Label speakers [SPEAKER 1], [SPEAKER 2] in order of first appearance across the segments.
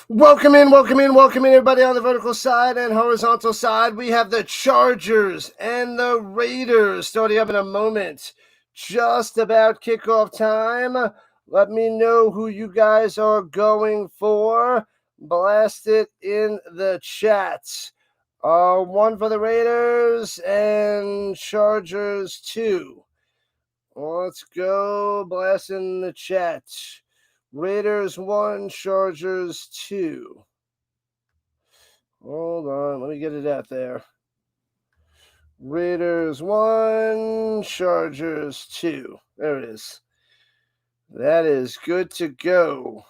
[SPEAKER 1] Welcome in, everybody on the vertical side and horizontal side. We have the Chargers and the Raiders starting up in a moment. Just about kickoff time. Let me know who you guys are going for. Blast it in the chat. One for the Raiders and Chargers 2. Let's go. Blast in the chat. Raiders 1, Chargers 2. Hold on, let me get it out there. Raiders 1, Chargers 2. There it is. That is good to go.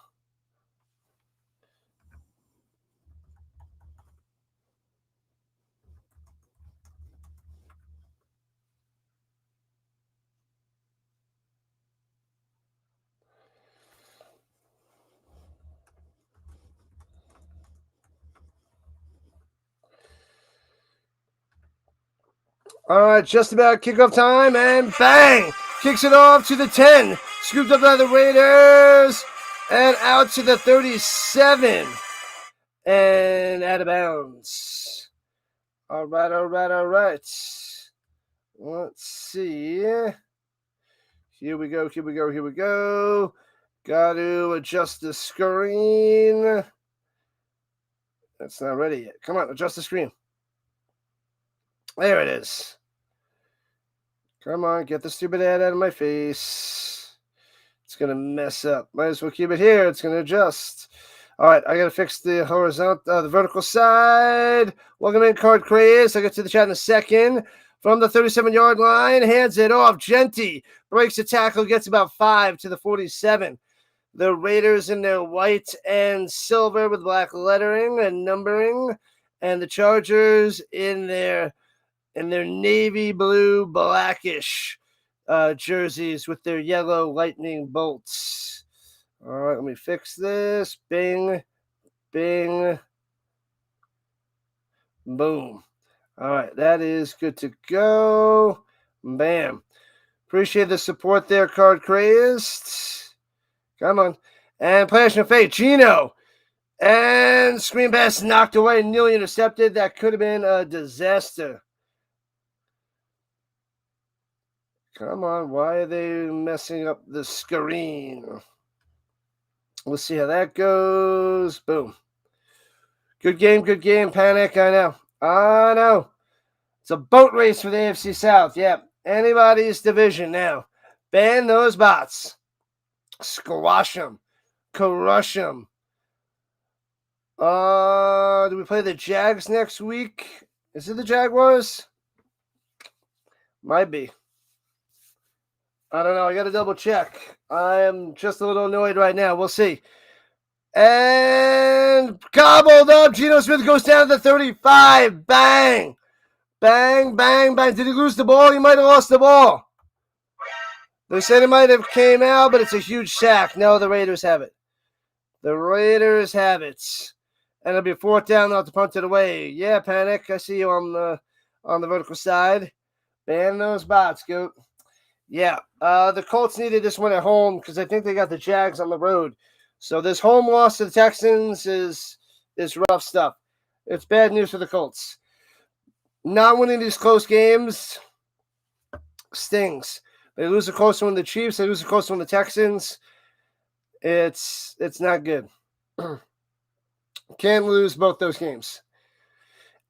[SPEAKER 1] All right, just about kickoff time, and bang! Kicks it off to the 10. Scooped up by the Raiders, and out to the 37. And out of bounds. All right. Let's see. Here we go. Got to adjust the screen. That's not ready yet. Come on, adjust the screen. There it is. Come on, get the stupid ad out of my face. It's going to mess up. Might as well keep it here. It's going to adjust. All right, I got to fix the horizontal, the vertical side. Welcome in, Card Craze. I'll get to the chat in a second. From the 37-yard line, hands it off. Genty breaks the tackle, gets about 5 to the 47. The Raiders in their white and silver with black lettering and numbering, and the Chargers in their navy blue blackish jerseys with their yellow lightning bolts. All right, let me fix this. Bing, bing, boom. All right, that is good to go. Bam. Appreciate the support there, Card Crazed. Come on. And Passion of Fate, Gino. And screen pass knocked away, nearly intercepted. That could have been a disaster. Come on, why are they messing up the screen? We'll see how that goes. Boom. Good game, Panic, I know. It's a boat race for the AFC South. Yeah, anybody's division now. Ban those bots. Squash them. Crush them. Do we play the Jags next week? Is it the Jaguars? Might be. I don't know. I got to double check. I am just a little annoyed right now. We'll see. And gobbled up. Geno Smith goes down to the 35. Bang. Bang. Did he lose the ball? He might have lost the ball. They said it might have came out, but it's a huge sack. No, the Raiders have it. And it'll be 4th down. They'll have to punt it away. Yeah, Panic. I see you on the vertical side. Ban those bots, Goat. Yeah, the Colts needed this one at home because I think they got the Jags on the road. So this home loss to the Texans is rough stuff. It's bad news for the Colts. Not winning these close games stings. They lose a close one to the Chiefs. They lose a close one to the Texans. It's not good. Can't lose both those games.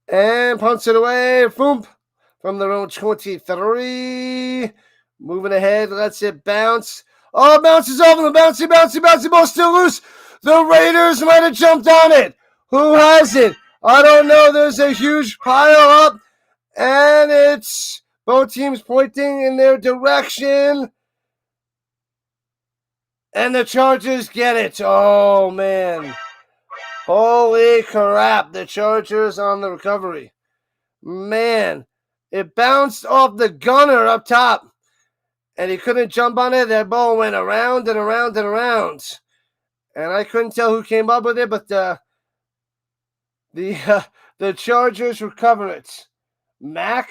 [SPEAKER 1] And punts it away. Boom. From their own 23. Moving ahead. Lets it bounce. Oh, bounces off the bouncy ball still loose. The Raiders might have jumped on it. Who has it? I don't know. There's a huge pile up. And it's both teams pointing in their direction. And the Chargers get it. Oh, man. Holy crap. The Chargers on the recovery. Man. It bounced off the gunner up top. And he couldn't jump on it. That ball went around and around and around. And I couldn't tell who came up with it, but the Chargers recover it. Mac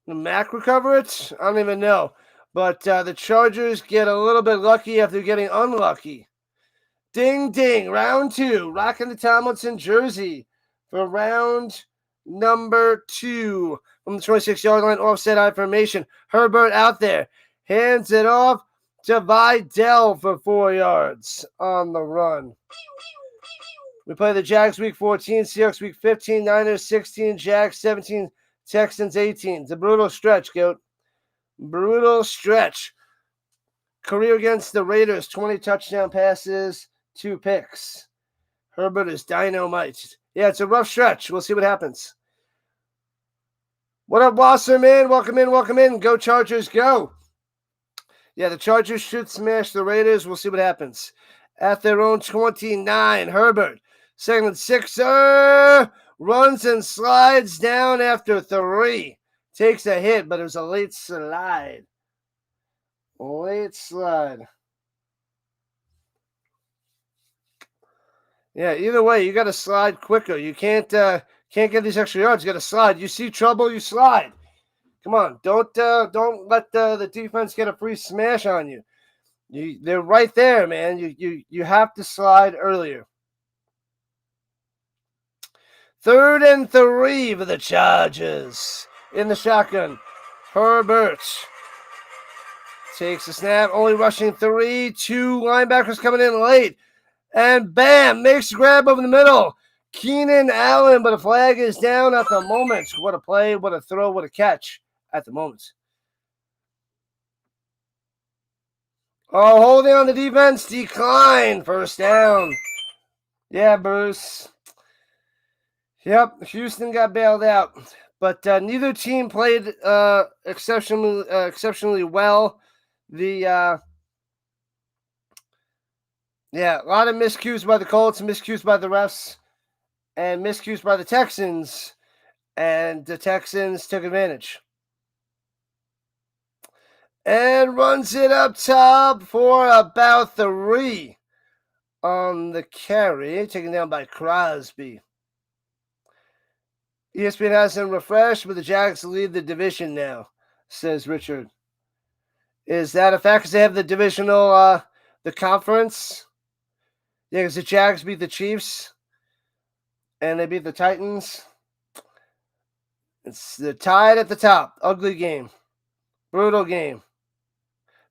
[SPEAKER 1] recover it? I don't even know. But the Chargers get a little bit lucky after getting unlucky. Ding, ding. Round 2. Rocking the Tomlinson jersey for round number 2. From the 26-yard line, offset I formation. Herbert out there. Hands it off to Vidal for 4 yards on the run. We play the Jags week 14, Seahawks week 15, Niners 16, Jags 17, Texans 18. It's a brutal stretch, Goat. Brutal stretch. Career against the Raiders, 20 touchdown passes, 2 picks. Herbert is dynamite. Yeah, it's a rough stretch. We'll see what happens. What up, Wasserman? Welcome in, welcome in. Go Chargers, go. Yeah, the Chargers should smash the Raiders. We'll see what happens. At their own 29, Herbert. Second and 6, runs and slides down after 3. Takes a hit, but it was a late slide. Late slide. Yeah, either way, you got to slide quicker. You can't get these extra yards. You got to slide. You see trouble, you slide. Come on, don't let the defense get a free smash on you. They're right there, man. You have to slide earlier. 3rd and 3 for the Chargers. In the shotgun, Herbert takes a snap, only rushing 3. 2 linebackers coming in late. And bam, makes a grab over the middle. Keenan Allen, but a flag is down at the moment. What a play, what a throw, what a catch at the moment. Oh, holding on the defense, decline. First down. Yeah, Bruce. Yep, Houston got bailed out. But neither team played exceptionally well. A lot of miscues by the Colts, miscues by the refs, and miscues by the Texans. And the Texans took advantage. And runs it up top for about 3 on the carry. Taken down by Crosby. ESPN hasn't refreshed, but the Jags lead the division now, says Richard. Is that a fact? Because they have the divisional, the conference? Yeah, because the Jags beat the Chiefs, and they beat the Titans. They're tied at the top. Ugly game. Brutal game.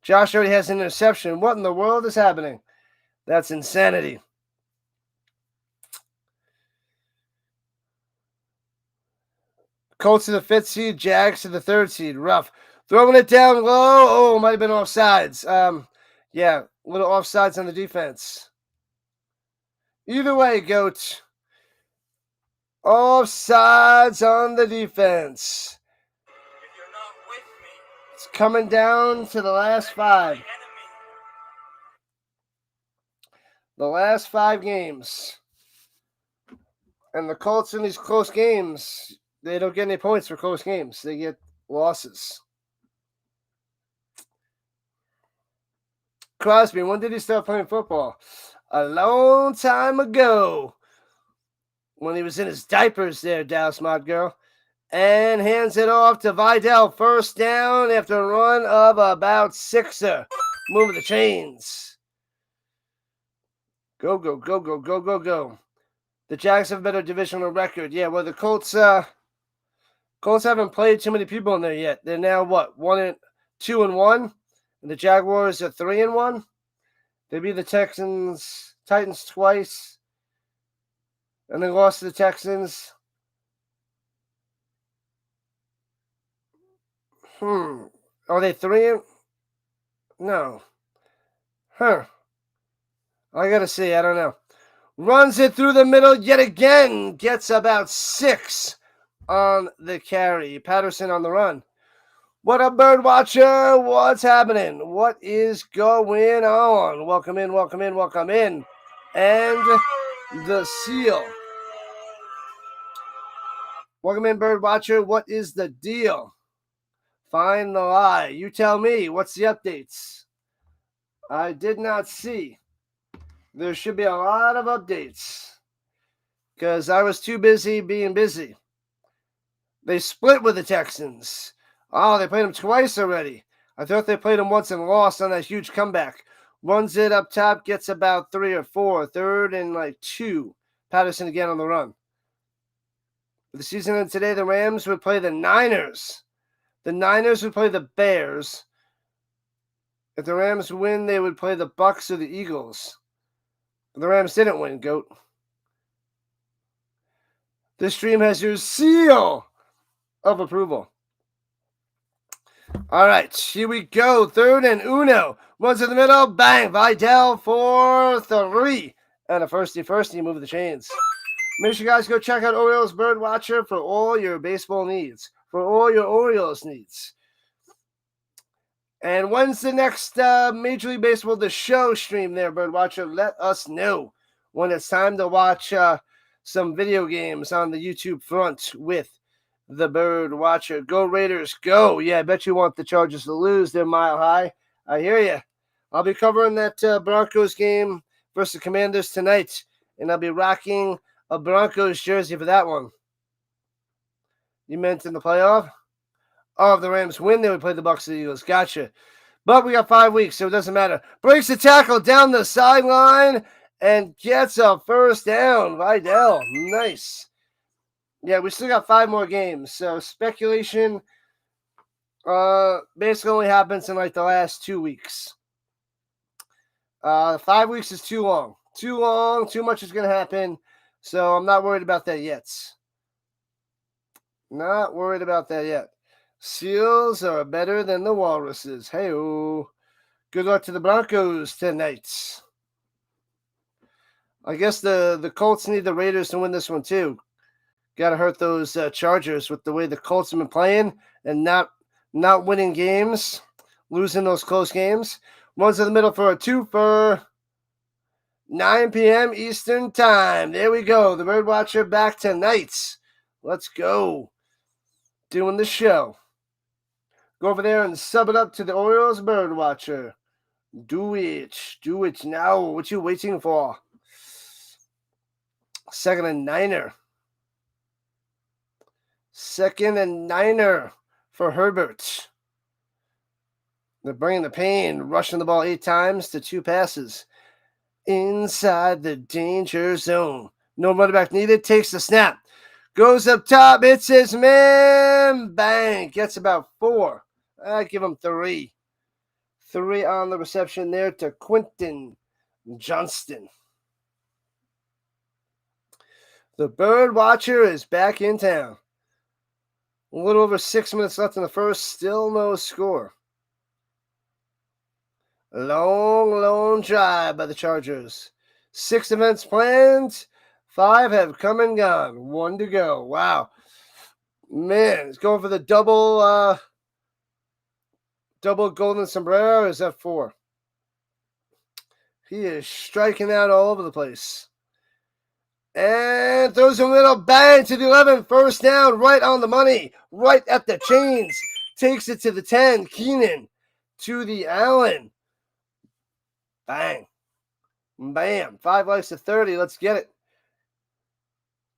[SPEAKER 1] Josh already has an interception. What in the world is happening? That's insanity. Colts to the 5th seed, Jags to the 3rd seed. Rough. Throwing it down low. Oh, might have been offsides. Yeah, a little offsides on the defense. Either way, Goat. Offsides on the defense.
[SPEAKER 2] If you're not with me,
[SPEAKER 1] it's coming down to the last 5. The last 5 games. And the Colts in these close games, they don't get any points for close games. They get losses. Crosby, when did he start playing football? A long time ago. When he was in his diapers there, Dallas Mod Girl. And hands it off to Vidal. First down after a run of about 6er. Moving the chains. Go, go, go, go, go, go, go. The Jags have a better divisional record. Yeah, well, the Colts haven't played too many people in there yet. They're now, 2-1? And the Jaguars are 3-1? They beat the Titans twice. And they lost to the Texans. Are they 3? No. I gotta see. I don't know. Runs it through the middle yet again. Gets about 6 on the carry. Patterson on the run. What up, Bird Watcher? What's happening? What is going on? Welcome in, welcome in, welcome in. And the seal. Welcome in, Bird Watcher. What is the deal? Find the lie. You tell me. What's the updates? I did not see. There should be a lot of updates because I was too busy being busy. They split with the Texans. Oh, they played them twice already. I thought they played them once and lost on that huge comeback. Runs it up top, gets about 3 or 4. 3rd and like 2. Patterson again on the run. The season ends today, the Rams would play the Niners. The Niners would play the Bears. If the Rams win, they would play the Bucks or the Eagles. The Rams didn't win, GOAT. This stream has your seal of approval. All right, here we go. 3rd and uno. Runs in the middle. Bang. Vidal for 3. And a firsty. Move the chains. Make sure you guys go check out Orioles Bird Watcher for all your baseball needs. For all your Orioles needs. And when's the next Major League Baseball The Show stream there, Bird Watcher? Let us know when it's time to watch some video games on the YouTube front with the Bird Watcher. Go Raiders, go. Yeah, I bet you want the Chargers to lose. They're mile high. I hear you. I'll be covering that Broncos game versus the Commanders tonight, and I'll be rocking a Broncos jersey for that one. You meant in the playoff? Oh, if the Rams win, they would play the Bucks or the Eagles. Gotcha. But we got 5 weeks, so it doesn't matter. Breaks the tackle down the sideline and gets a first down. Vidal. Nice. Yeah, we still got 5 more games. So speculation basically only happens in like the last 2 weeks. 5 weeks is too long. Too long. Too much is going to happen. So I'm not worried about that yet. Not worried about that yet. Seals are better than the Walruses. Hey-oh. Good luck to the Broncos tonight. I guess the Colts need the Raiders to win this one too. Got to hurt those Chargers with the way the Colts have been playing and not winning games, losing those close games. Runs in the middle for a 2 for 9 p.m. Eastern time. There we go. The Bird Watcher back tonight. Let's go. Doing the show. Go over there and sub it up to the Orioles Bird Watcher. Do it. Do it now. What you waiting for? 2nd and 9er. 2nd and 9er for Herbert. They're bringing the pain. Rushing the ball 8 times to 2 passes. Inside the danger zone. No running back needed. Takes the snap. Goes up top. Hits his man. Bang. Gets about 4. I give him 3. 3 on the reception there to Quentin Johnston. The Bird Watcher is back in town. A little over 6 minutes left in the first. Still no score. Long drive by the Chargers. 6 events planned. 5 have come and gone. 1 to go. Wow. Man, it's going for the double golden sombrero. Or is that 4? He is striking out all over the place. And throws a little bang to the 11. First down, right on the money. Right at the chains. Takes it to the 10. Keenan to the Allen. Bang. Bam. 5 likes to 30. Let's get it.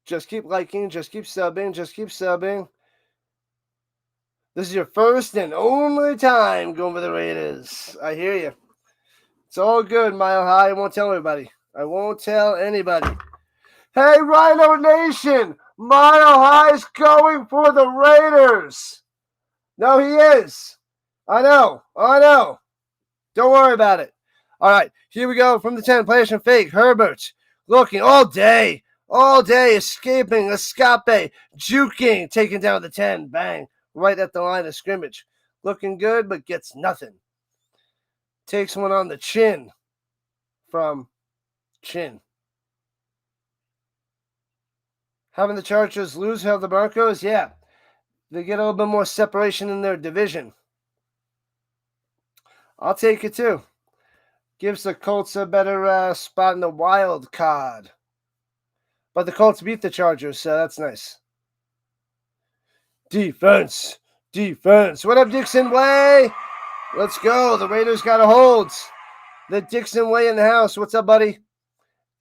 [SPEAKER 1] Just keep liking. Just keep subbing. Just keep subbing. This is your first and only time going for the Raiders. I hear you. It's all good, Mile High. I won't tell everybody. I won't tell anybody. Hey, Rhino Nation. Mile High's going for the Raiders. No, he is. I know. Don't worry about it. All right, here we go from the 10. Play action fake. Herbert looking all day, escaping, escape, juking, taking down the 10. Bang, right at the line of scrimmage. Looking good, but gets nothing. Takes one on the chin from Chin. Having the Chargers lose, have the Broncos? Yeah. They get a little bit more separation in their division. I'll take it too. Gives the Colts a better spot in the wild card. But the Colts beat the Chargers, so that's nice. Defense. What up, Dixon Way? Let's go. The Raiders got a hold. The Dixon Way in the house. What's up, buddy?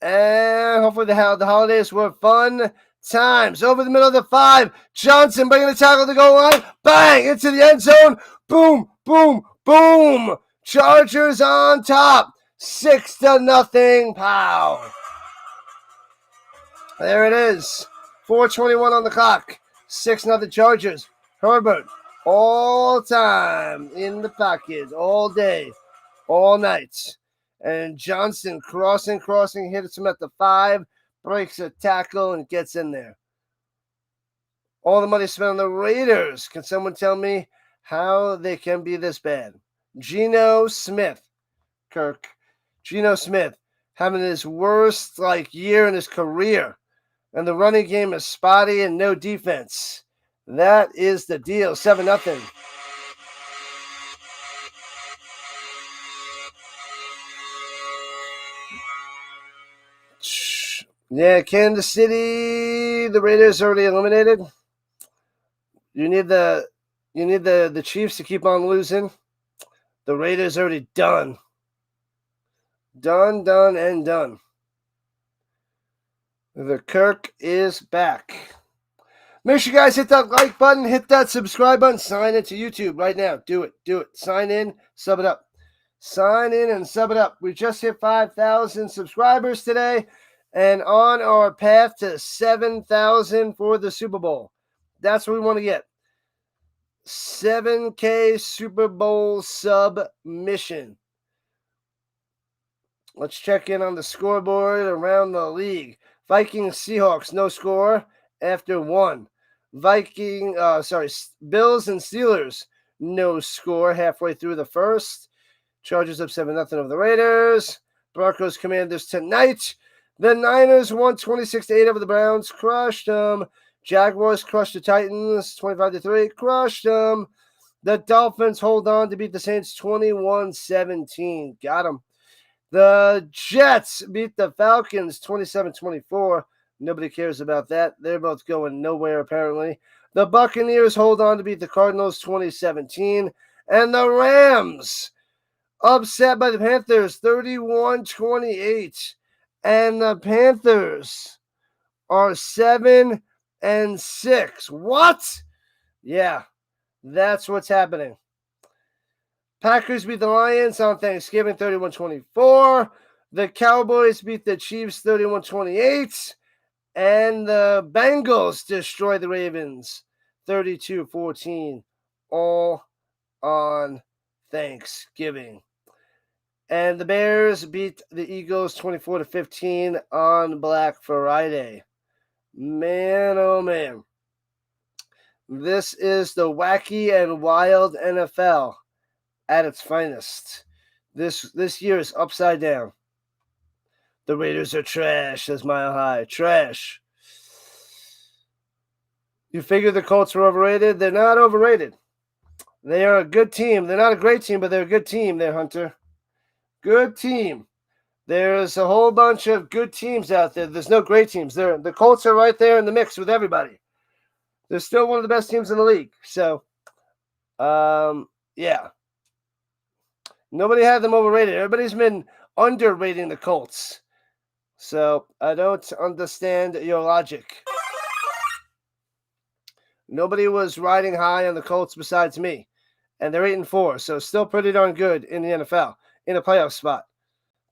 [SPEAKER 1] And hopefully the holidays were fun times. Over the middle of the 5. Johnson bringing the tackle to the goal line. Bang! Into the end zone. Boom, boom, boom. Chargers on top. 6-0. Pow. There it is. 4:21 on the clock. 6-0 Chargers. Herbert, all time in the pocket, all day, all night. And Johnson crossing, hits him at the 5, breaks a tackle, and gets in there. All the money spent on the Raiders. Can someone tell me how they can be this bad? Geno Smith, Kirk. Geno Smith having his worst year in his career. And the running game is spotty and no defense. That is the deal. 7-0. Yeah, Kansas City. The Raiders already eliminated. You need the Chiefs to keep on losing. The Raiders already done. Done, and done. The Kirk is back. Make sure you guys hit that like button, hit that subscribe button, sign into YouTube right now. Do it. Sign in, sub it up. Sign in and sub it up. We just hit 5,000 subscribers today and on our path to 7,000 for the Super Bowl. That's what we want to get. 7K Super Bowl submission. Let's check in on the scoreboard around the league. Vikings, Seahawks, no score after 1. Bills and Steelers, no score halfway through the first. Chargers up 7-0 over the Raiders. Broncos, Commanders tonight. The Niners won 26-8 over the Browns, crushed them. Jaguars crushed the Titans 25-3, crushed them. The Dolphins hold on to beat the Saints 21-17, got them. The Jets beat the Falcons 27-24. Nobody cares about that. They're both going nowhere, apparently. The Buccaneers hold on to beat the Cardinals 2017. And the Rams upset by the Panthers 31-28. And the Panthers are 7-6. What? Yeah, that's what's happening. Packers beat the Lions on Thanksgiving 31-24. The Cowboys beat the Chiefs 31-28. And the Bengals destroy the Ravens 32-14. All on Thanksgiving. And the Bears beat the Eagles 24-15 on Black Friday. Man, oh man. This is the wacky and wild NFL at its finest. This year is upside down. The Raiders are trash, says Mile High. Trash. You figure the Colts are overrated? They're not overrated. They are a good team. They're not a great team, but they're a good team there, Hunter. Good team. There's a whole bunch of good teams out there. There's no great teams. The Colts are right there in the mix with everybody. They're still one of the best teams in the league. So, yeah. Nobody had them overrated. Everybody's been underrating the Colts. So, I don't understand your logic. Nobody was riding high on the Colts besides me. And they're 8-4, so still pretty darn good in the NFL, in a playoff spot.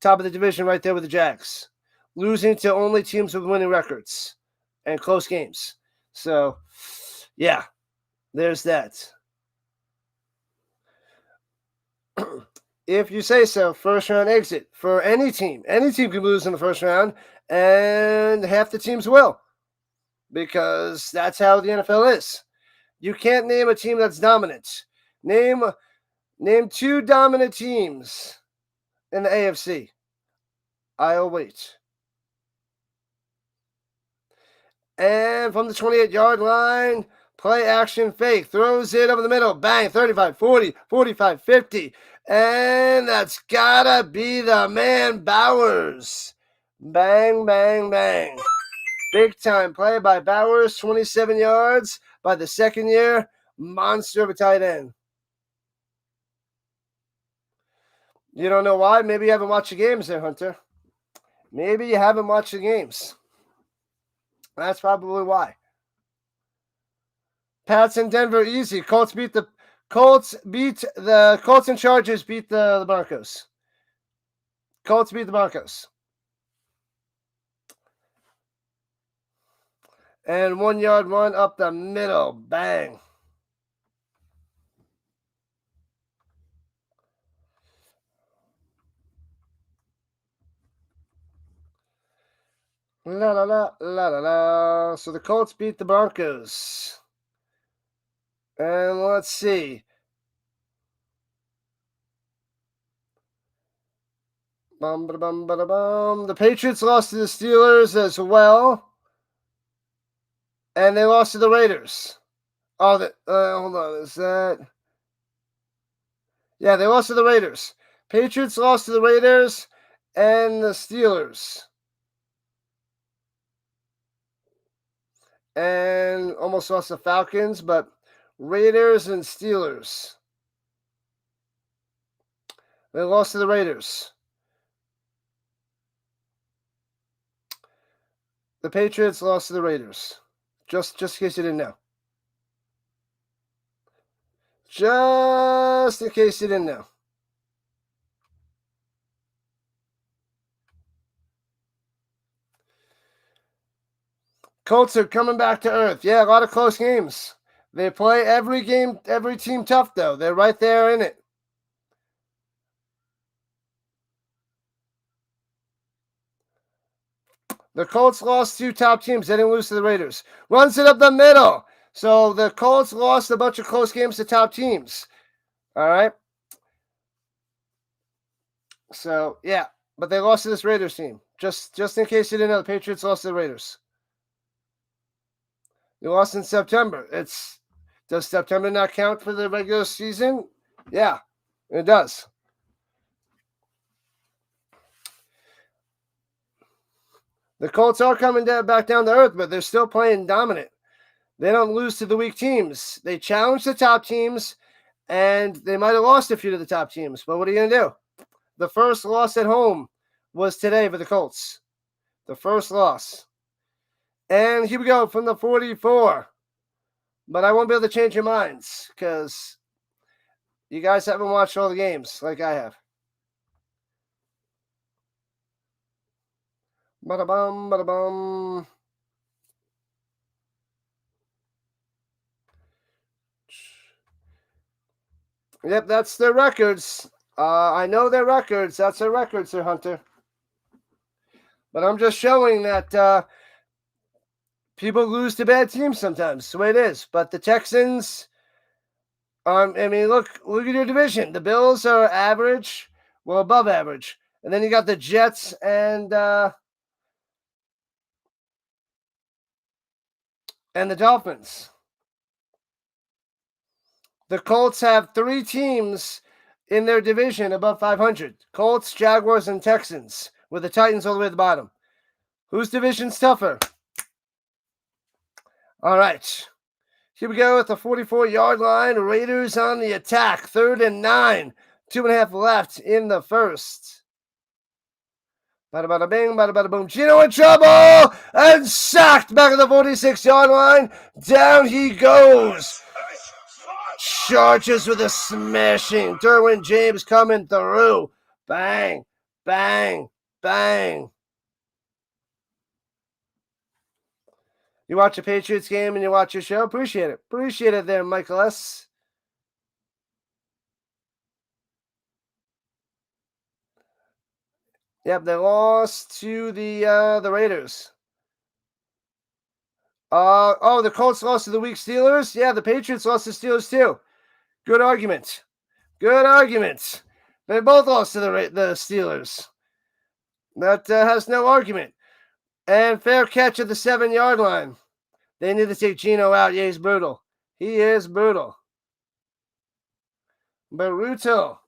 [SPEAKER 1] Top of the division right there with the Jags. Losing to only teams with winning records and close games. So, yeah, there's that. If you say so, first round exit for any team. Any team can lose in the first round, and half the teams will. Because that's how the NFL is. You can't name a team that's dominant. Name 2 dominant teams in the AFC. I'll wait. And from the 28-yard line, play action fake. Throws it over the middle. Bang. 35, 40, 45, 50. And that's gotta be the man Bowers. Bang, bang, bang. Big time play by Bowers. 27 yards by the second year. Monster of a tight end. You don't know why? Maybe you haven't watched the games there, Hunter. Maybe you haven't watched the games. That's probably why. Pats in Denver, easy. Colts and Chargers beat the Broncos. Colts beat the Broncos. And 1 yard run up the middle. Bang. La la la la la la. So the Colts beat the Broncos. And let's see. Bum, ba, bum, ba, bum. The Patriots lost to the Steelers as well. And they lost to the Raiders. Oh, hold on. Is that? Yeah, they lost to the Raiders. Patriots lost to the Raiders and the Steelers. And almost lost the Falcons, but Raiders and Steelers. They lost to the Raiders. The Patriots lost to the Raiders. Just in case you didn't know. Just in case you didn't know. Colts are coming back to earth. Yeah, a lot of close games. They play every game, every team tough, though. They're right there in it. The Colts lost 2 top teams. They didn't lose to the Raiders. Runs it up the middle. So the Colts lost a bunch of close games to top teams. All right. So, yeah. But they lost to this Raiders team. Just in case you didn't know, the Patriots lost to the Raiders. They lost in September. Does September not count for the regular season? Yeah, it does. The Colts are coming back down to earth, but they're still playing dominant. They don't lose to the weak teams. They challenge the top teams, and they might have lost a few to the top teams. But what are you going to do? The first loss at home was today for the Colts. The first loss. And here we go from the 44. But I won't be able to change your minds because you guys haven't watched all the games like I have. Ba-da-bum, ba-da-bum. Yep, that's their records. I know their records. That's their records, Sir Hunter. But I'm just showing that people lose to bad teams sometimes. That's the way it is. But the Texans, I mean, look at your division. The Bills are average, well above average, and then you got the Jets and the Dolphins. The Colts have 3 teams in their division above 500. Colts, Jaguars, and Texans, with the Titans all the way at the bottom. Whose division's tougher? All right. Here we go at the 44-yard line. Raiders on the attack. 3rd and 9. 2.5 left in the first. Bada bada bing, bada bada boom. Gino in trouble and sacked back at the 46-yard line. Down he goes. Charges with a smashing. Derwin James coming through. Bang, bang, bang. You watch a Patriots game and you watch your show? Appreciate it. Appreciate it there, Michael S. Yep, they lost to the Raiders. The Colts lost to the weak Steelers. Yeah, the Patriots lost to Steelers too. Good argument. Good argument. They both lost to the Steelers. That has no argument. And fair catch at the 7-yard line. They need to take Gino out. Yeah, he's brutal. He is brutal. Brutal.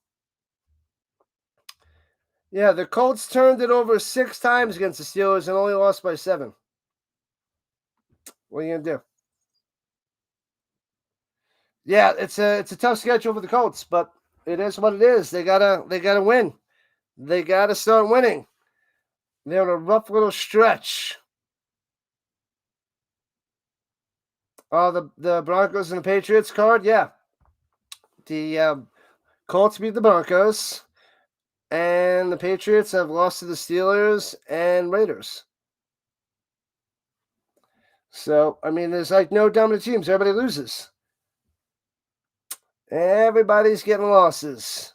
[SPEAKER 1] Yeah, the Colts turned it over 6 times against the Steelers and only lost by 7. What are you gonna do? Yeah, it's a tough schedule for the Colts, but it is what it is. They gotta win. They gotta start winning. They're on a rough little stretch. The Broncos and the Patriots card, yeah. The Colts beat the Broncos. And the Patriots have lost to the Steelers and Raiders. So, I mean, there's like no dominant teams. Everybody loses. Everybody's getting losses.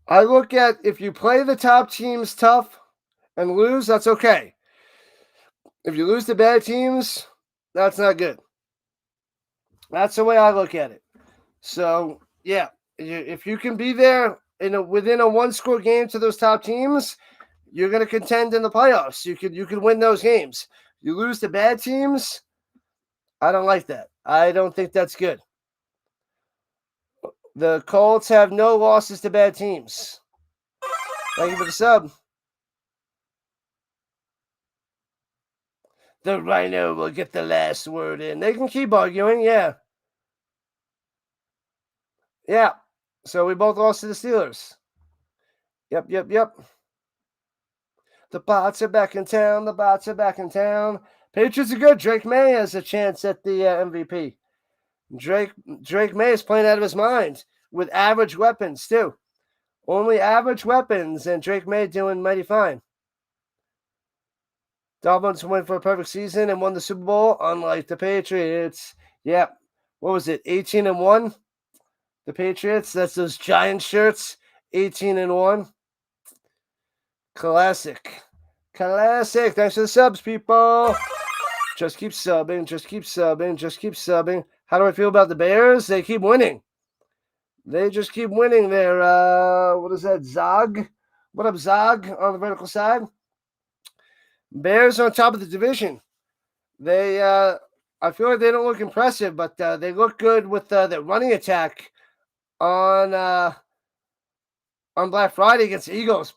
[SPEAKER 1] I look at if you play the top teams tough and lose, that's okay. If you lose to bad teams, that's not good. That's the way I look at it. So, yeah, if you can be there within a one-score game to those top teams, you're going to contend in the playoffs. You could win those games. You lose to bad teams, I don't like that. I don't think that's good. The Colts have no losses to bad teams. Thank you for the sub. The Rhino will get the last word in. They can keep arguing, yeah. Yeah. So we both lost to the Steelers. Yep. The bots are back in town. The bots are back in town. Patriots are good. Drake May has a chance at the MVP. Drake May is playing out of his mind with average weapons, too. Only average weapons, and Drake May doing mighty fine. Dolphins went for a perfect season and won the Super Bowl, unlike the Patriots. Yeah. What was it? 18-1? The Patriots. That's those giant shirts. 18-1. Classic. Thanks for the subs, people. Just keep subbing. How do I feel about the Bears? They keep winning. They just keep winning. They're, what is that, Zog? What up, Zog, on the vertical side? Bears are on top of the division. They, I feel like they don't look impressive, but they look good with the running attack on Black Friday against the Eagles.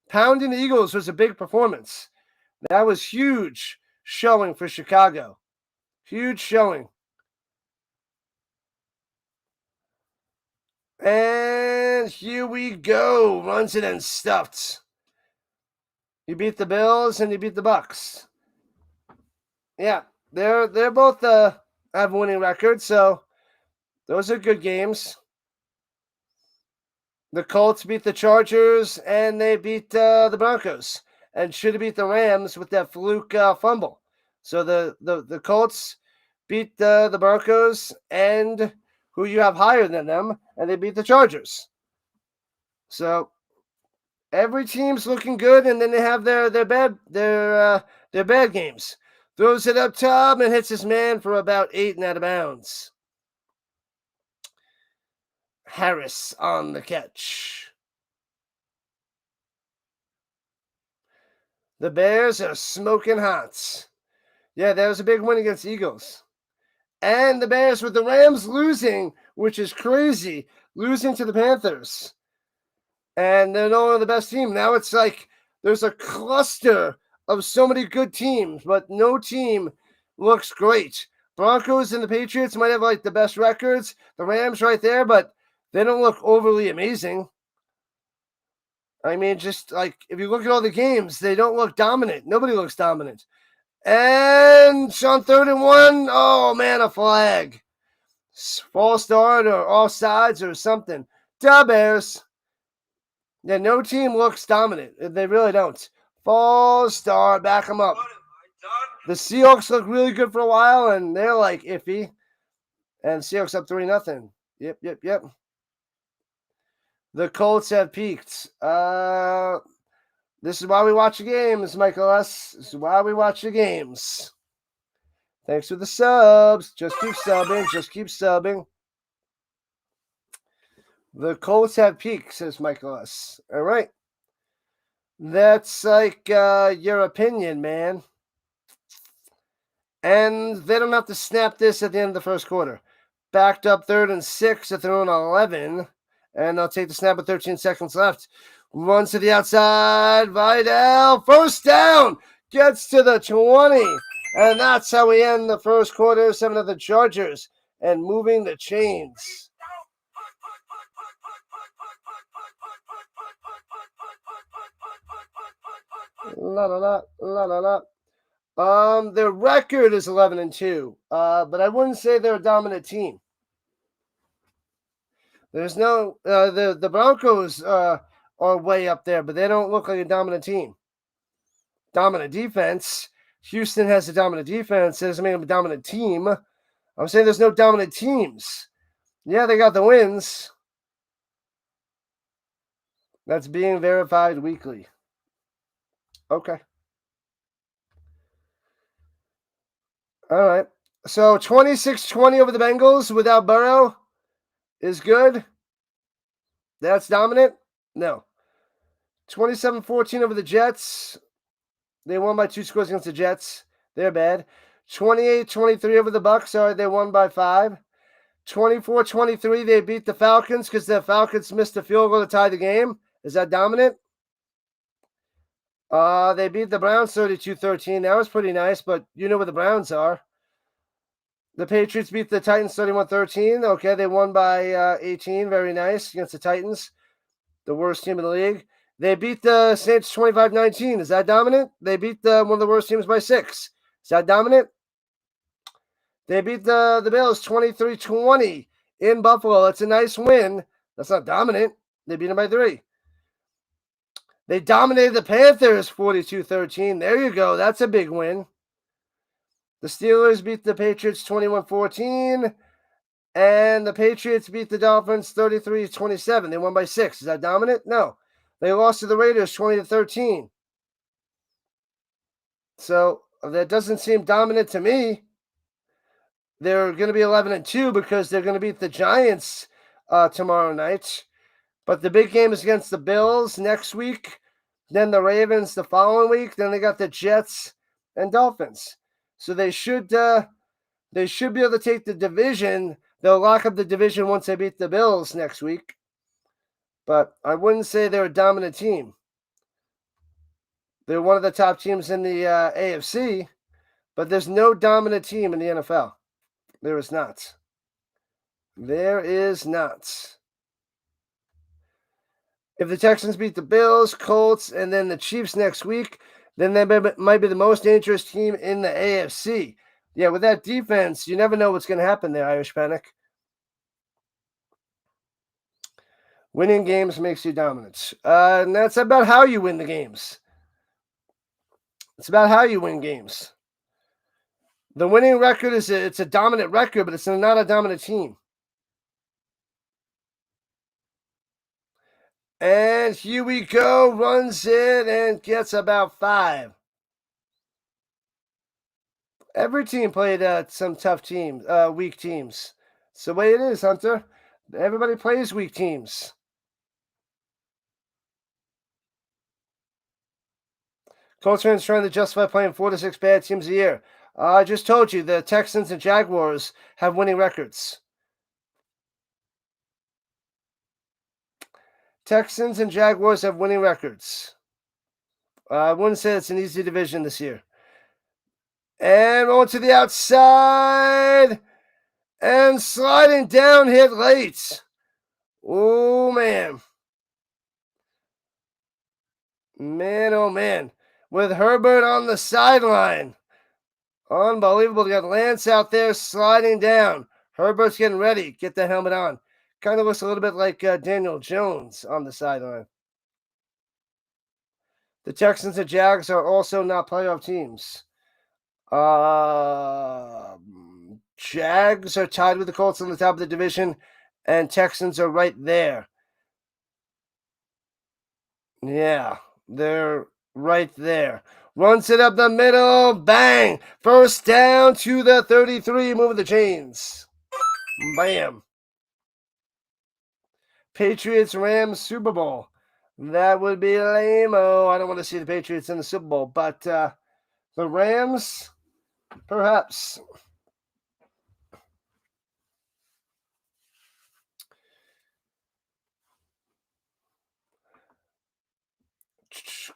[SPEAKER 1] Pounding the Eagles was a big performance. That was huge showing for Chicago. Huge showing. And here we go. Runs it and stuffed. You beat the Bills and you beat the Bucks. Yeah, they're both have winning records, so those are good games. The Colts beat the Chargers and they beat the Broncos, and should have beat the Rams with that fluke fumble. So the Colts beat the Broncos and who you have higher than them, and they beat the Chargers. So every team's looking good, and then they have their bad games. Throws it up top and hits his man for about 8 and out of bounds. Harris on the catch. The Bears are smoking hot. Yeah, that was a big win against the Eagles. And the Bears with the Rams losing, which is crazy, losing to the Panthers. And they're no longer the best team. Now it's like there's a cluster of so many good teams, but no team looks great. Broncos and the Patriots might have like the best records. The Rams right there, but they don't look overly amazing. I mean, just like if you look at all the games, they don't look dominant. Nobody looks dominant. And on 3rd and 1, oh man, a flag. False start or offsides or something. Da Bears. Yeah, no team looks dominant. They really don't. False start, back them up. The Seahawks look really good for a while, and they're like iffy. And Seahawks up 3-0. Yep. The Colts have peaked. This is why we watch the games, Michael S. This is why we watch the games. Thanks for the subs. Just keep subbing. The Colts have peaked, says Michael S. All right. That's like your opinion, man. And they don't have to snap this at the end of the first quarter. Backed up 3rd and 6 at their own 11. And they'll take the snap with 13 seconds left. Runs to the outside. Vidal. First down. Gets to the 20. And that's how we end the first quarter. 7 of the Chargers. And moving the chains. La la la. Their record is 11-2, but I wouldn't say they're a dominant team. There's no the Broncos are way up there, but they don't look like a dominant team. Dominant defense. Houston has a dominant defense. That doesn't make them a dominant team. I'm saying there's no dominant teams. Yeah, they got the wins. That's being verified weekly. Okay. All right. So 26-20 over the Bengals without Burrow is good. That's dominant? No. 27-14 over the Jets. They won by 2 scores against the Jets. They're bad. 28-23 over the Bucs. Sorry, they won by 5. 24-23, they beat the Falcons because the Falcons missed a field goal to tie the game. Is that dominant? They beat the Browns 32-13. That was pretty nice, but you know where the Browns are. The Patriots beat the Titans 31-13. Okay, they won by 18. Very nice against the Titans, the worst team in the league. They beat the Saints 25-19. Is that dominant? They beat one of the worst teams by 6. Is that dominant? They beat the Bills 23-20 in Buffalo. That's a nice win. That's not dominant. They beat them by 3. They dominated the Panthers 42-13. There you go. That's a big win. The Steelers beat the Patriots 21-14. And the Patriots beat the Dolphins 33-27. They won by 6. Is that dominant? No. They lost to the Raiders 20-13. So that doesn't seem dominant to me. They're going to be 11-2 because they're going to beat the Giants tomorrow night. But the big game is against the Bills next week. Then the Ravens the following week. Then they got the Jets and Dolphins. So they should be able to take the division. They'll lock up the division once they beat the Bills next week. But I wouldn't say they're a dominant team. They're one of the top teams in the AFC, but there's no dominant team in the NFL. There is not. There is not. If the Texans beat the Bills, Colts, and then the Chiefs next week, then they might be the most dangerous team in the AFC. Yeah, with that defense, you never know what's going to happen there, Irish Panic. Winning games makes you dominant. And that's about how you win the games. It's about how you win games. The winning record it's a dominant record, but it's not a dominant team. And here we go. Runs it and gets about 5. Every team played some tough teams, weak teams. It's the way it is, Hunter. Everybody plays weak teams. Colts fans trying to justify playing 4 to 6 bad teams a year. I just told you the Texans and Jaguars have winning records. Texans and Jaguars have winning records. I wouldn't say it's an easy division this year. And on to the outside. And sliding down, hit late. Oh, man. Man, oh, man. With Herbert on the sideline. Unbelievable. They got Lance out there sliding down. Herbert's getting ready. Get the helmet on. Kind of looks a little bit like Daniel Jones on the sideline. The Texans and Jags are also not playoff teams. Jags are tied with the Colts on the top of the division, and Texans are right there. Yeah, they're right there. Runs it up the middle. Bang. First down to the 33. Moving the chains. Bam. Patriots Rams Super Bowl. That would be lame-o. I don't want to see the Patriots in the Super Bowl, but the Rams, perhaps.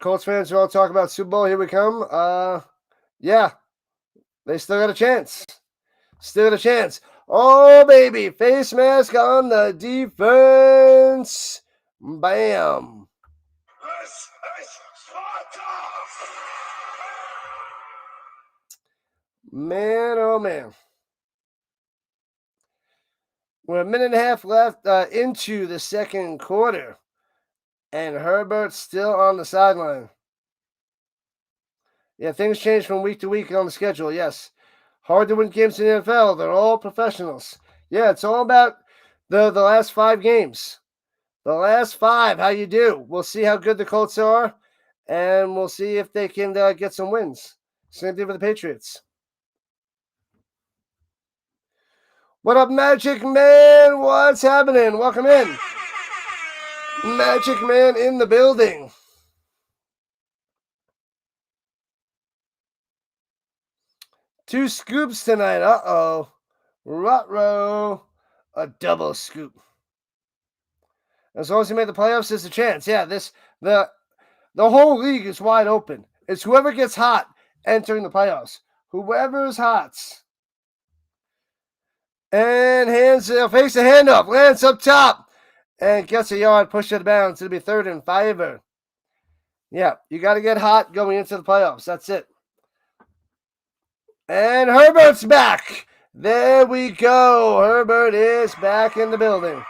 [SPEAKER 1] Colts fans are all talking about Super Bowl. Here we come. Yeah, they still got a chance. Still got a chance. Oh, baby. Face mask on the defense. Bam.
[SPEAKER 2] This is Sparta!
[SPEAKER 1] Man, oh man. We're a minute and a half left into the second quarter. And Herbert's still on the sideline. Yeah, things change from week to week on the schedule, yes. Hard to win games in the NFL. They're all professionals. Yeah, it's all about the last 5 games. The last 5, how you do. We'll see how good the Colts are, and we'll see if they can get some wins. Same thing for the Patriots. What up, Magic Man? What's happening? Welcome in. Magic Man in the building. Two scoops tonight. Uh-oh. Ruh-roh. A double scoop. As long as you make the playoffs, there's a chance. Yeah, the whole league is wide open. It's whoever gets hot entering the playoffs. Whoever's hot. And fakes a handoff. Lands up top. And gets a yard, pushed it bounds. It'll be 3rd and 5. Yeah, you got to get hot going into the playoffs. That's it. And Herbert's back. There we go. Herbert is back in the building.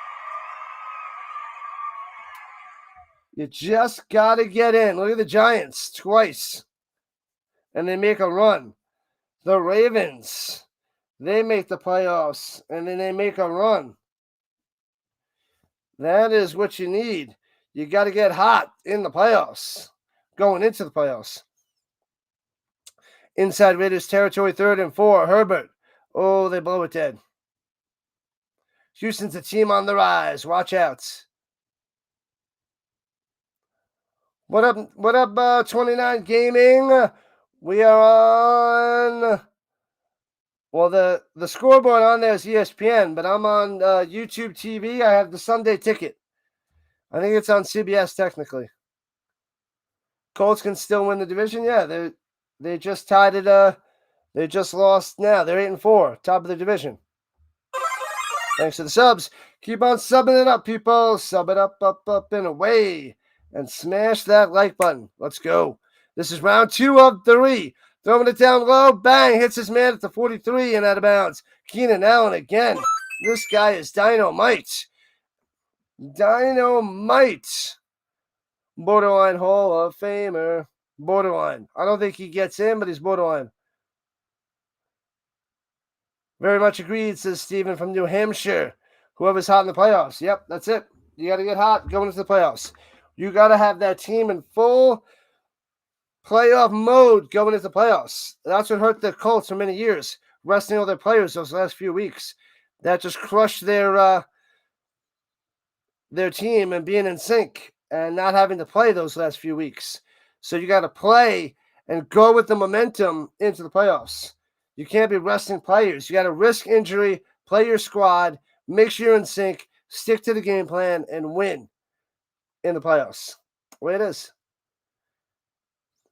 [SPEAKER 1] You just got to get in. Look at the Giants twice. And they make a run. The Ravens, they make the playoffs. And then they make a run. That is what you need. You got to get hot in the playoffs. Going into the playoffs. Inside Raiders territory, 3rd and 4. Herbert. Oh, they blow it dead. Houston's a team on the rise. Watch out. What up, 29 Gaming? We are on... Well, the scoreboard on there is ESPN, but I'm on YouTube TV. I have the Sunday ticket. I think it's on CBS technically. Colts can still win the division. Yeah, they just tied it. They just lost now. They're 8-4, top of the division. Thanks to the subs. Keep on subbing it up, people. Sub it up, and away. And smash that like button. Let's go. This is round 2 of 3. Throwing it down low. Bang. Hits his man at the 43 and out of bounds. Keenan Allen again. This guy is dynamite. Dynamite. Borderline Hall of Famer. Borderline. I don't think he gets in, but he's borderline. Very much agreed, says Steven from New Hampshire. Whoever's hot in the playoffs. Yep, that's it. You got to get hot going into the playoffs. You got to have that team in full playoff mode going into the playoffs. That's what hurt the Colts for many years, resting all their players those last few weeks. That just crushed their team and being in sync and not having to play those last few weeks. So you got to play and go with the momentum into the playoffs. You can't be resting players. You got to risk injury, play your squad, make sure you're in sync, stick to the game plan, and win in the playoffs. The way it is.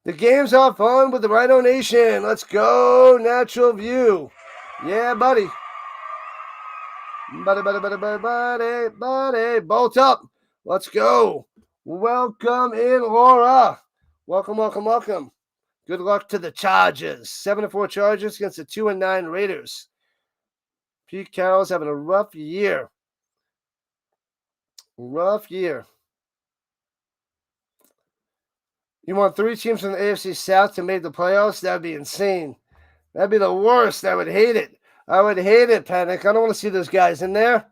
[SPEAKER 1] The games are fun with the Rhino Nation. Let's go, Natural View. Yeah, buddy. Buddy. Bolt up. Let's go. Welcome in, Laura. Welcome. Good luck to the Chargers. 7-4 Chargers against the 2-9 Raiders. Pete Carroll's having a rough year. You want 3 teams from the AFC South to make the playoffs? That'd be insane. That'd be the worst. I would hate it. Panic. I don't want to see those guys in there.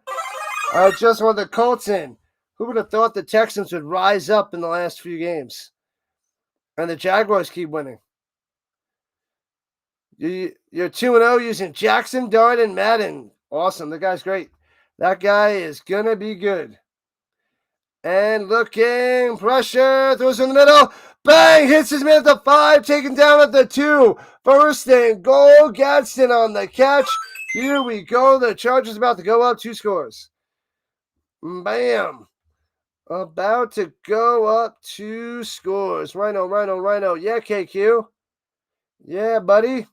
[SPEAKER 1] I just want the Colts in. Who would have thought the Texans would rise up in the last few games? And the Jaguars keep winning. You're 2-0 using Jackson, Dart, and Madden. Awesome. The guy's great. That guy is going to be good. And looking, pressure, throws in the middle. Bang! Hits his man at the 5, taken down at the 2. First and goal. Gadsden on the catch. Here we go. The Chargers about to go up 2 scores. Bam. About to go up 2 scores. Rhino. Yeah, KQ. Yeah, buddy.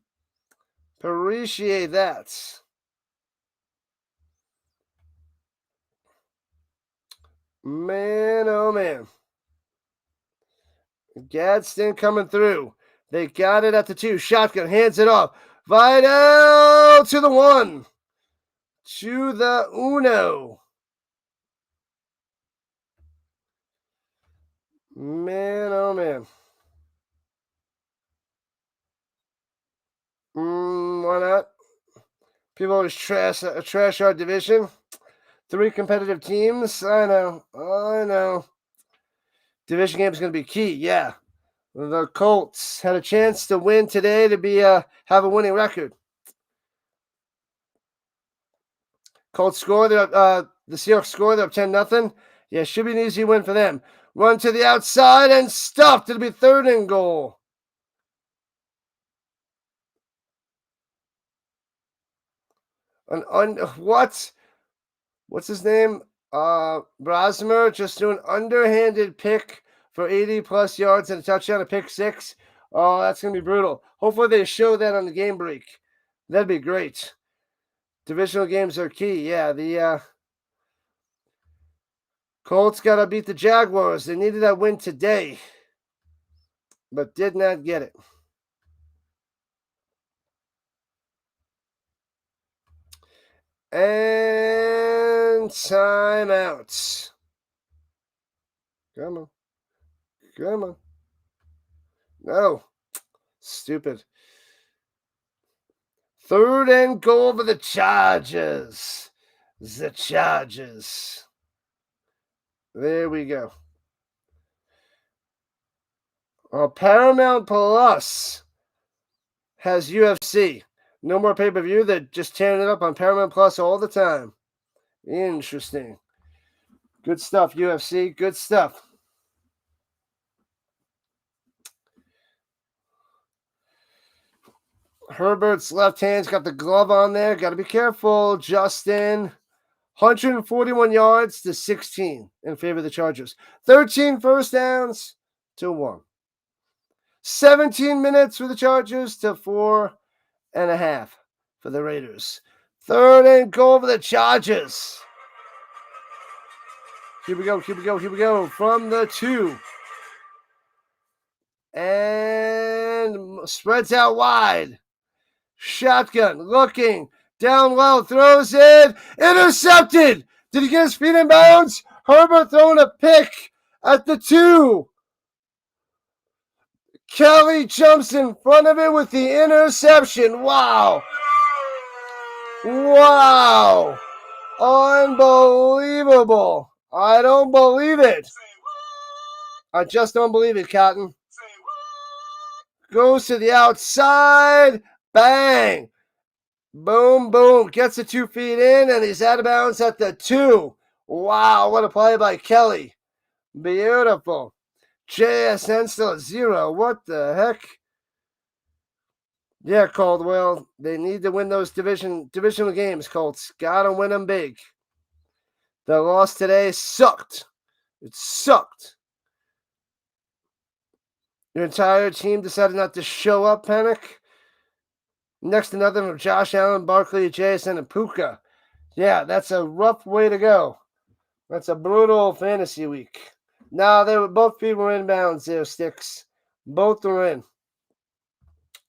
[SPEAKER 1] Appreciate that. Man, oh man. Gadsden coming through. They got it at the 2. Shotgun, hands it off. Vidal to the 1. To the uno. Man, oh man. Why not? People always trash our division. 3 competitive teams. I know. Division game is going to be key. Yeah. The Colts had a chance to win today to be have a winning record. Colts score. The Seahawks score. They're up 10-0. Yeah, should be an easy win for them. Run to the outside and stuffed. It'll be 3rd and goal. What? What's his name? Brasmer just doing underhanded pick for 80+ yards and a touchdown, a pick 6. Oh, that's going to be brutal. Hopefully they show that on the game break. That'd be great. Divisional games are key. Yeah, the Colts got to beat the Jaguars. They needed that win today, but did not get it. And timeouts. Come on. No. Stupid. 3rd and goal for the Chargers. The Chargers. There we go. Paramount Plus has UFC. No more pay-per-view. They're just tearing it up on Paramount Plus all the time. Interesting. Good stuff, UFC. Good stuff. Herbert's left hand's got the glove on there. Got to be careful. Justin. 141 yards to 16 in favor of the Chargers. 13 first downs to 1. 17 minutes for the Chargers to 4.5 for the Raiders. 3rd and goal for the Chargers. Here we go. From the 2. And spreads out wide. Shotgun, looking, down low, throws it, intercepted. Did he get his feet in bounds? Herbert throwing a pick at the 2. Kelly jumps in front of it with the interception. Wow. Unbelievable. I don't believe it. I just don't believe it, Cotton. Goes to the outside. Bang. Boom, boom. Gets the 2 feet in, and he's out of bounds at the 2. Wow, what a play by Kelly. Beautiful. JSN still at 0. What the heck? Yeah, Caldwell. They need to win those divisional games, Colts. Gotta win them big. The loss today sucked. It sucked. Your entire team decided not to show up, Panic. Next to nothing from Josh Allen, Barkley, JSN, and Puka. Yeah, that's a rough way to go. That's a brutal fantasy week. Now, both feet were inbounds there, Sticks. Both were in.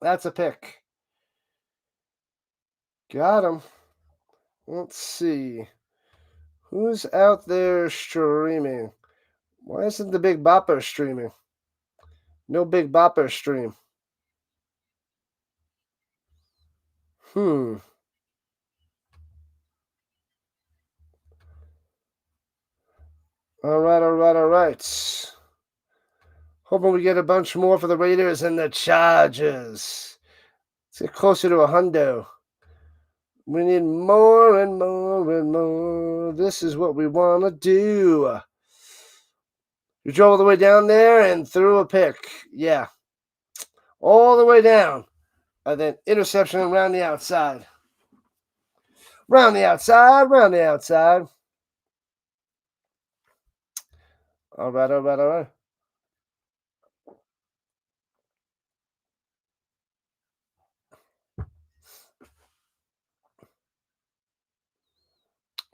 [SPEAKER 1] That's a pick. Got him. Let's see. Who's out there streaming? Why isn't the Big Bopper streaming? No Big Bopper stream. All right. Hoping we get a bunch more for the Raiders and the Chargers. Let's get closer to 100. We need more and more and more. This is what we want to do. You drove all the way down there and threw a pick. Yeah. All the way down. And then interception around the outside. Round the outside. All right.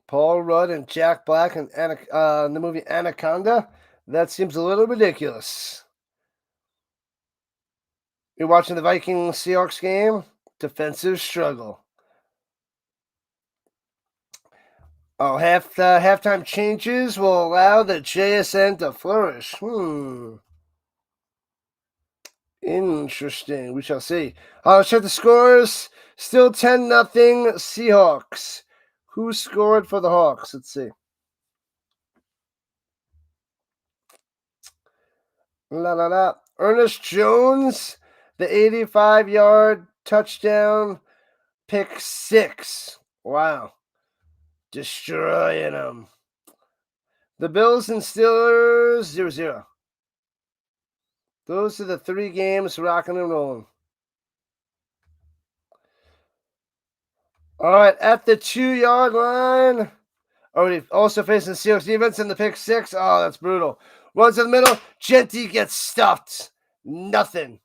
[SPEAKER 1] Paul Rudd and Jack Black in the movie Anaconda. That seems a little ridiculous. You're watching the Vikings-Seahawks game? defensive struggle. Oh, halftime changes will allow the JSN to flourish. Interesting. We shall see. Let's check the scores. Still 10-0 Seahawks. Who scored for the Hawks? Let's see. Ernest Jones, the 85-yard touchdown, pick 6. Wow. Destroying them. The Bills and Steelers, 0-0. Those are the 3 games rocking and rolling. All right, at the 2-yard line. Already also facing the Seahawks defense in the pick 6. Oh, that's brutal. Runs in the middle. Genty gets stuffed. Nothing.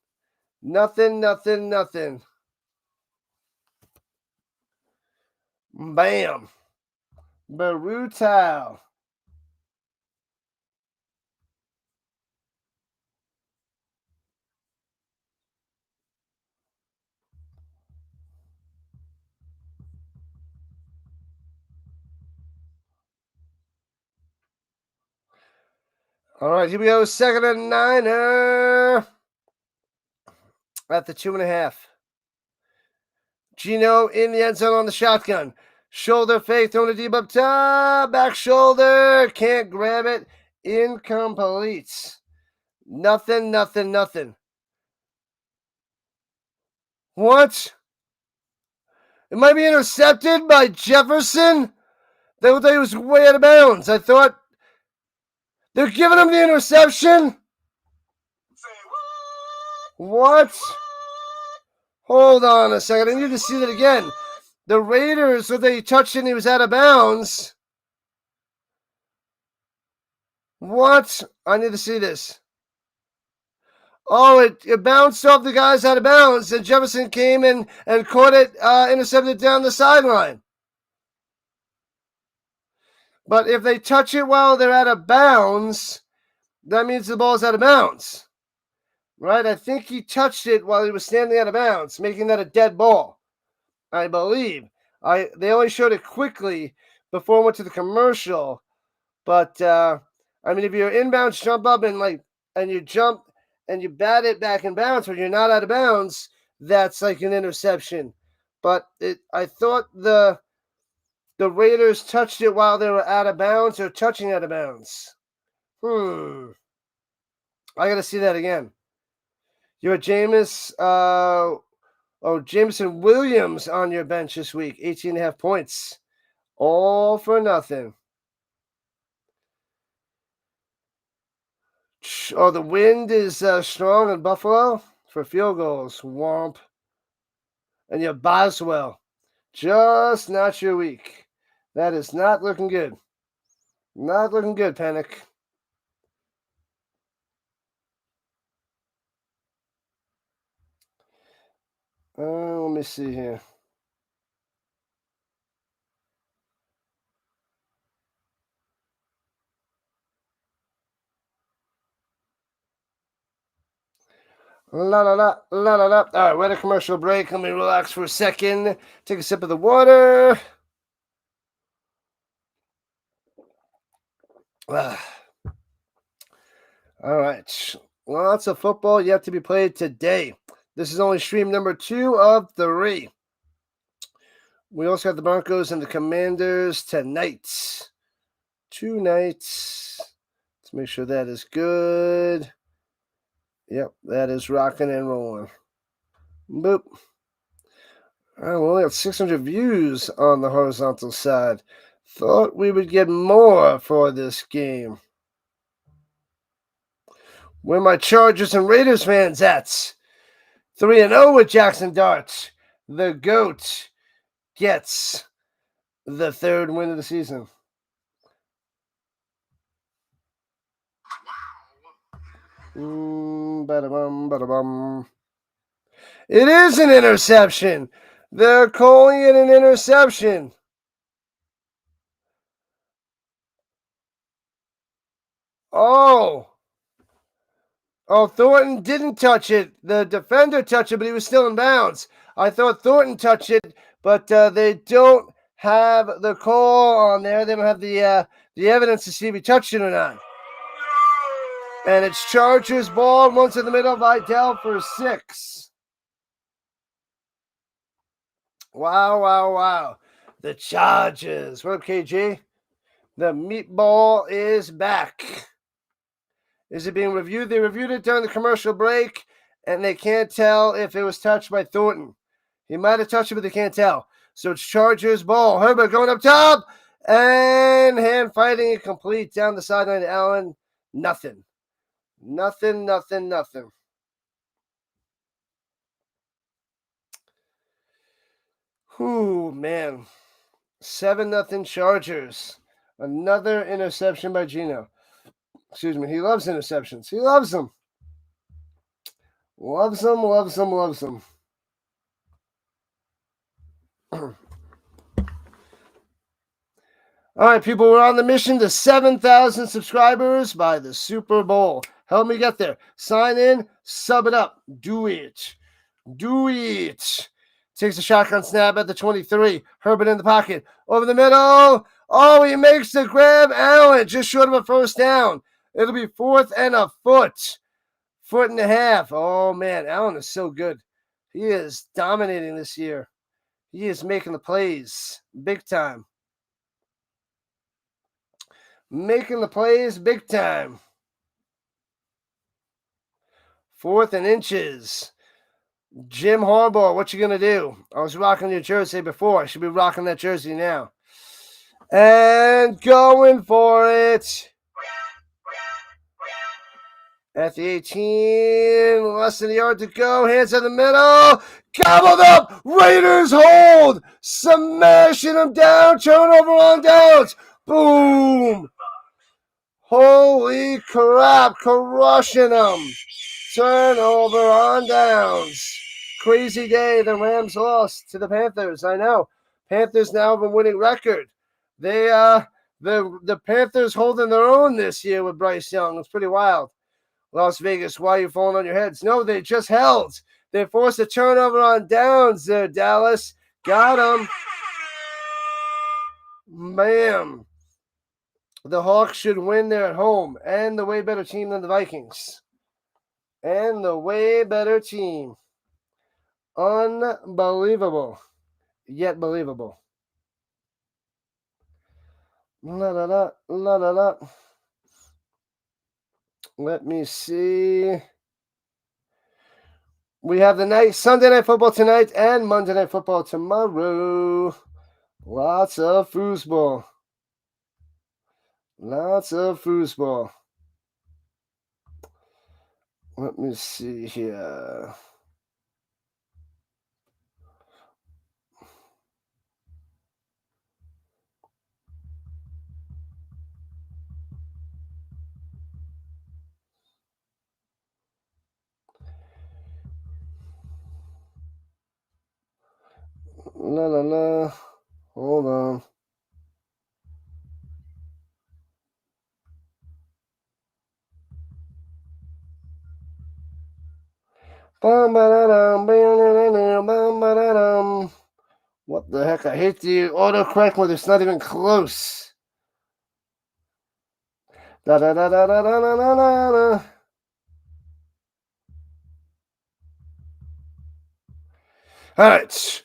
[SPEAKER 1] Bam. Brutal. All right, here we go. 2nd and 9. At the 2.5. Gino in the end zone on the shotgun. Shoulder fake, throwing a deep up top. Back shoulder. Can't grab it. Incomplete. Nothing. What? It might be intercepted by Jefferson? They looked like he was way out of bounds. I thought they're giving him the interception? What? Hold on a second. I need to see that again. The Raiders, so they touched it and he was out of bounds. What? I need to see this. Oh, it bounced off the guys out of bounds, and Jefferson came in and caught it, intercepted down the sideline. But if they touch it while they're out of bounds, that means the ball's out of bounds. Right? I think he touched it while he was standing out of bounds, making that a dead ball. I believe. They only showed it quickly before it went to the commercial. But, I mean, if you're inbounds, jump up and you jump and you bat it back in bounds when you're not out of bounds, that's like an interception. But I thought the Raiders touched it while they were out of bounds or touching out of bounds. I got to see that again. You're Jameson Williams on your bench this week. 18.5 points. All for nothing. Oh, the wind is strong in Buffalo for field goals. Womp. And you have Boswell. Just not your week. That is not looking good. Not looking good, Panic. Let me see here. La. All right, we're at a commercial break. Let me relax for a second. Take a sip of the water. All right. Lots of football yet to be played today. This is only stream number 2 of 3. We also have the Broncos and the Commanders tonight. 2 nights. Let's make sure that is good. Yep, that is rocking and rolling. Boop. All right, we only have 600 views on the horizontal side. Thought we would get more for this game. Where my Chargers and Raiders fans at? 3-0 with Jackson Dart. The GOAT gets the 3rd win of the season. Ba-da-bum. It is an interception. They're calling it an interception. Oh. Oh, Thornton didn't touch it. The defender touched it, but he was still in bounds. I thought Thornton touched it, but they don't have the call on there. They don't have the evidence to see if he touched it or not. And it's Chargers ball. Once in the middle, Vidal for 6. Wow, wow, wow. The Chargers. What up, KG? The meatball is back. Is it being reviewed? They reviewed it during the commercial break, and they can't tell if it was touched by Thornton. He might have touched it, but they can't tell. So it's Chargers ball. Herbert going up top, and hand fighting it complete down the sideline to Allen. Nothing. Nothing. Whew, man. 7-0 Chargers. Another interception by Gino. Excuse me. He loves interceptions. He loves them. Loves them. All right, people, we're on the mission to 7,000 subscribers by the Super Bowl. Help me get there. Sign in, sub it up. Do it. Takes a shotgun snap at the 23. Herbert in the pocket. Over the middle. Oh, he makes the grab. Allen just short of a first down. It'll be 4th and a foot. 1.5 feet. Oh, man. Allen is so good. He is dominating this year. He is making the plays big time. Making the plays big time. 4th and inches. Jim Harbaugh, what you going to do? I was rocking your jersey before. I should be rocking that jersey now. And going for it. At the 18, less than a yard to go. Hands in the middle. Gobbled up. Raiders hold. Smashing them down. Turnover on downs. Boom. Holy crap. Crushing them. Turnover on downs. Crazy day. The Rams lost to the Panthers. I know. Panthers now have a winning record. They the Panthers holding their own this year with Bryce Young. It's pretty wild. Las Vegas, why are you falling on your heads? No, they just held. They forced a turnover on downs there, Dallas. Got them. Bam. The Hawks should win there at home. And the way better team than the Vikings. And the way better team. Unbelievable. Yet believable. La la la, la la la. Let me see. We have the Sunday night football tonight and Monday night football tomorrow. Lots of foosball. Let me see here. La la la. Hold on. What the heck? I hate the autocorrect when it's not even close. Da da da da da da da da da. All right.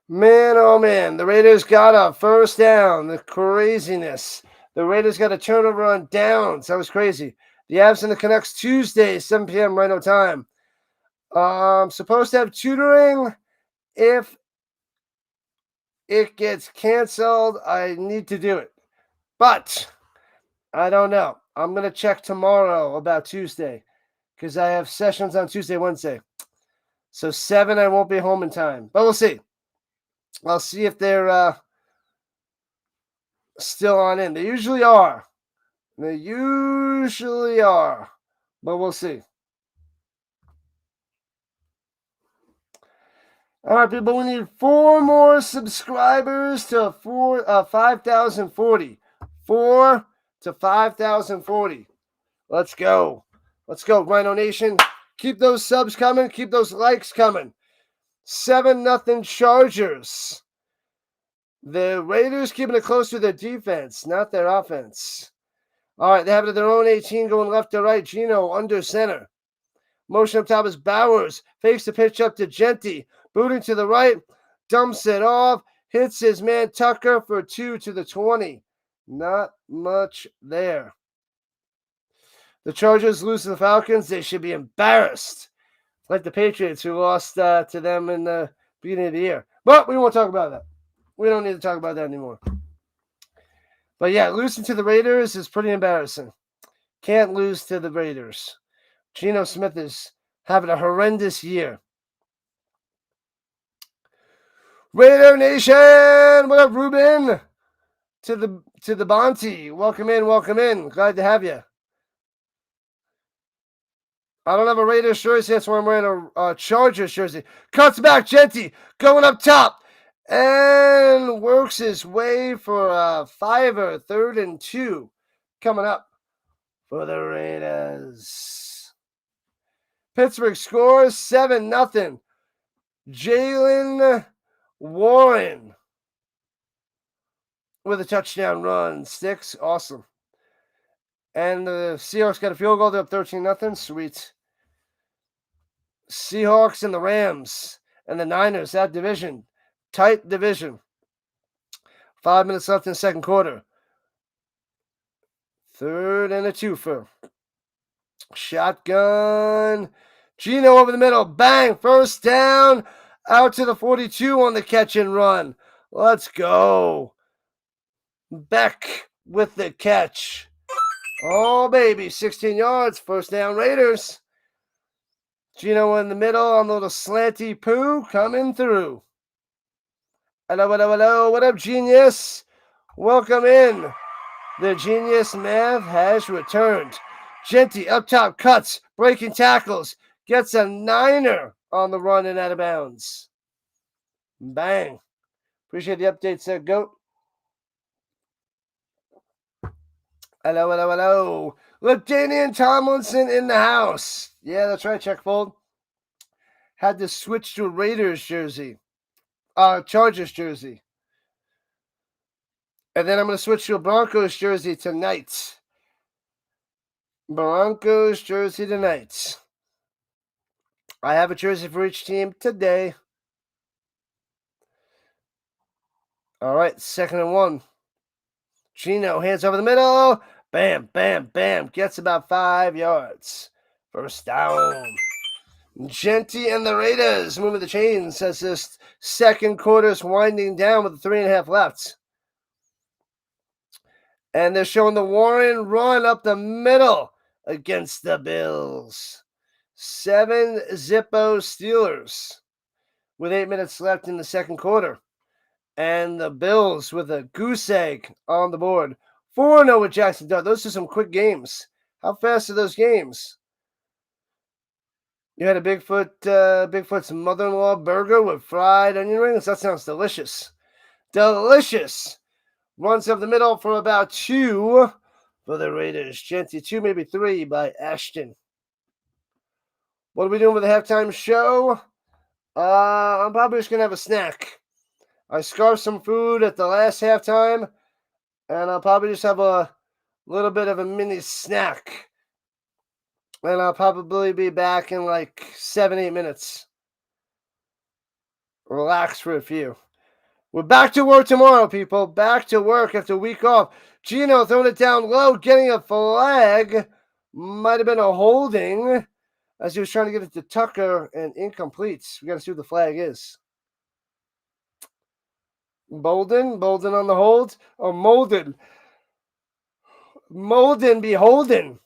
[SPEAKER 1] Man, oh man, the Raiders got a first down. The craziness. The Raiders got a turnover on downs. That was crazy. The Avs and the Canucks Tuesday, 7 p.m. Rhino time. Supposed to have tutoring. If it gets canceled, I need to do it. But I don't know. I'm going to check tomorrow about Tuesday because I have sessions on Tuesday, Wednesday. So 7, I won't be home in time. But we'll see. I'll see if they're still on in. They usually are. But we'll see. All right, people, we need 4 more subscribers to 5,040. 4 to 5,040. Let's go. Let's go, Rhino Nation. Keep those subs coming. Keep those likes coming. 7-0 Chargers. The Raiders keeping it close to their defense, not their offense. All right, they have it at their own 18 going left to right. Gino under center. Motion up top is Bowers. Fakes the pitch up to Genty. Booting to the right. Dumps it off. Hits his man Tucker for 2 to the 20. Not much there. The Chargers lose to the Falcons. They should be embarrassed. Like the Patriots who lost to them in the beginning of the year. But we won't talk about that. We don't need to talk about that anymore. But yeah, losing to the Raiders is pretty embarrassing. Can't lose to the Raiders. Geno Smith is having a horrendous year. Raider Nation! What up, Ruben? To the Bonte. Welcome in, welcome in. Glad to have you. I don't have a Raiders jersey. That's why I'm wearing a Chargers jersey. Cuts back, Genty. Going up top. And works his way for a 5er, 3rd and 2. Coming up for the Raiders. Pittsburgh scores 7-0. Jalen Warren with a touchdown run. Sticks. Awesome. And the Seahawks got a field goal. They're up 13-0. Sweet. Seahawks and the Rams and the Niners. That division. Tight division. 5 minutes left in the second quarter. 3rd and a 2-fer. Shotgun. Geno over the middle. Bang. First down. Out to the 42 on the catch and run. Let's go. Beck with the catch. Oh, baby. 16 yards. First down, Raiders. Geno in the middle on the little slanty poo coming through. Hello, hello, hello. What up, genius? Welcome in. The genius math has returned. Genty up top cuts, breaking tackles, gets a 9er on the run and out of bounds. Bang. Appreciate the updates, Goat. Hello, hello, hello. LaDainian Tomlinson in the house. Yeah, that's right, Checkfold. Had to switch to a Raiders jersey. Chargers jersey. And then I'm going to switch to a Broncos jersey tonight. Broncos jersey tonight. I have a jersey for each team today. All right, 2nd and 1. Geno, hands over the middle. Bam, bam, bam. Gets about 5 yards. First down. Genty and the Raiders moving the chains as this second quarter is winding down with 3.5 left. And they're showing the Warren run up the middle against the Bills. 7-0 Steelers with 8 minutes left in the second quarter. And the Bills with a goose egg on the board. 4-0 with Jackson Dart. Those are some quick games. How fast are those games? You had a Bigfoot's mother-in-law burger with fried onion rings? That sounds delicious. Delicious. Runs up the middle for about 2 for the Raiders. Genty 2, maybe 3 by Ashton. What are we doing with the halftime show? I'm probably just going to have a snack. I scarfed some food at the last halftime, and I'll probably just have a little bit of a mini snack. And I'll probably be back in like 7-8 minutes. Relax for a few. We're back to work tomorrow, people. Back to work after a week off. Geno throwing it down low, getting a flag. Might have been a holding as he was trying to get it to Tucker and incomplete. We got to see what the flag is. Bolden on the hold. Or Molden beholden.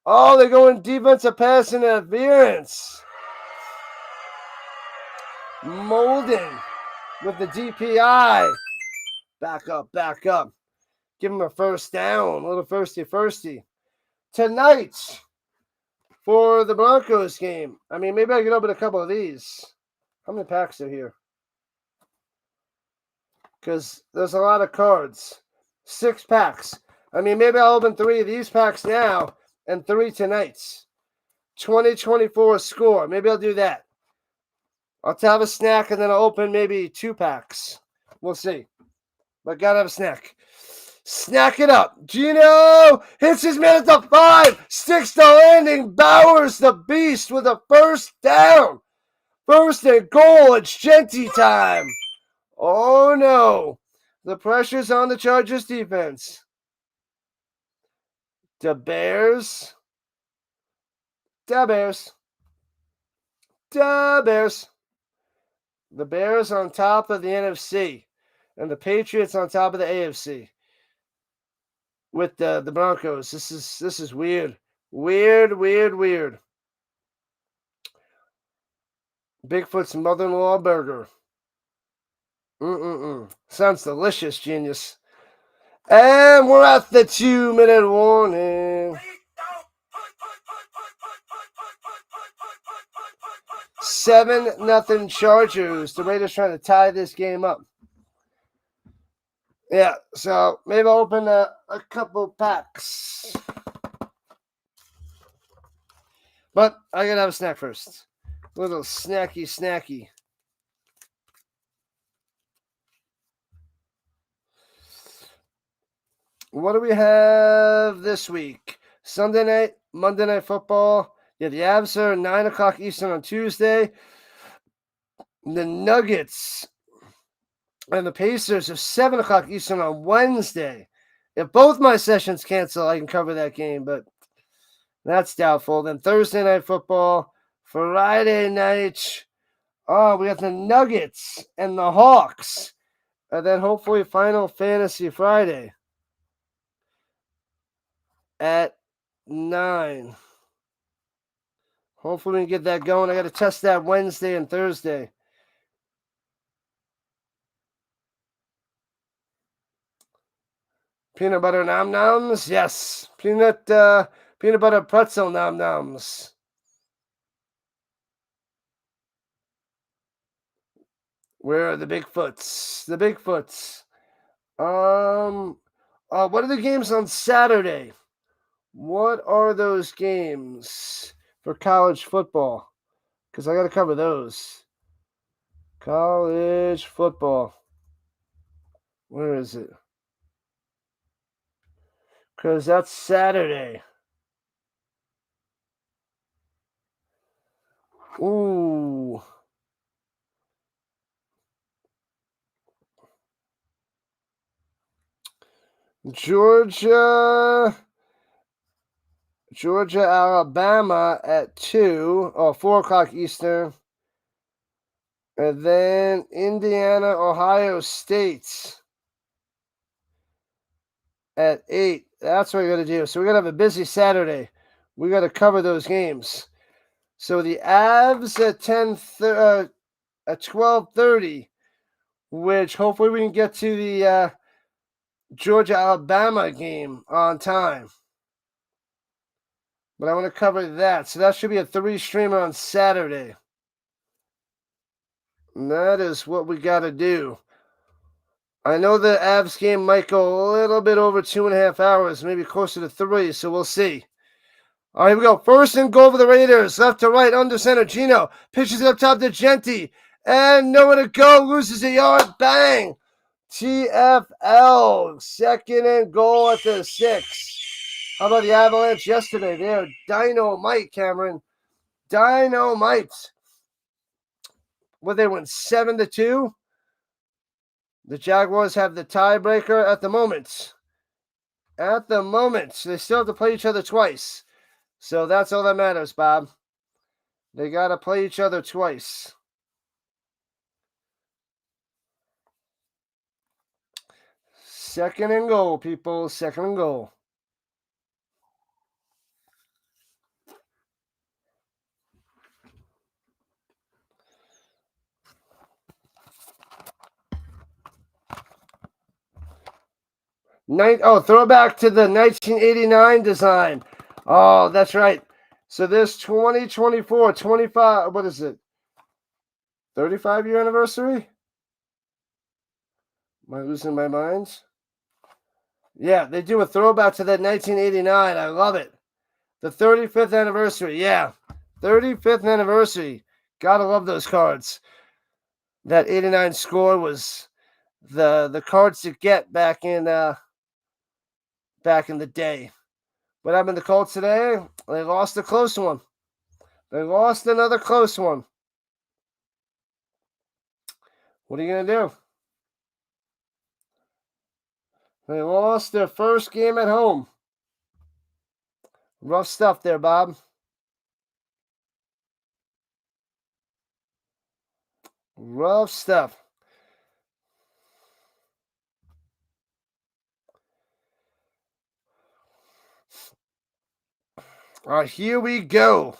[SPEAKER 1] Oh, they're going defensive pass interference. Molden with the DPI. Back up. Give him a first down. A little firsty. Tonight for the Broncos game. I mean, maybe I can open a couple of these. How many packs are here? Because there's a lot of cards. 6 packs. I mean, maybe I'll open 3 of these packs now and 3 tonight. 2024 score. Maybe I'll do that. I'll have a snack and then I'll open maybe 2 packs. We'll see. But gotta have a snack. Snack it up. Gino hits his man at the 5. Sticks the landing. Bowers the beast with a first down. First and goal. It's Genty time. Oh no. The pressure's on the Chargers defense. The Bears. The Bears. The Bears. The Bears on top of the NFC. And the Patriots on top of the AFC. With the Broncos. This is weird. Weird. Bigfoot's mother-in-law burger. Sounds delicious, genius. And we're at the 2-minute warning. 7-0 Chargers. The Raiders trying to tie this game up. Yeah, so maybe I'll open a couple packs. But I gotta have a snack first. A little snacky. What do we have this week? Sunday night, Monday Night Football. Yeah, the Avs are 9 o'clock Eastern on Tuesday. The Nuggets and the Pacers are 7 o'clock Eastern on Wednesday. If both my sessions cancel, I can cover that game, but that's doubtful. Then Thursday Night Football. Friday night. Oh, we got the Nuggets and the Hawks. And then hopefully Final Fantasy Friday at 9. Hopefully we can get that going. I got to test that Wednesday and Thursday. Peanut butter nom-noms? Yes. Peanut butter pretzel nom-noms. Where are the Bigfoots? The Bigfoots. What are the games on Saturday? What are those games for college football? Because I got to cover those. College football. Where is it? Because that's Saturday. Ooh. Georgia, Alabama at 2. 4 o'clock Eastern. And then Indiana, Ohio State at 8. That's what we got to do. So we got to have a busy Saturday. We got to cover those games. So the Avs at 12:30, which hopefully we can get to the Georgia-Alabama game on time. But I want to cover that. So that should be a 3-streamer on Saturday. And that is what we got to do. I know the Avs game might go a little bit over 2.5 hours, maybe closer to 3, so we'll see. All right, here we go. First and goal for the Raiders. Left to right, under center. Gino pitches it up top to Genty. And nowhere to go. Loses a yard. Bang. TFL. Second and goal at the 6. How about the Avalanche yesterday? They're dynamite, Cameron. Dynamite. Well, they went 7-2. The Jaguars have the tiebreaker at the moment. At the moment. They still have to play each other twice. So that's all that matters, Bob. They got to play each other twice. Second and goal, people. Second and goal. Throwback to the 1989 design. Oh, that's right. So this 2024, 25, what is it? 35-year anniversary? Am I losing my mind? Yeah, they do a throwback to that 1989. I love it. The 35th anniversary, yeah. 35th anniversary. Gotta love those cards. That 89 score was the cards to get back in the day. What happened to the Colts today? They lost a close one. They lost another close one. What are you going to do? They lost their first game at home. Rough stuff there, Bob. Rough stuff. All right, here we go.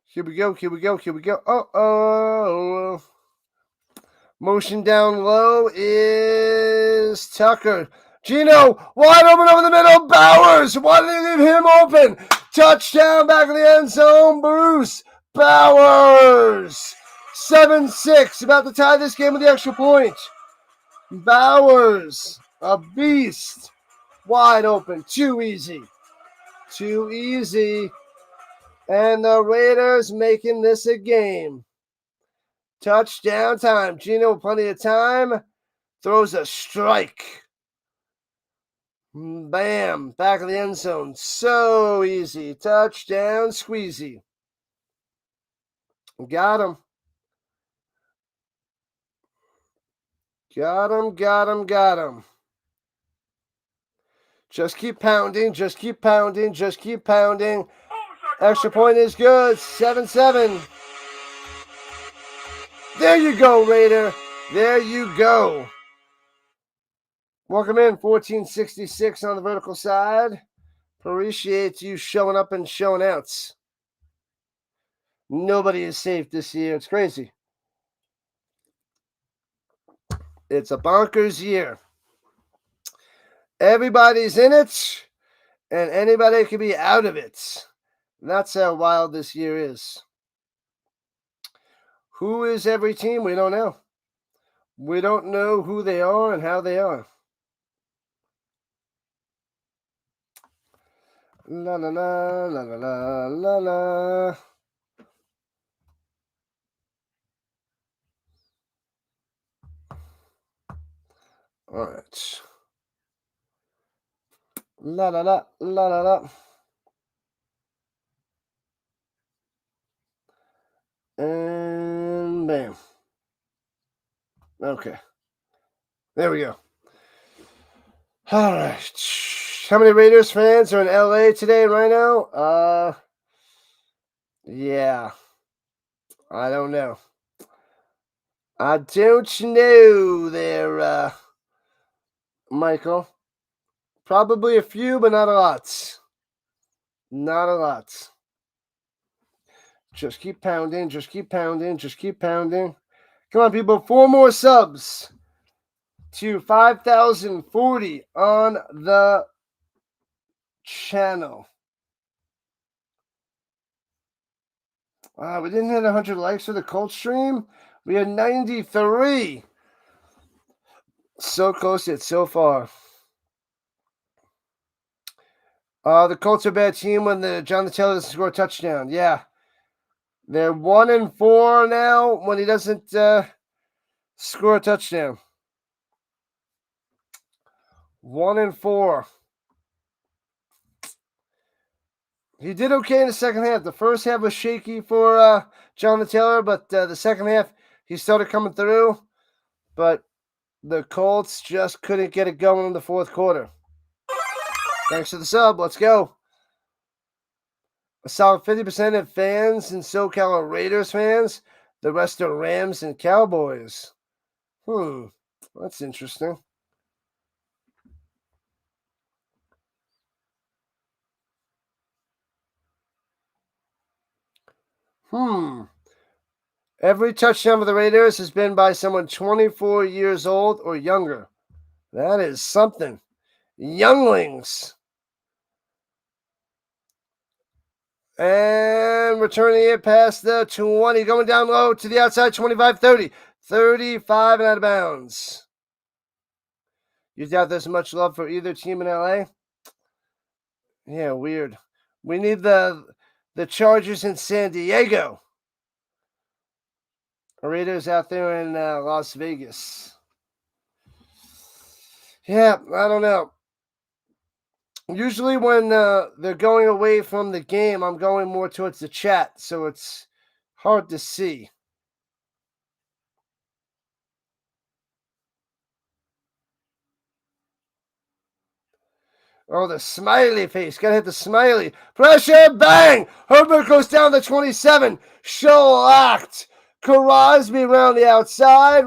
[SPEAKER 1] Here we go. Uh-oh. Motion down low is Tucker. Gino, wide open over the middle. Bowers, why did they leave him open? Touchdown back in the end zone. Bruce Bowers. 7-6. About to tie this game with the extra point. Bowers, a beast. Wide open. Too easy. And the Raiders making this a game. Touchdown time. Gino, plenty of time. Throws a strike. Bam. Back of the end zone. So easy. Touchdown squeezy. Got him. Got him. Just keep pounding. Extra point is good. 7-7. There you go, Raider. There you go. Welcome in, 1466 on the vertical side. Appreciate you showing up and showing out. Nobody is safe this year. It's crazy. It's a bonkers year. Everybody's in it, and anybody can be out of it. And that's how wild this year is. Who is every team? We don't know. We don't know who they are and how they are. La la la la la la la. All right. La la la la la la. And bam. Okay. There we go. All right. How many Raiders fans are in LA today, Rhino? Yeah. I don't know. I don't know there, Michael. Probably a few, but not a lot. Not a lot. Just keep pounding. Come on, people. 4 more subs to 5,040 on the channel. We didn't hit 100 likes for the Colts stream. We had 93. So close yet so far. The Colts are a bad team when Jonathan Taylor doesn't score a touchdown. Yeah. They're 1-4 now when he doesn't score a touchdown. 1-4. He did okay in the second half. The first half was shaky for Jonathan Taylor, but the second half he started coming through. But the Colts just couldn't get it going in the fourth quarter. Thanks for the sub. Let's go. A solid 50% of fans in SoCal are Raiders fans. The rest are Rams and Cowboys. That's interesting. Every touchdown for the Raiders has been by someone 24 years old or younger. That is something. Younglings. And returning it past the 20. Going down low to the outside. 25-30. 35 and out of bounds. You doubt there's much love for either team in LA? Yeah, weird. We need the Chargers in San Diego. Raiders out there in Las Vegas. Yeah, I don't know. Usually when they're going away from the game, I'm going more towards the chat, so it's hard to see. Oh, the smiley face. Gotta hit the smiley. Pressure, bang! Herbert goes down to 27. Shellacked. Crosby around the outside.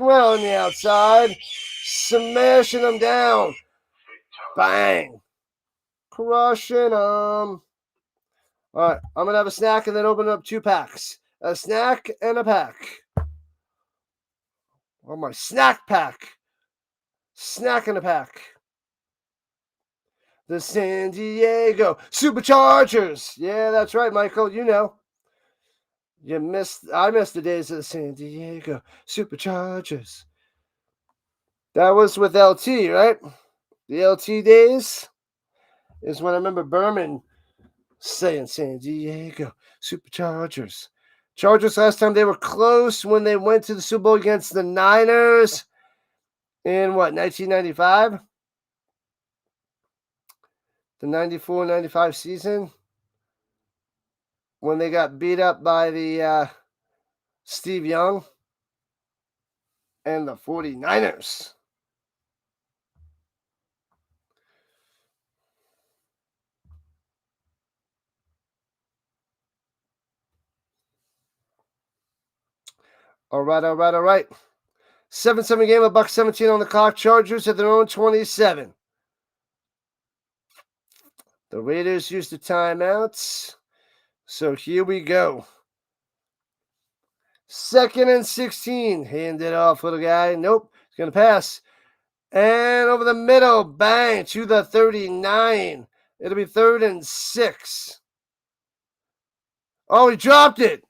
[SPEAKER 1] Smashing him down. Bang. Crushing him. All right, I'm going to have a snack and then open up 2 packs. A snack and a pack. Oh, my snack pack. Snack and a pack. The San Diego Superchargers. Yeah, that's right, Michael. You know. I missed the days of the San Diego Superchargers. That was with LT, right? The LT days is when I remember Berman saying San Diego Superchargers. Chargers last time they were close when they went to the Super Bowl against the Niners in 1995? The 94-95 season when they got beat up by the Steve Young and the 49ers. All right. 7-7 game, $1.17 on the clock. Chargers at their own 27. The Raiders used the timeouts. So here we go. 2nd and 16. Hand it off, little guy. Nope. It's going to pass. And over the middle. Bang. To the 39. It'll be 3rd and 6. Oh, he dropped it.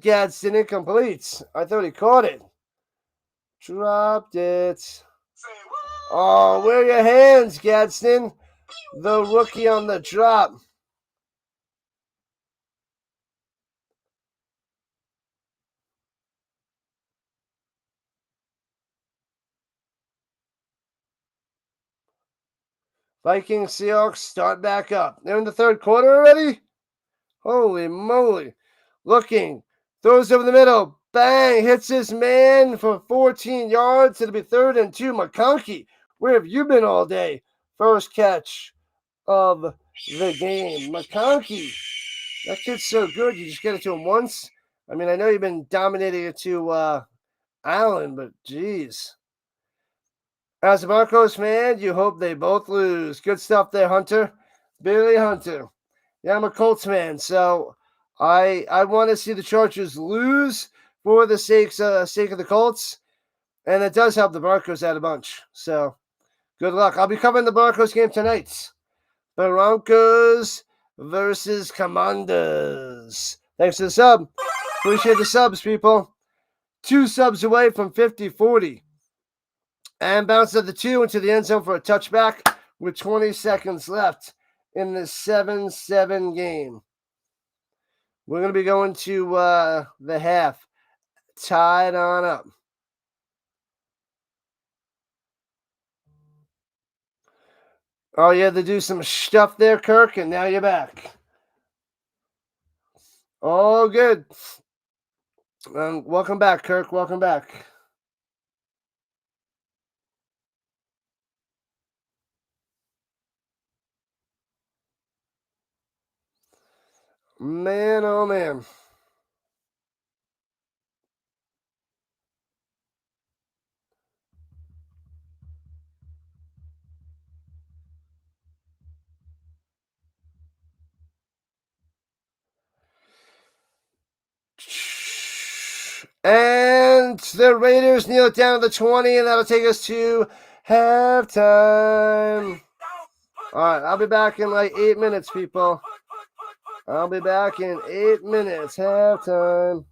[SPEAKER 1] Gadsden. Incomplete. I thought he caught it. Dropped it. Oh, where are your hands, Gadsden? The rookie on the drop. Vikings, Seahawks start back up. They're in the 3rd quarter already? Holy moly. Looking. Throws over the middle. Bang. Hits his man for 14 yards. It'll be 3rd and 2. McConkey, where have you been all day? First catch of the game. McConkey. That kid's so good. You just get it to him once. I mean, I know you've been dominating it to Allen, but geez. As a Broncos fan, you hope they both lose. Good stuff there, Hunter. Billy Hunter. Yeah, I'm a Colts fan, so I want to see the Chargers lose for the sake of the Colts, and it does help the Broncos out a bunch. So good luck. I'll be covering the Broncos game tonight. Broncos versus Commanders. Thanks for the sub. Appreciate the subs, people. 2 subs away from 50-40. And bounces at the 2 into the end zone for a touchback with 20 seconds left in the 7-7 game. We're going to be going to the half. Tied on up. Oh, you had to do some stuff there, Kirk, and now you're back. Oh, good. Welcome back, Kirk. Welcome back. Man, oh man. And the Raiders kneel it down to the 20, and that'll take us to halftime. All right, I'll be back in like 8 minutes, people. I'll be back in 8 minutes. Halftime.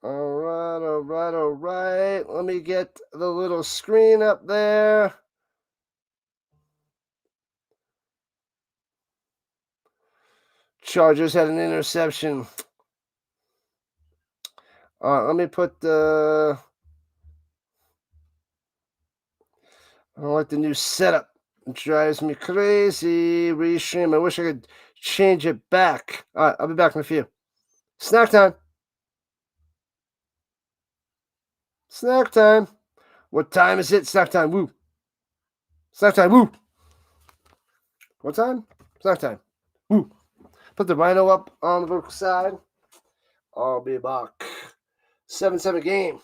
[SPEAKER 1] All right. right, let me get the little screen up there. Chargers had an interception. Let me put the... I don't like the new setup. It drives me crazy. Restream. I wish I could change it back. All right, I'll be back in a few. Snack time. Snack time. What time is it? Snack time. Woo. Snack time. Woo. What time? Snack time. Woo. Put the Rhino up on the vertical side. I'll be back. 7-7 game.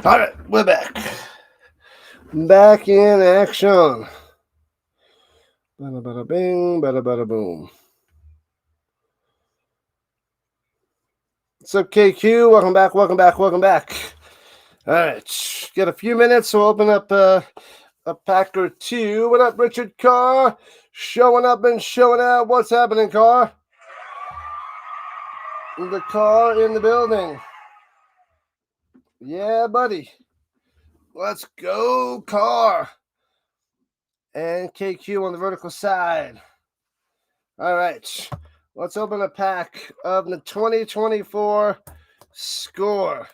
[SPEAKER 1] All right, we're back. Back in action. Bada bada bing, bada bada boom. What's up, KQ? Welcome back, welcome back, welcome back. All right, got a few minutes, so we'll open up a pack or two. What up, Richard Carr? Showing up and showing out. What's happening, Carr? The car in the building. Yeah, buddy. Let's go, Carr. And KQ on the vertical side. All right. Let's open a pack of the 2024 score.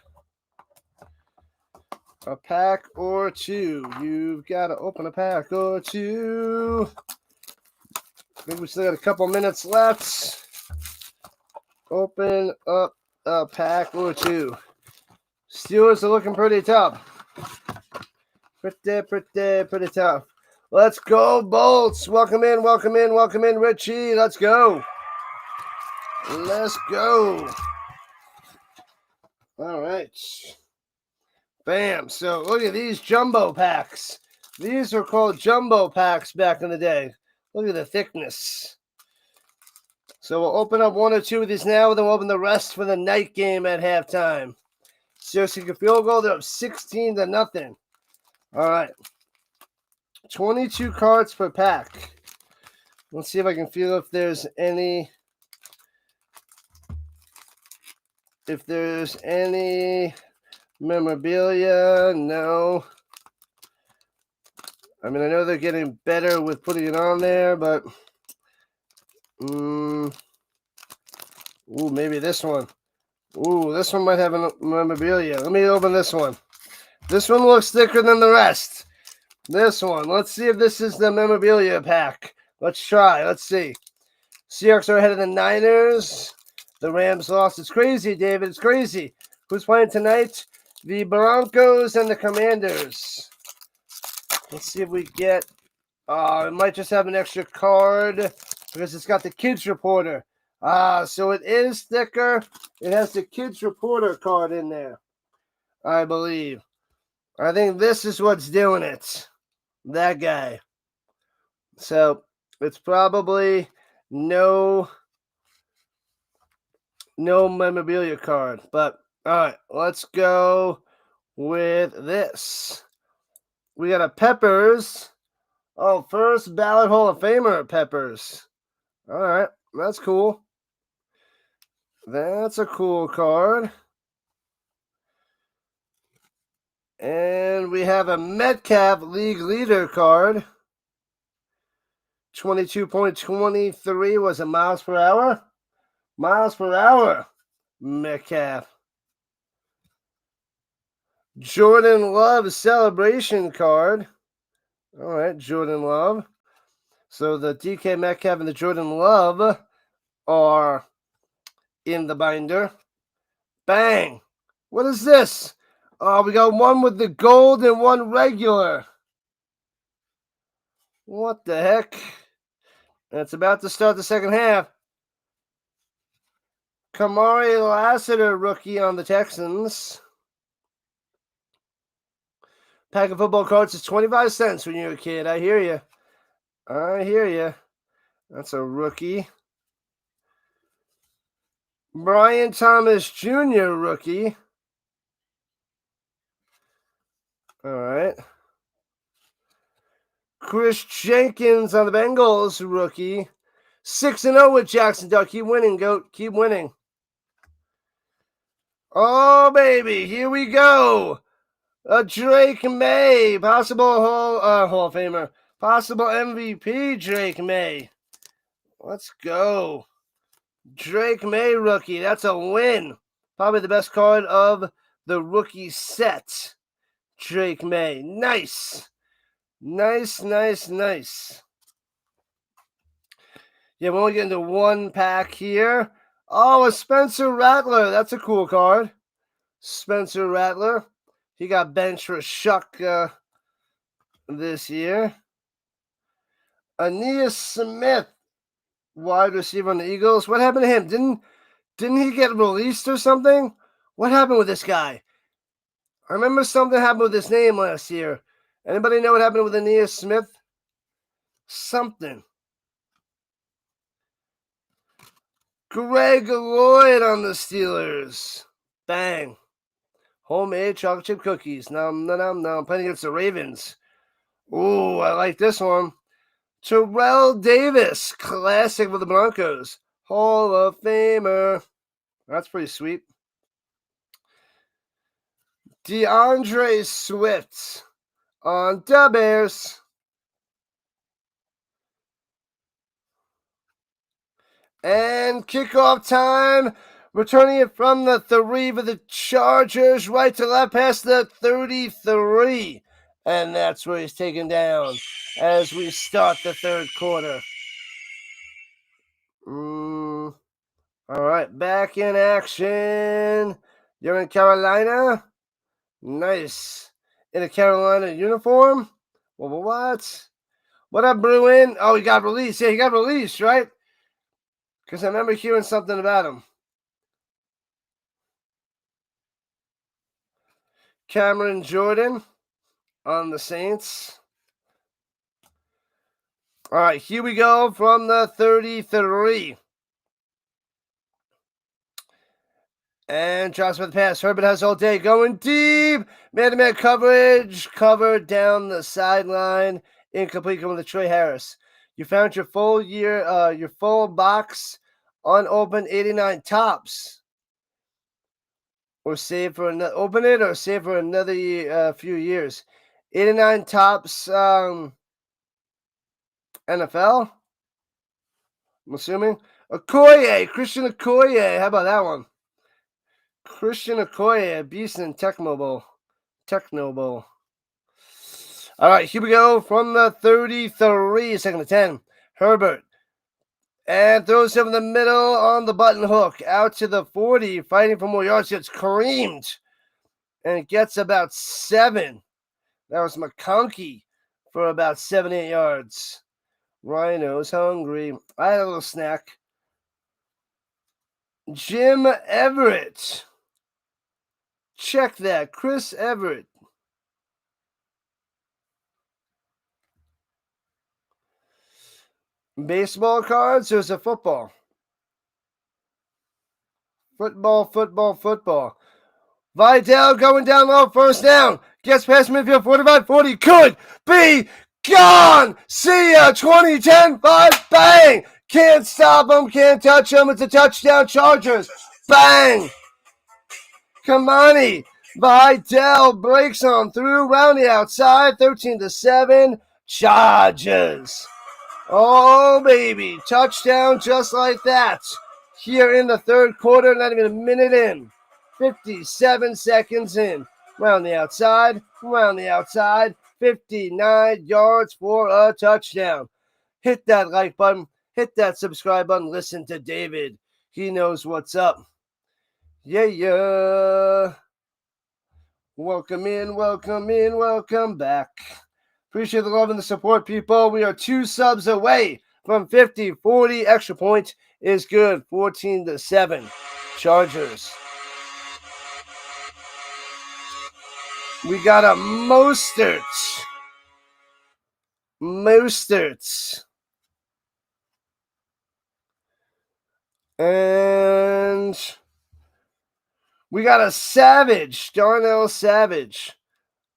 [SPEAKER 1] A pack or two. You've got to open a pack or two. I think we still got a couple minutes left. Open up a pack or two. Steelers are looking pretty tough. Pretty tough. Let's go, Bolts. Welcome in, welcome in, welcome in, Richie. Let's go. Let's go. All right. Bam. So look at these jumbo packs. These were called jumbo packs back in the day. Look at the thickness. So we'll open up one or two of these now, and then we'll open the rest for the night game at halftime. Seriously, field goal, they're up 16-0. All right. 22 cards per pack. Let's see if I can feel if there's any if there's any memorabilia. No. I mean, I know they're getting better with putting it on there, but ooh, maybe this one. Ooh, this one might have a memorabilia. Let me open this one. This one looks thicker than the rest. This one. Let's see if this is the memorabilia pack. Let's try. Let's see. Seahawks are ahead of the Niners. The Rams lost. It's crazy, David. It's crazy. Who's playing tonight? The Broncos and the Commanders. Let's see if we get... it might just have an extra card because it's got the Kids Reporter. So it is thicker. It has the Kids Reporter card in there, I believe. I think this is what's doing it. That guy. So it's probably no memorabilia card. But all right, let's go with this. We got a Peppers. Oh, first ballot Hall of Famer Peppers. All right, that's cool. That's a cool card. And we have a Metcalf League Leader card. 22.23 was it miles per hour? Miles per hour, Metcalf. Jordan Love celebration card. All right, Jordan Love. So the DK Metcalf and the Jordan Love are in the binder. Bang! What is this? Oh, we got one with the gold and one regular. What the heck? And it's about to start the second half. Kamari Lassiter, rookie on the Texans. Pack of football cards is 25 cents when you're a kid. I hear you. I hear you. That's a rookie. Brian Thomas Jr., rookie. All right. Chris Jenkins on the Bengals, rookie. 6-0 with Jacksonville. Keep winning, GOAT. Keep winning. Oh, baby. Here we go. Drake May. Possible Hall of Famer. Possible MVP, Drake May. Let's go. Drake May, rookie. That's a win. Probably the best card of the rookie set. Drake May. Nice. Nice, nice, nice. Yeah, we're only getting to one pack here. Oh, a Spencer Rattler. That's a cool card. Spencer Rattler. He got benched for Shuck this year. Aeneas Smith, wide receiver on the Eagles. What happened to him? Didn't he get released or something? What happened with this guy? I remember something happened with his name last year. Anybody know what happened with Aeneas Smith? Something. Greg Lloyd on the Steelers. Bang. Homemade chocolate chip cookies. Nom, nom, nom, nom. Playing against the Ravens. Ooh, I like this one. Terrell Davis. Classic for the Broncos. Hall of Famer. That's pretty sweet. DeAndre Swift on the Bears. And kickoff time. Returning it from the 3 for the Chargers. Right to left past the 33. And that's where he's taken down as we start the third quarter. All right, back in action. You're in Carolina. Nice. In a Carolina uniform. Well, what? What up, Bruin? Oh, he got released. Yeah, he got released, right? Because I remember hearing something about him. Cameron Jordan on the Saints. All right, here we go from the 33. And drops with the pass. Herbert has all day going deep. Man-to-man coverage. Covered down the sideline. Incomplete coming to Trey Harris. You found your full box unopened 89 tops. or save for another, open it or save for another few years. 89 tops NFL. I'm assuming Okoye, Christian Okoye. How about that one? Christian Okoye, Beast in Techno Bowl. All right, here we go from the 33, second to 10. Herbert. And throws him in the middle on the button hook. Out to the 40, fighting for more yards. Gets creamed. And it gets about 7. That was McConkey for about 7-8 yards. Rhino's hungry. I had a little snack. Jim Everett. Check that. Chris Everett. Baseball cards or is it football? Football. Vidal going down low, first down. Gets past midfield, 45-40. Could be gone. See ya. 20-10, 5, bang. Can't stop him, can't touch him. It's a touchdown, Chargers. Bang. Kamani. Vidal breaks on through, round the outside, 13-7. Chargers. Oh, baby. Touchdown just like that. Here in the third quarter, not even a minute in. 57 seconds in. Round the outside. 59 yards for a touchdown. Hit that like button. Hit that subscribe button. Listen to David. He knows what's up. Yeah. Welcome in, welcome back. Appreciate the love and the support, people. We are 2 subs away from 50. 40 extra point is good. 14-7. Chargers. We got a Mostert. And we got a Savage. Darnell Savage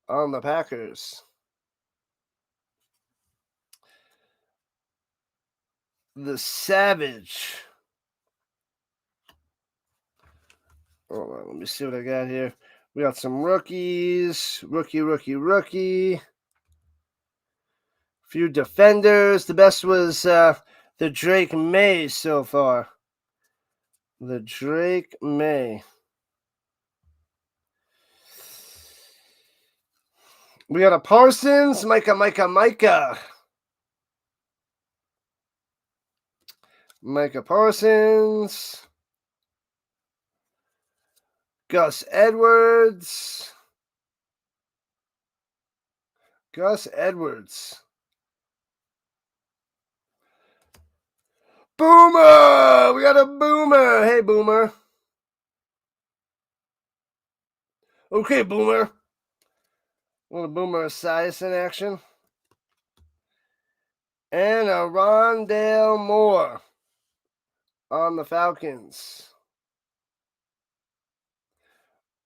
[SPEAKER 1] on the Packers. The Savage. Hold on, let me see what I got here. We got some rookies. Rookie. Few defenders. The best was the Drake May so far. The Drake May. We got a Parsons. Micah. Micah Parsons. Gus Edwards. Boomer! We got a Boomer. Hey, Boomer. Okay, Boomer. A little Boomer Esiason in action. And a Rondale Moore on the Falcons.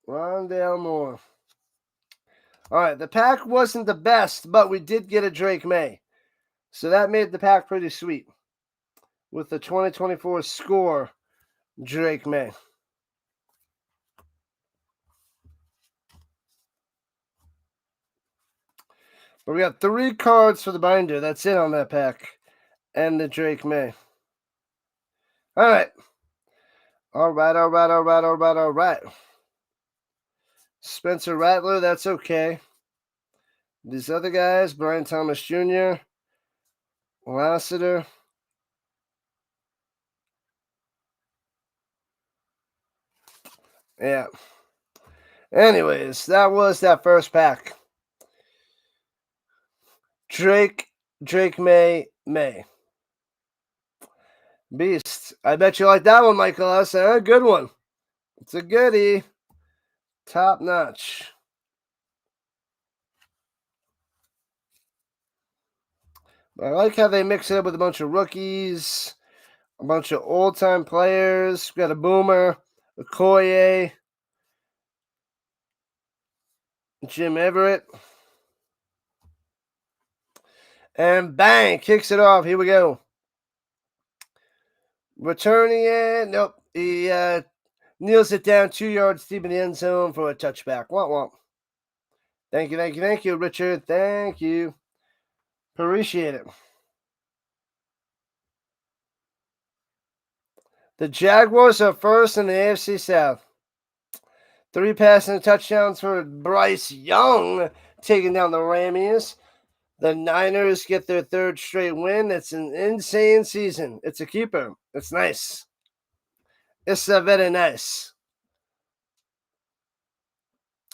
[SPEAKER 1] Rondale Moore. All right, the pack wasn't the best, but we did get a Drake May. So that made the pack pretty sweet. With the 2024 score, Drake May. But we got 3 cards for the binder. That's it on that pack. And the Drake May. All right. Spencer Rattler, that's okay. These other guys, Brian Thomas Jr., Lassiter. Yeah. Anyways, that was that first pack. Drake May. Beast. I bet you like that one, Michael S. A good one. It's a goodie. Top notch. I like how they mix it up with a bunch of rookies, a bunch of old-time players. We got a Boomer, Okoye, Jim Everett. And bang, kicks it off. Here we go. Returning it. Nope. He Kneels it down 2 yards deep in the end zone for a touchback. Womp womp. Thank you, Richard. Thank you. Appreciate it. The Jaguars are first in the AFC South. 3 passing touchdowns for Bryce Young, taking down the Rammies. The Niners get their 3rd straight win. It's an insane season. It's a keeper. It's nice. It's very nice.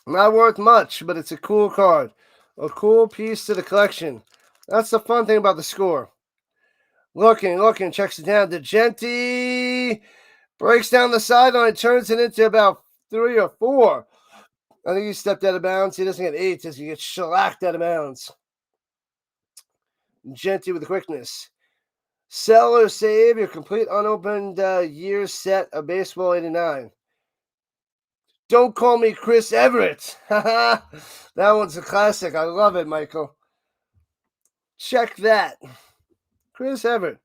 [SPEAKER 1] Not worth much, but it's a cool card. A cool piece to the collection. That's the fun thing about the score. Looking, checks it down. DeGenti breaks down the sideline, turns it into about 3 or 4. I think he stepped out of bounds. He doesn't get 8 as he gets shellacked out of bounds. Genty with the quickness. Sell or save your complete unopened year set of Baseball 89. Don't call me Chris Everett. That one's a classic. I love it, Michael. Check that. Chris Everett.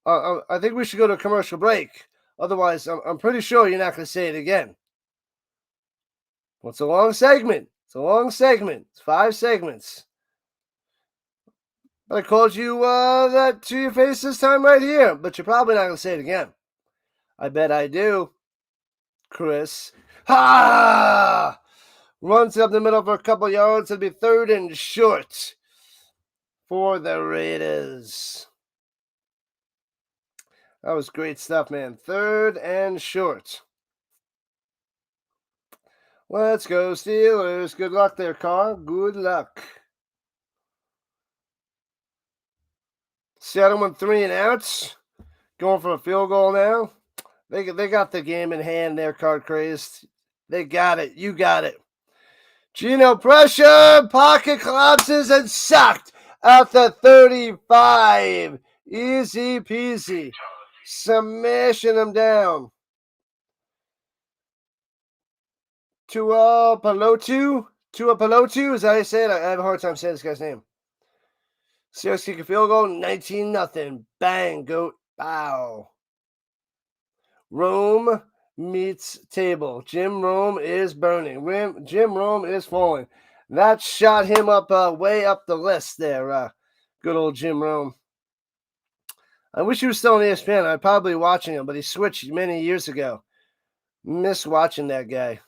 [SPEAKER 1] I think we should go to a commercial break. Otherwise, I'm pretty sure you're not going to say it again. Well, it's a long segment. It's 5 segments. But I called you that to your face this time right here. But you're probably not going to say it again. I bet I do. Chris. Ha! Runs up the middle for a couple yards. It'll be 3rd and short for the Raiders. That was great stuff, man. 3rd and short. Let's go, Steelers. Good luck there, Carr. Good luck. Seattle went 3 and outs. Going for a field goal now. They got the game in hand there, Card Crazed. They got it. You got it. Geno pressure. Pocket collapses and sacked at the 35. Easy peasy. Smashing them down. Tua Pelotu, is that how you say it? I have a hard time saying this guy's name. Seahawks kick a field goal, 19-0. Bang, goat, bow. Rome meets table. Jim Rome is burning. Jim Rome is falling. That shot him up way up the list there. Good old Jim Rome. I wish he was still on ESPN. I'd probably be watching him, but he switched many years ago. Miss watching that guy.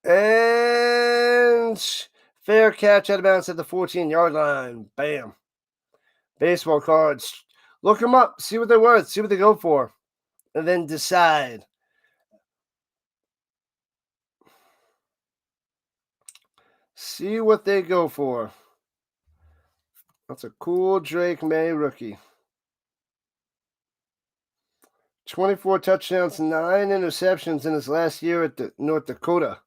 [SPEAKER 1] And fair catch out of bounds at the 14-yard line. Bam. Baseball cards. Look them up. See what they're worth. See what they go for. And then decide. See what they go for. That's a cool Drake May rookie. 24 touchdowns, 9 interceptions in his last year at North Dakota.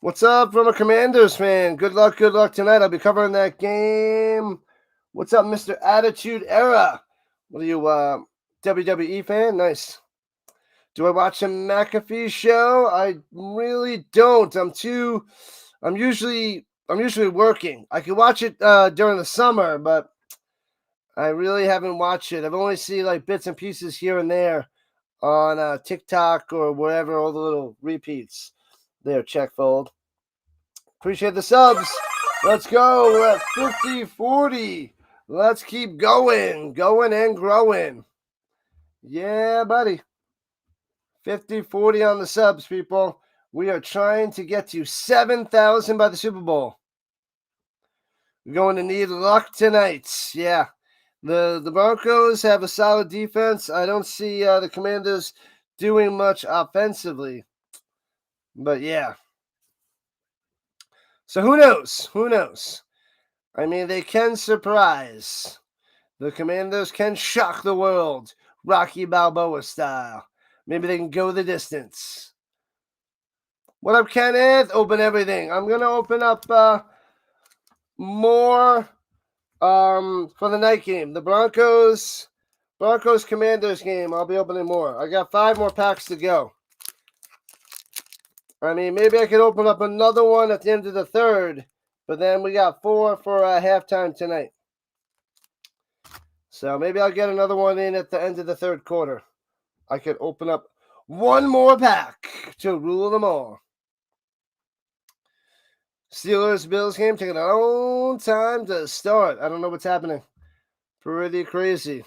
[SPEAKER 1] What's up from a Commanders fan? Good luck tonight. I'll be covering that game. What's up, Mr. Attitude Era? What are you, WWE fan? Nice. Do I watch a McAfee show? I really don't. I'm usually working. I can watch it during the summer, but I really haven't watched it. I've only seen like bits and pieces here and there on TikTok or wherever, all the little repeats. There, check fold. Appreciate the subs. Let's go. We're at 50-40. Let's keep going and growing. Yeah, buddy. 50-40 on the subs, people. We are trying to get to 7,000 by the Super Bowl. We're going to need luck tonight. Yeah. The Broncos have a solid defense. I don't see the Commanders doing much offensively. But yeah. So who knows? I mean, they can surprise. The Commanders can shock the world. Rocky Balboa style. Maybe they can go the distance. What up, Kenneth? Open everything. I'm going to open up more for the night game. The Broncos Commanders game. I'll be opening more. I got 5 more packs to go. I mean, maybe I could open up another one at the end of the 3rd, but then we got 4 for halftime tonight. So maybe I'll get another one in at the end of the third quarter. I could open up one more pack to rule them all. Steelers-Bills game taking a long time to start. I don't know what's happening. Pretty crazy.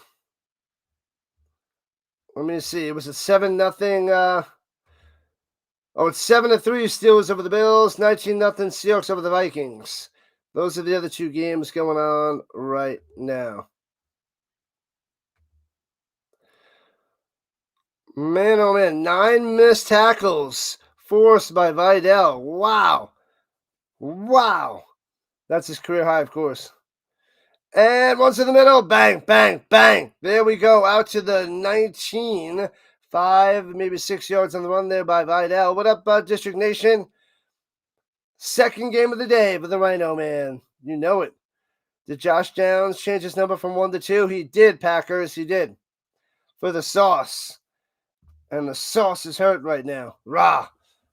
[SPEAKER 1] Let me see. It was a 7-0. It's 7-3 Steelers over the Bills, 19-0 Seahawks over the Vikings. Those are the other two games going on right now. Man, oh man, 9 missed tackles forced by Vidal. Wow. That's his career high, of course. And once in the middle, bang, bang, bang. There we go, out to the 19. 5, maybe 6 yards on the run there by Vidal. What up, District Nation? Second game of the day for the Rhino, man. You know it. Did Josh Downs change his number from 1 to 2? He did, Packers. He did. For the sauce. And the sauce is hurt right now. Rah.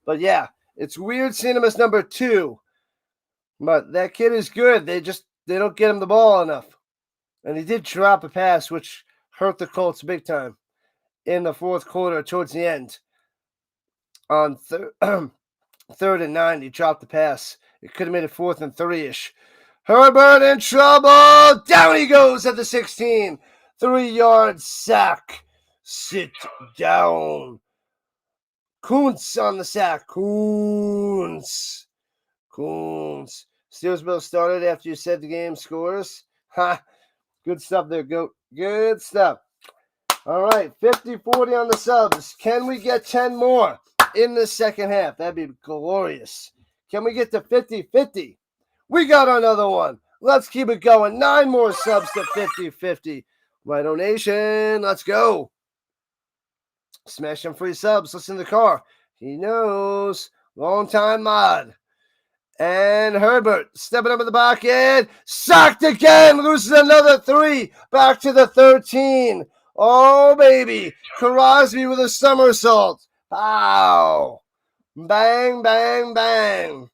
[SPEAKER 1] But yeah, it's weird seeing him as number 2. But that kid is good. They don't get him the ball enough. And he did drop a pass, which hurt the Colts big time in the fourth quarter towards the end. On 3rd and 9, he dropped the pass. It could have made it 4th and 3-ish. Herbert in trouble. Down he goes at the 16. 3-yard sack. Sit down. Kuntz on the sack. Kuntz. Steelers-Bills started after you said the game scores. Ha. Good stuff there, Goat. Good stuff. All right, 50-40 on the subs. Can we get 10 more in the second half? That'd be glorious. Can we get to 50-50? We got another one. Let's keep it going. 9 more subs to 50-50. Rhino Nation, let's go. Smash some free subs. Listen to the car. He knows. Long time mod. And Herbert stepping up in the pocket. Sacked again. Loses another 3. Back to the 13. Oh, baby. Crosby with a somersault. Pow. Bang, bang, bang.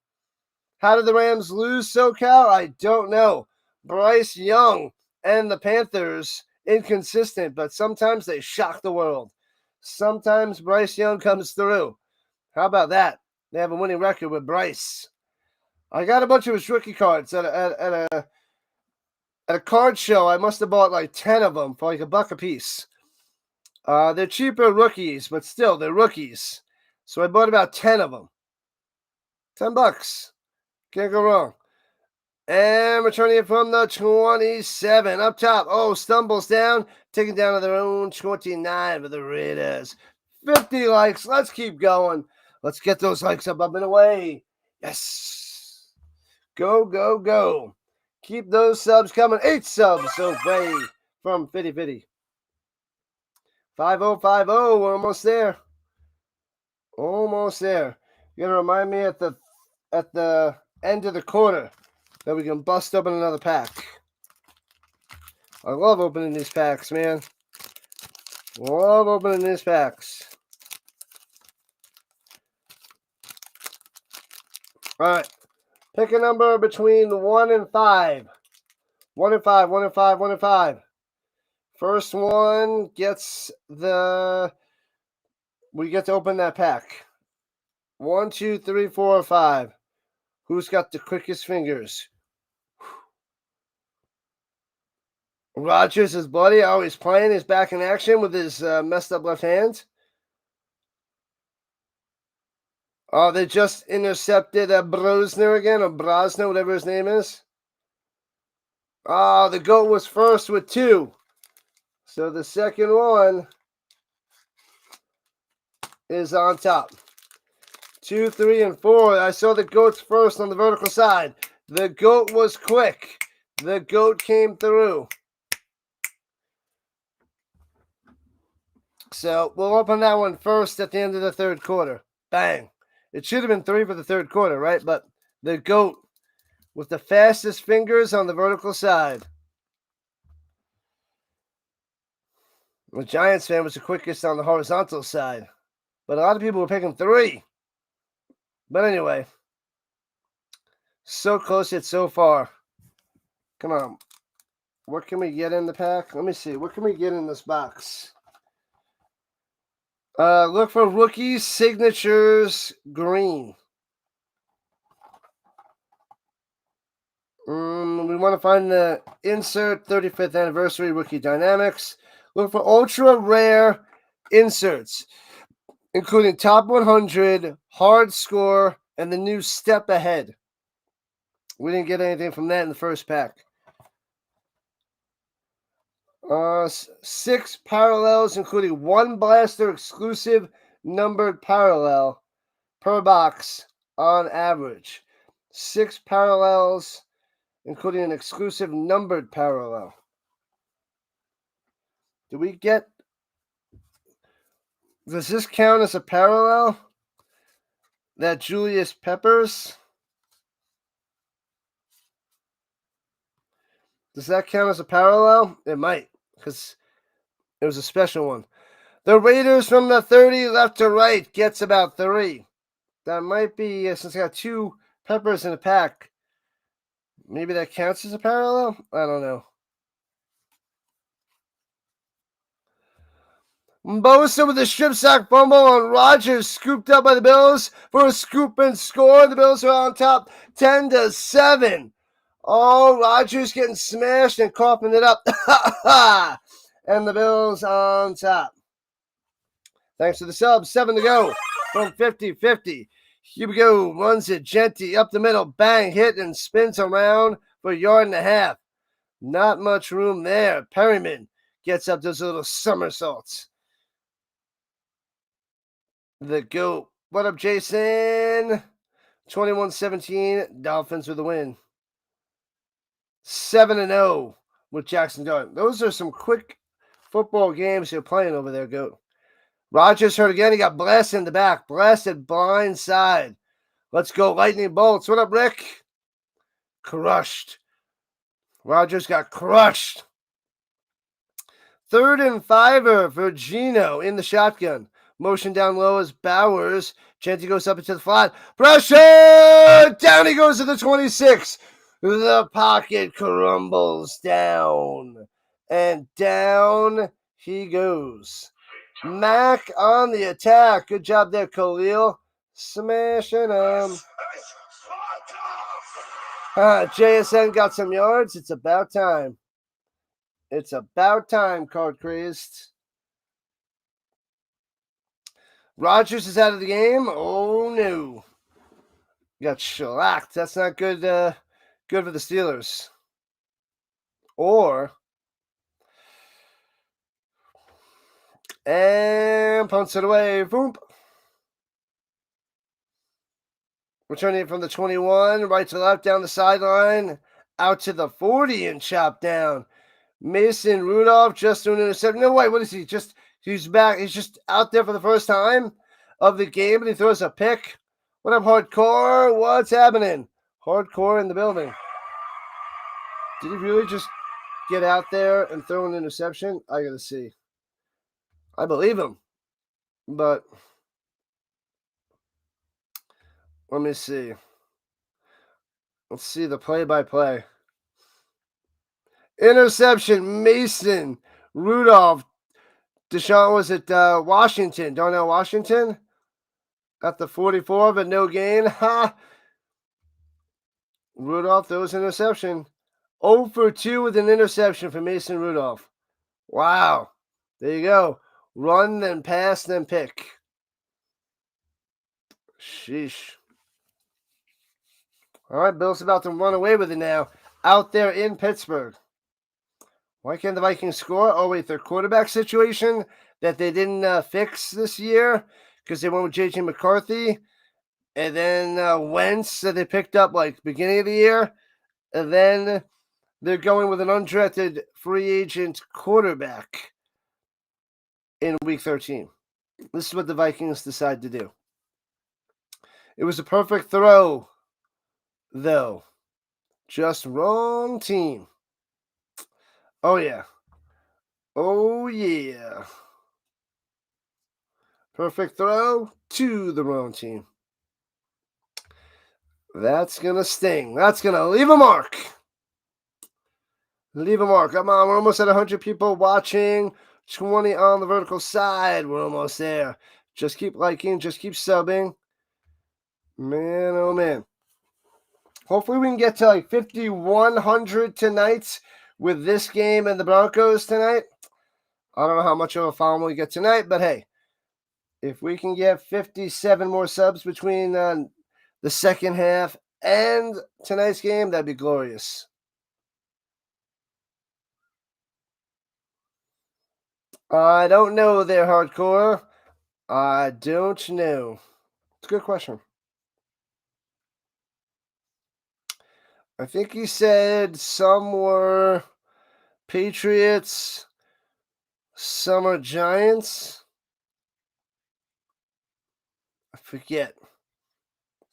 [SPEAKER 1] How did the Rams lose, SoCal? I don't know. Bryce Young and the Panthers, inconsistent, but sometimes they shock the world. Sometimes Bryce Young comes through. How about that? They have a winning record with Bryce. I got a bunch of his rookie cards at a card show. I must have bought like 10 of them for like $1 a piece. They're cheaper rookies, but still, they're rookies. So I bought about 10 of them. $10. Can't go wrong. And returning it from the 27. Up top. Oh, stumbles down. Taking down to their own 29 for the Raiders. 50 likes. Let's keep going. Let's get those likes up and away. Yes. Go, go, go. Keep those subs coming. 8 subs away from 50-50. 5050. We're almost there. Almost there. You're gonna remind me at the end of the quarter that we can bust open another pack. I love opening these packs, man. Love opening these packs. All right. Pick a number between 1 and 5. 1 and 5, 1 and 5, 1 and 5. First one gets we get to open that pack. 1, 2, 3, 4, 5. Who's got the quickest fingers? Rodgers, his buddy, always playing. He's back in action with his messed up left hand. Oh, they just intercepted Brosner again, or Brosner, whatever his name is. Oh, the GOAT was first with 2. So the second one is on top. 2, 3, and 4. I saw the GOAT's first on the vertical side. The GOAT was quick. The GOAT came through. So we'll open that one first at the end of the third quarter. Bang. It should have been 3 for the third quarter, right? But the GOAT with the fastest fingers on the vertical side. The Giants fan was the quickest on the horizontal side. But a lot of people were picking 3. But anyway. So close yet so far. Come on. What can we get in the pack? Let me see. What can we get in this box? Look for rookie signatures green. We want to find the insert 35th anniversary rookie dynamics. Look for ultra rare inserts, including top 100, hard score, and the new step ahead. We didn't get anything from that in the first pack. 6 parallels, including 1 blaster exclusive numbered parallel per box on average. 6 parallels, including an exclusive numbered parallel. Do we get... Does this count as a parallel? That Julius Peppers? Does that count as a parallel? It might, because it was a special one. The Raiders from the 30 left to right gets about 3. That might be, since I got 2 Peppers in a pack, maybe that counts as a parallel? I don't know. Bosa with a strip sack fumble on Rodgers, scooped up by the Bills for a scoop and score. The Bills are on top 10-7. Oh, Rodgers getting smashed and coughing it up. And the Bills on top. Thanks to the sub. 7 to go from 50-50. Here we go. Runs it. Genty up the middle. Bang. Hit and spins around for a yard and a half. Not much room there. Perryman gets up those little somersaults. The GOAT. What up, Jason? 21-17. Dolphins with the win. 7-0 with Jackson Dart. Those are some quick football games you're playing over there, GOAT. Rodgers hurt again. He got blasted in the back. Blasted blind side. Let's go, lightning bolts. What up, Rick? Crushed. Rodgers got crushed. 3rd and 5 for Gino in the shotgun. Motion down low as Bowers. Genty goes up into the flat. Pressure! Down he goes to the 26. The pocket crumbles down. And down he goes. Mac on the attack. Good job there, Khalil. Smashing him. JSN got some yards. It's about time. It's about time, card crazed. Rodgers is out of the game. Oh, no. Got shellacked. That's not good good for the Steelers. And punts it away. Boom. Returning it from the 21. Right to left down the sideline. Out to the 40 and chopped down. Mason Rudolph just doing an interception. No, wait. What is he? He's back. He's just out there for the first time of the game, and he throws a pick. What up, Hardcore? What's happening? Hardcore in the building. Did he really just get out there and throw an interception? I gotta see. I believe him, but let me see. Let's see the play-by-play. Interception, Mason Rudolph. Deshaun was at Washington. Darnell Washington at the 44, but no gain. Ha! Rudolph throws an interception. 0 for 2 with an interception for Mason Rudolph. Wow. There you go. Run, then pass, then pick. Sheesh. All right, Bill's about to run away with it now. Out there in Pittsburgh. Why can't the Vikings score? Oh, wait, their quarterback situation that they didn't fix this year because they went with J.J. McCarthy. And then Wentz that they picked up like beginning of the year. And then they're going with an undrafted free agent quarterback in week 13. This is what the Vikings decide to do. It was a perfect throw, though. Just wrong team. Oh, yeah. Oh, yeah. Perfect throw to the wrong team. That's going to sting. That's going to leave a mark. Leave a mark. Come on, we're almost at 100 people watching. 20 on the vertical side. We're almost there. Just keep liking. Just keep subbing. Man, oh man. Hopefully we can get to like 5,100 tonight with this game and the Broncos tonight. I don't know how much of a following we get tonight, but hey, if we can get 57 more subs between the second half and tonight's game, that'd be glorious. I don't know there, Hardcore. I don't know. It's a good question. I think he said some were Patriots, some are Giants. I forget.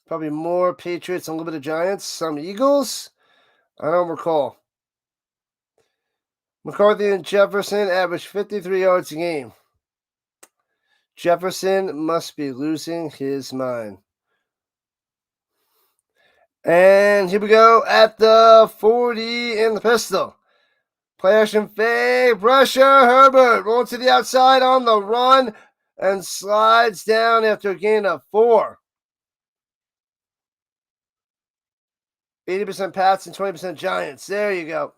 [SPEAKER 1] Probably more Patriots and a little bit of Giants. Some Eagles. I don't recall. McCarthy and Jefferson averaged 53 yards a game. Jefferson must be losing his mind. And here we go at the 40 in the pistol. Play action fake. Pressure. Herbert rolling to the outside on the run and slides down after a gain of 4. 80% Pats and 20% Giants. There you go.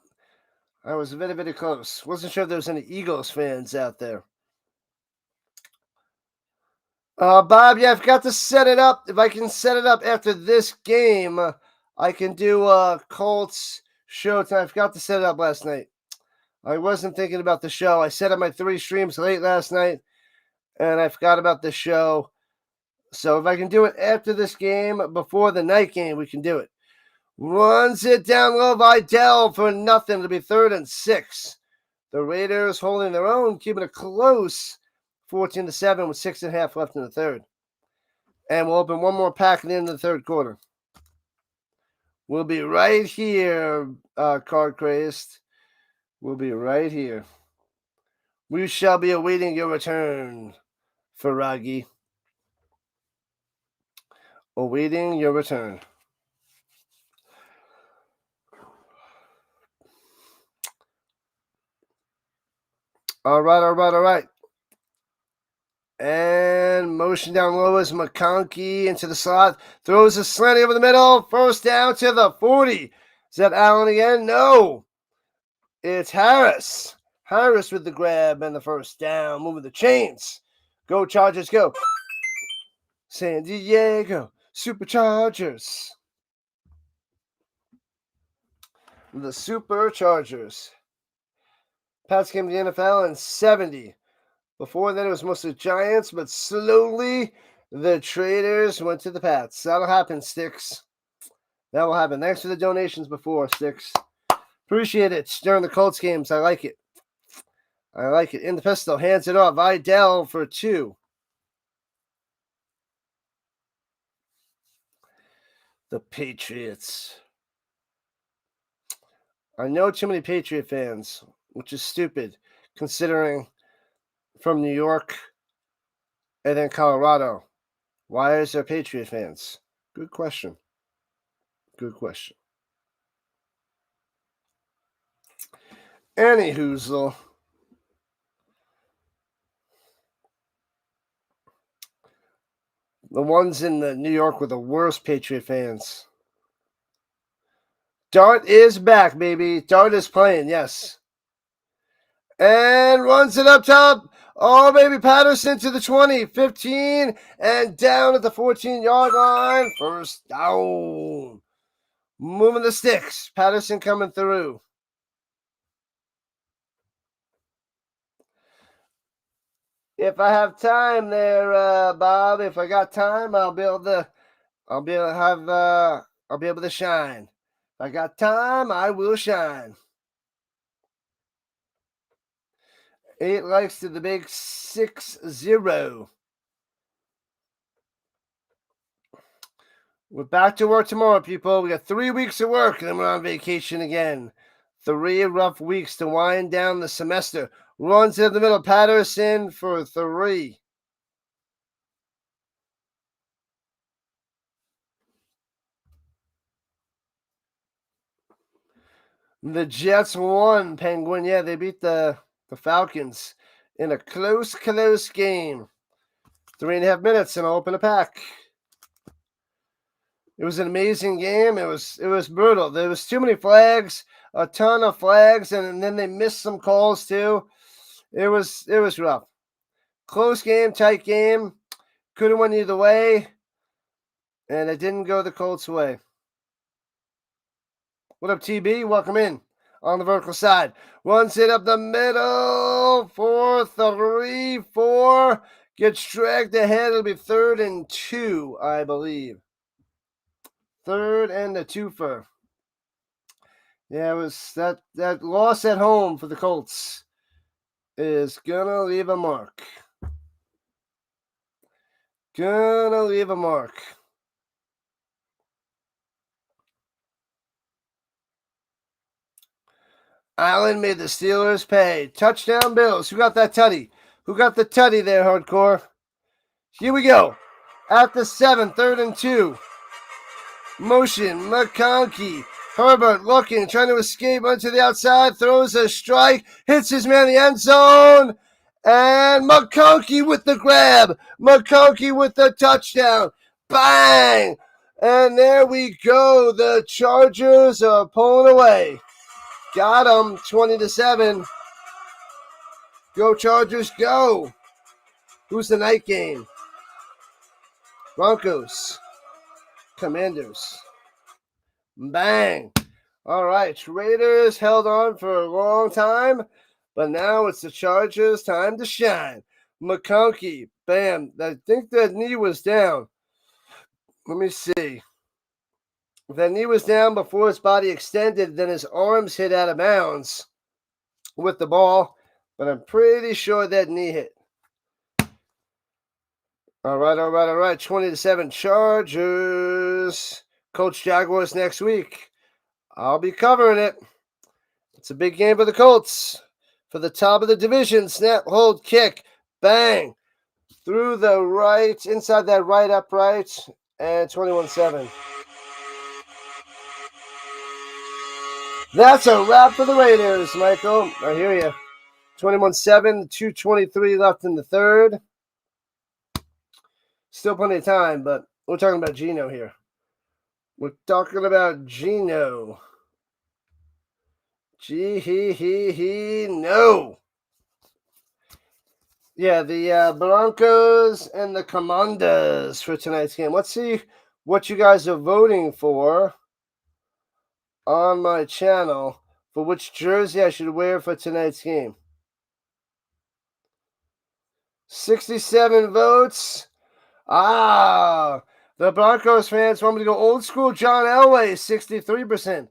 [SPEAKER 1] I was very, very close. Wasn't sure if there was any Eagles fans out there. Bob, yeah, I forgot to set it up. If I can set it up after this game, I can do Colts Showtime. I forgot to set it up last night. I wasn't thinking about the show. I set up my 3 streams late last night, and I forgot about the show. So if I can do it after this game, before the night game, we can do it. Runs it down low, Vidal for nothing. It'll be 3rd and 6. The Raiders holding their own, keeping it close, 14-7 with 6.5 left in the third. And we'll open one more pack at the end of the third quarter. We'll be right here, Card Crazed. We'll be right here. We shall be awaiting your return, Faragi. Awaiting your return. All right. And motion down low is McConkey into the slot. Throws a slant over the middle. First down to the 40. Is that Allen again? No. It's Harris. Harris with the grab and the first down. Moving the chains. Go Chargers, go. San Diego Superchargers. The Superchargers. Pats came to the NFL in 70. Before then, it was mostly Giants, but slowly the Traders went to the Pats. That'll happen, Sticks. That will happen. Thanks for the donations before, Sticks. Appreciate it. During the Colts games, I like it. I like it. In the pistol, hands it off. Vidal for 2. The Patriots. I know too many Patriot fans, which is stupid, considering from New York and then Colorado. Why is there Patriot fans? Good question. Good question. Any hoozle. The ones in New York were the worst Patriot fans. Dart is back, baby. Dart is playing, yes. And runs it up top. Oh, baby, Patterson to the 20, 15, and down at the 14-yard line. First down. Moving the sticks. Patterson coming through. If I have time there, Bob, if I got time, I'll be able to shine. If I got time, I will shine. 8 likes to the big 6-0. We're back to work tomorrow, people. We got 3 weeks of work, and then we're on vacation again. 3 rough weeks to wind down the semester. Runs in the middle. Patterson for 3. The Jets won, Penguin. Yeah, they beat the Falcons in a close game. 3.5 minutes, and I'll open a pack. It was an amazing game. It was brutal. There was too many flags, a ton of flags, and then they missed some calls too. It was rough. Close game, tight game. Could have went either way, and it didn't go the Colts' way. What up, TB? Welcome in on the vertical side. Runs it up the middle. 4-3-4. Gets dragged ahead. It'll be 3rd and 2, I believe. 3rd and a twofer. Yeah, it was that loss at home for the Colts is gonna leave a mark. Gonna leave a mark. Allen made the Steelers pay. Touchdown Bills. Who got that tutty? Who got the tutty there, Hardcore? Here we go. At the 7, 3rd and 2. Motion, McConkey. Herbert looking, trying to escape onto the outside. Throws a strike. Hits his man in the end zone. And McConkey with the grab. McConkey with the touchdown. Bang! And there we go. The Chargers are pulling away. Got them, 20-7. Go Chargers, go. Who's the night game? Broncos. Commanders. Bang. All right, Raiders held on for a long time, but now it's the Chargers' time to shine. McConkey, bam. I think that knee was down. Let me see. That knee was down before his body extended, then his arms hit out of bounds with the ball, but I'm pretty sure that knee hit. All right. 20-7 Chargers. Colts Jaguars next week. I'll be covering it. It's a big game for the Colts. For the top of the division. Snap, hold, kick. Bang. Through the right, inside that right upright. And 21-7. That's a wrap for the Raiders, Michael. I hear you. 21-7, 2:23 left in the third. Still plenty of time, but we're talking about Geno here. We're talking about Geno. No. Yeah, the Broncos and the Commanders for tonight's game. Let's see what you guys are voting for on my channel for which jersey I should wear for tonight's game. 67 votes. The Broncos fans want me to go old school John Elway, 63%.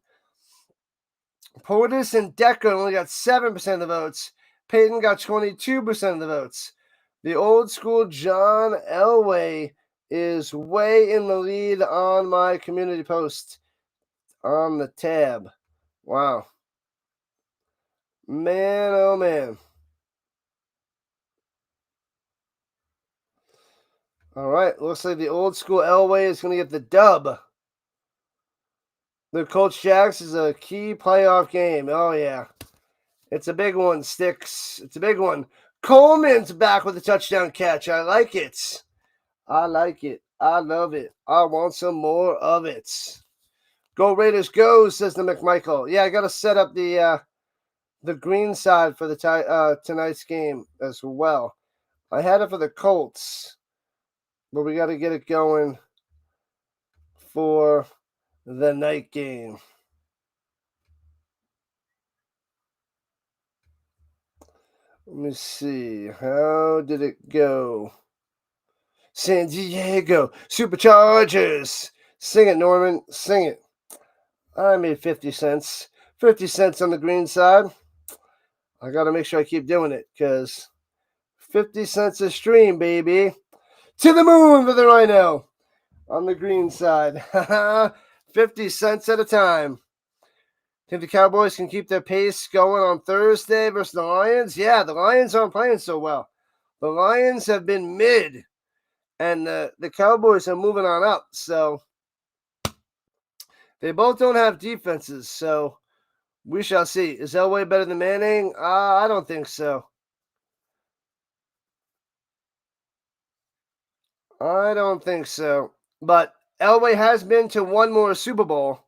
[SPEAKER 1] Portis and Decker only got 7% of the votes. Peyton got 22% of the votes. The old school John Elway is way in the lead on my community post on the tab. Wow. Man, oh man. All right, looks like the old school Elway is going to get the dub. The Colts Jags is a key playoff game. Oh, yeah. It's a big one, Sticks. It's a big one. Coleman's back with a touchdown catch. I like it. I like it. I love it. I want some more of it. Go Raiders, go, says the McMichael. Yeah, I got to set up the green side for the tonight's game as well. I had it for the Colts, but we got to get it going for the night game. Let me see. How did it go? San Diego Superchargers. Sing it, Norman. Sing it. I made 50 cents. 50 cents on the green side. I got to make sure I keep doing it because 50 cents a stream, baby. To the moon for the Rhino on the green side. 50 cents at a time. Think the Cowboys can keep their pace going on Thursday versus the Lions? Yeah, the Lions aren't playing so well. The Lions have been mid, and the Cowboys are moving on up. So they both don't have defenses. So We shall see. Is Elway better than Manning? I don't think so. I don't think so. But Elway has been to one more Super Bowl,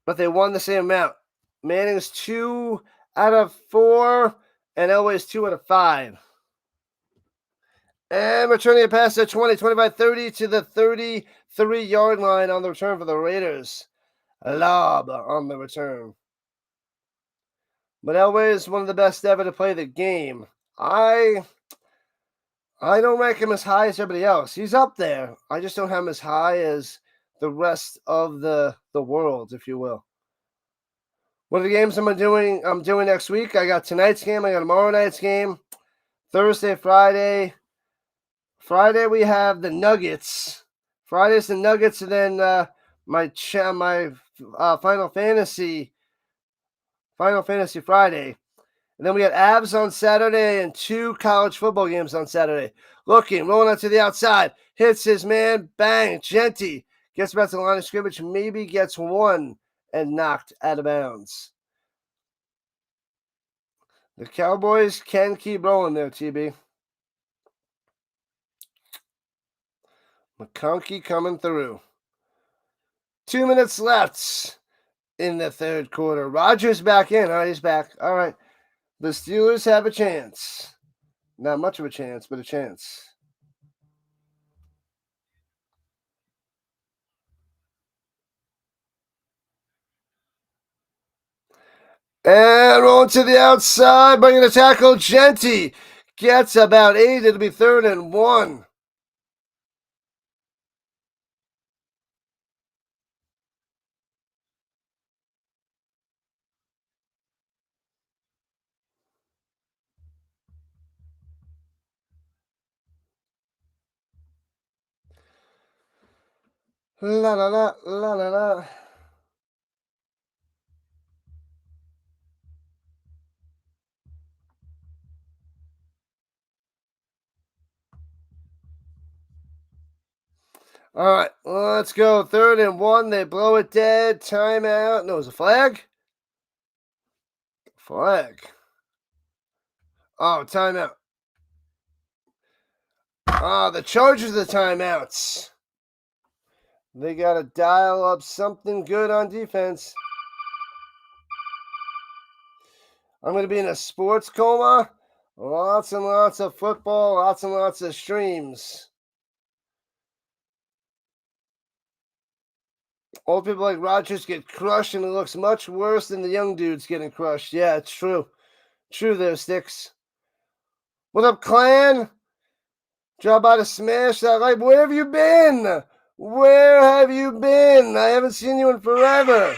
[SPEAKER 1] but they won the same amount. Manning's 2 out of 4, and Elway's 2 out of 5. And returning a pass at 20, 25-30 to the 33-yard line on the return for the Raiders. Lob on the return. But Elway is one of the best ever to play the game. I don't rank him as high as everybody else. He's up there. I just don't have him as high as the rest of the world, if you will. What are the games I'm doing next week? I got tonight's game. I got tomorrow night's game. Thursday, Friday. Friday we have the Nuggets. Friday's the Nuggets, and then my Final Fantasy Friday. And then we got Avs on Saturday and 2 college football games on Saturday. Looking, rolling out to the outside. Hits his man. Bang. Genty gets back to the line of scrimmage. Maybe gets one and knocked out of bounds. The Cowboys can keep rolling there, TB. McConkey coming through. 2 minutes left in the third quarter. Rodgers back in. All right, he's back. All right. The Steelers have a chance. Not much of a chance, but a chance. And rolling to the outside, bringing a tackle. Genty gets about 8. It'll be 3rd and 1. La la la la la la. All right, let's go. 3rd and 1. They blow it dead. Timeout. No, it was a flag. Flag. Oh, timeout. The Chargers are the timeouts. They got to dial up something good on defense. I'm going to be in a sports coma. Lots and lots of football, lots and lots of streams. Old people like Rodgers get crushed, and it looks much worse than the young dudes getting crushed. Yeah, it's true. True there, Sticks. What up, Clan? Drop by to smash that like. Where have you been? Where have you been? I haven't seen you in forever.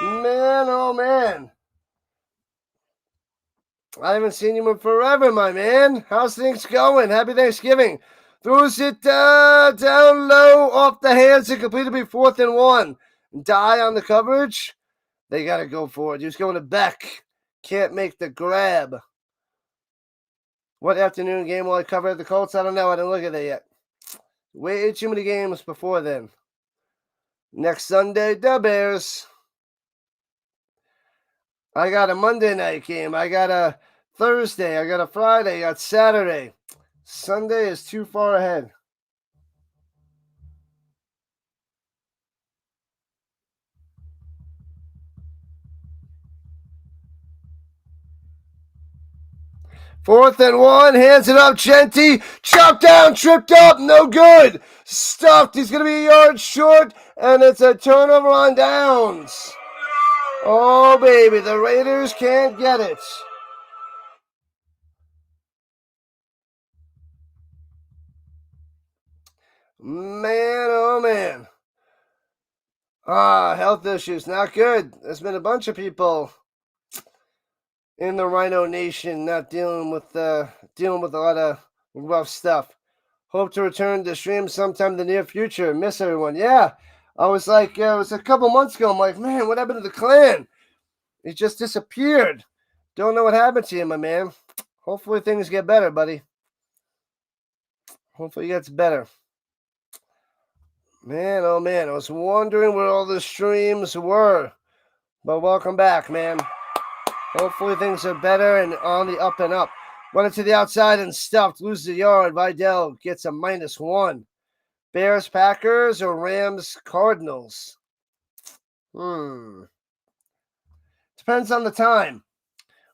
[SPEAKER 1] Man, oh man. I haven't seen you in forever, my man. How's things going? Happy Thanksgiving. Throws it down low off the hands and completed to be 4th and 1. Die on the coverage. They got to go for it. He was going to Beck. Can't make the grab. What afternoon game will I cover at the Colts? I don't know. I didn't look at that yet. Way too many games before then. Next Sunday, the Bears. I got a Monday night game. I got a Thursday. I got a Friday. I got Saturday. Sunday is too far ahead. Fourth and 1, hands it up, Genty, chopped down, tripped up, no good, stuffed, he's going to be a yard short, and it's a turnover on downs. Oh, baby, the Raiders can't get it. Man, oh man. Health issues, not good. There's been a bunch of people in the Rhino Nation not dealing with a lot of rough stuff. Hope to return to stream sometime in the near future. Miss everyone. Yeah, I was like, it was a couple months ago. I'm like, man, what happened to the clan? He just disappeared. Don't know what happened to you, my man. Hopefully things get better, buddy. Hopefully it gets better. Man, oh man, I was wondering where all the streams were. But welcome back, man. Hopefully things are better and on the up and up. Run it to the outside and stuffed. Loses a yard. Vidal gets a -1. Bears, Packers, or Rams, Cardinals? Depends on the time.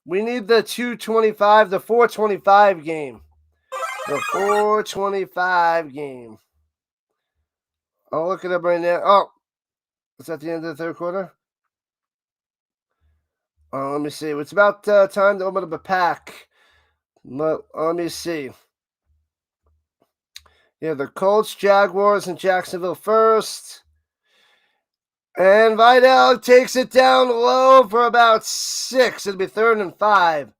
[SPEAKER 1] We need the 225, the 425 game. The 425 game. I'll look it up right now. Oh, is that the end of the third quarter? Let me see. It's about time to open up a pack. Let me see. Yeah, the Colts, Jaguars, and Jacksonville first. And Vidal takes it down low for about 6. It'll be 3rd and 5.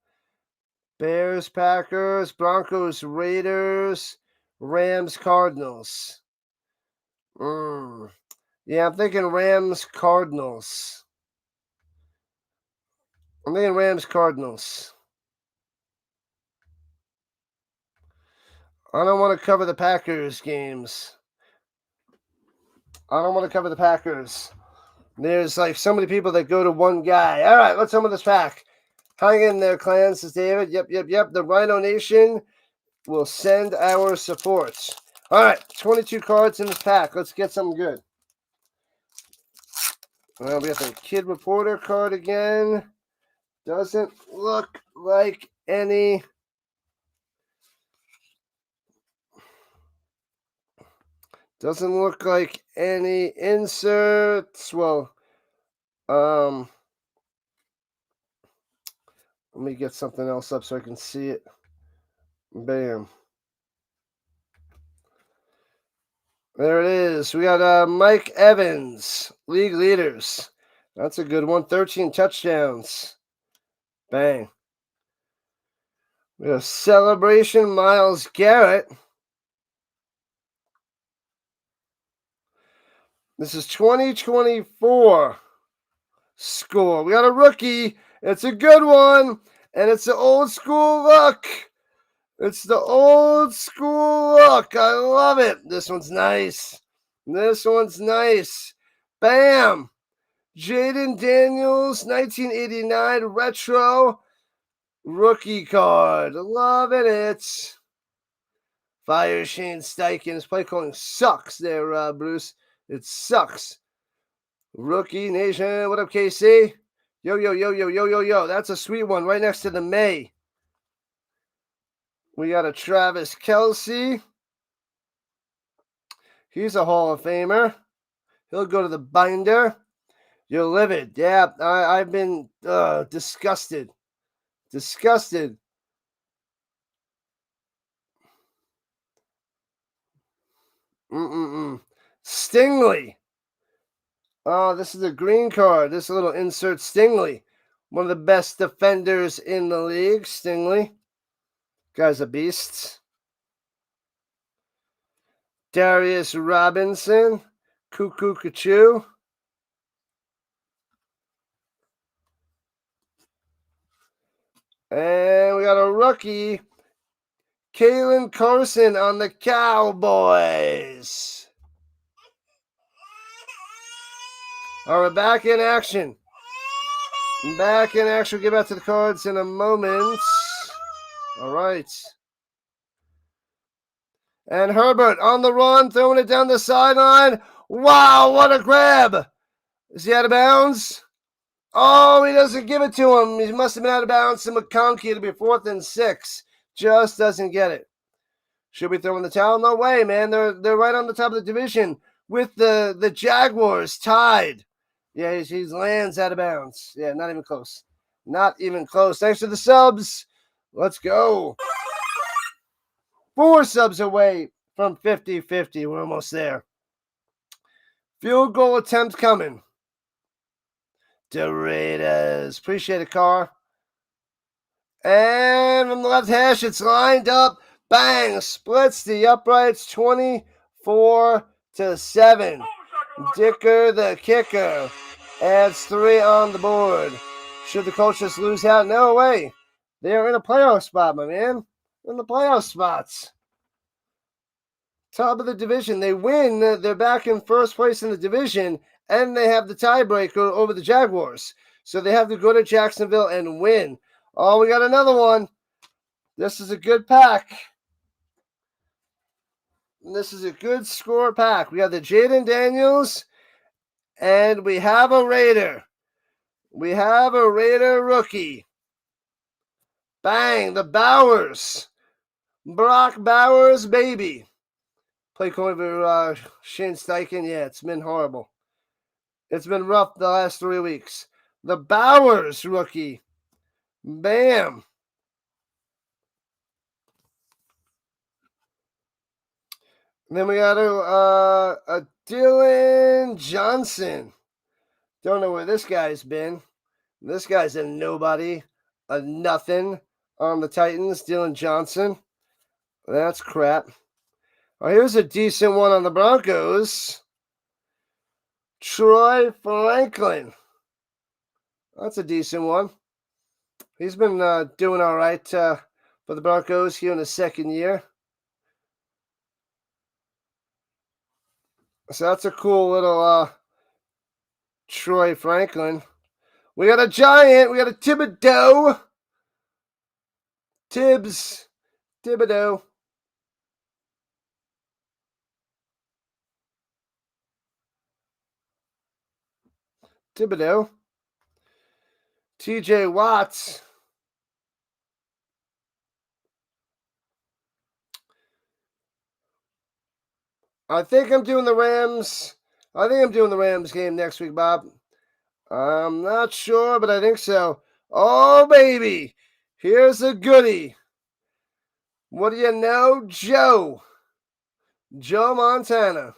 [SPEAKER 1] Bears, Packers, Broncos, Raiders, Rams, Cardinals. Yeah, I'm thinking Rams, Cardinals. I'm thinking Rams, Cardinals. I don't want to cover the Packers games. I don't want to cover the Packers. There's like so many people that go to one guy. All right, let's open this pack. Hang in there, clans, says David. Yep. The Rhino Nation will send our support. All right, 22 cards in this pack. Let's get something good. Well, we got the Kid Reporter card again. Doesn't look like any. Doesn't look like any inserts. Well, let me get something else up so I can see it. Bam. There it is. We got Mike Evans, league leaders. That's a good one. 13 touchdowns. Bang. We got Celebration, Myles Garrett. This is 2024 score. We got a rookie. It's a good one. And it's the old school look. It's the old school look. I love it. This one's nice. This one's nice. Bam. Jaden Daniels, 1989 retro rookie card. Loving it. Fire Shane Steichen. His play calling sucks there, Bruce. It sucks. Rookie Nation. What up, KC? Yo. That's a sweet one right next to the May. We got a Travis Kelce. He's a Hall of Famer. He'll go to the binder. You're livid. Yeah, I've been disgusted. Disgusted. Stingley. Oh, this is a green card. This little insert Stingley. One of the best defenders in the league, Stingley. Guy's a beast. Darius Robinson. Cuckoo Cachoo. And we got a rookie. Kalen Carson on the Cowboys. All right, back in action. Back in action. We'll get back to the cards in a moment. All right. And Herbert on the run, throwing it down the sideline. Wow, what a grab. Is he out of bounds? Oh, he doesn't give it to him. He must have been out of bounds to McConkey. It'll be 4th and 6. Just doesn't get it. Should we throw in the towel? No way, man. They're right on the top of the division with the Jaguars tied. Yeah, he lands out of bounds. Yeah, not even close. Not even close. Thanks for the subs. Let's go. 4 subs away from 50-50. We're almost there. Field goal attempt coming. Doritos. Appreciate it, Car. And from the left hash, it's lined up. Bang! Splits the uprights 24-7. Dicker the kicker adds 3 on the board. Should the Colts just lose out? No way. They're in a playoff spot, my man. In the playoff spots. Top of the division. They win. They're back in first place in the division. and they have the tiebreaker over the Jaguars. So they have to go to Jacksonville and win. Oh, we got another one. This is a good pack. This is a good score pack. We got the Jaden Daniels, and we have a Raider. We have a Raider rookie. Bang, the Bowers. Brock Bowers, baby. Play calling for Shane Steichen. Yeah, it's been horrible. It's been rough the last 3 weeks. The Bowers rookie. Bam. And then we got a Dylan Johnson. Don't know where this guy's been. This guy's a nobody, a nothing on the Titans. Dylan Johnson. That's crap. Oh, here's a decent one on the Broncos. Troy Franklin. That's a decent one. He's been doing all right for the Broncos here in his second year. So that's a cool little Troy Franklin. We got a Giant. We got a Thibodeau. Thibodeau. TJ Watts. I think I'm doing the Rams. I think I'm doing the Rams game next week, Bob. I'm not sure, but I think so. Oh, baby. Here's a goodie. What do you know? Joe Montana.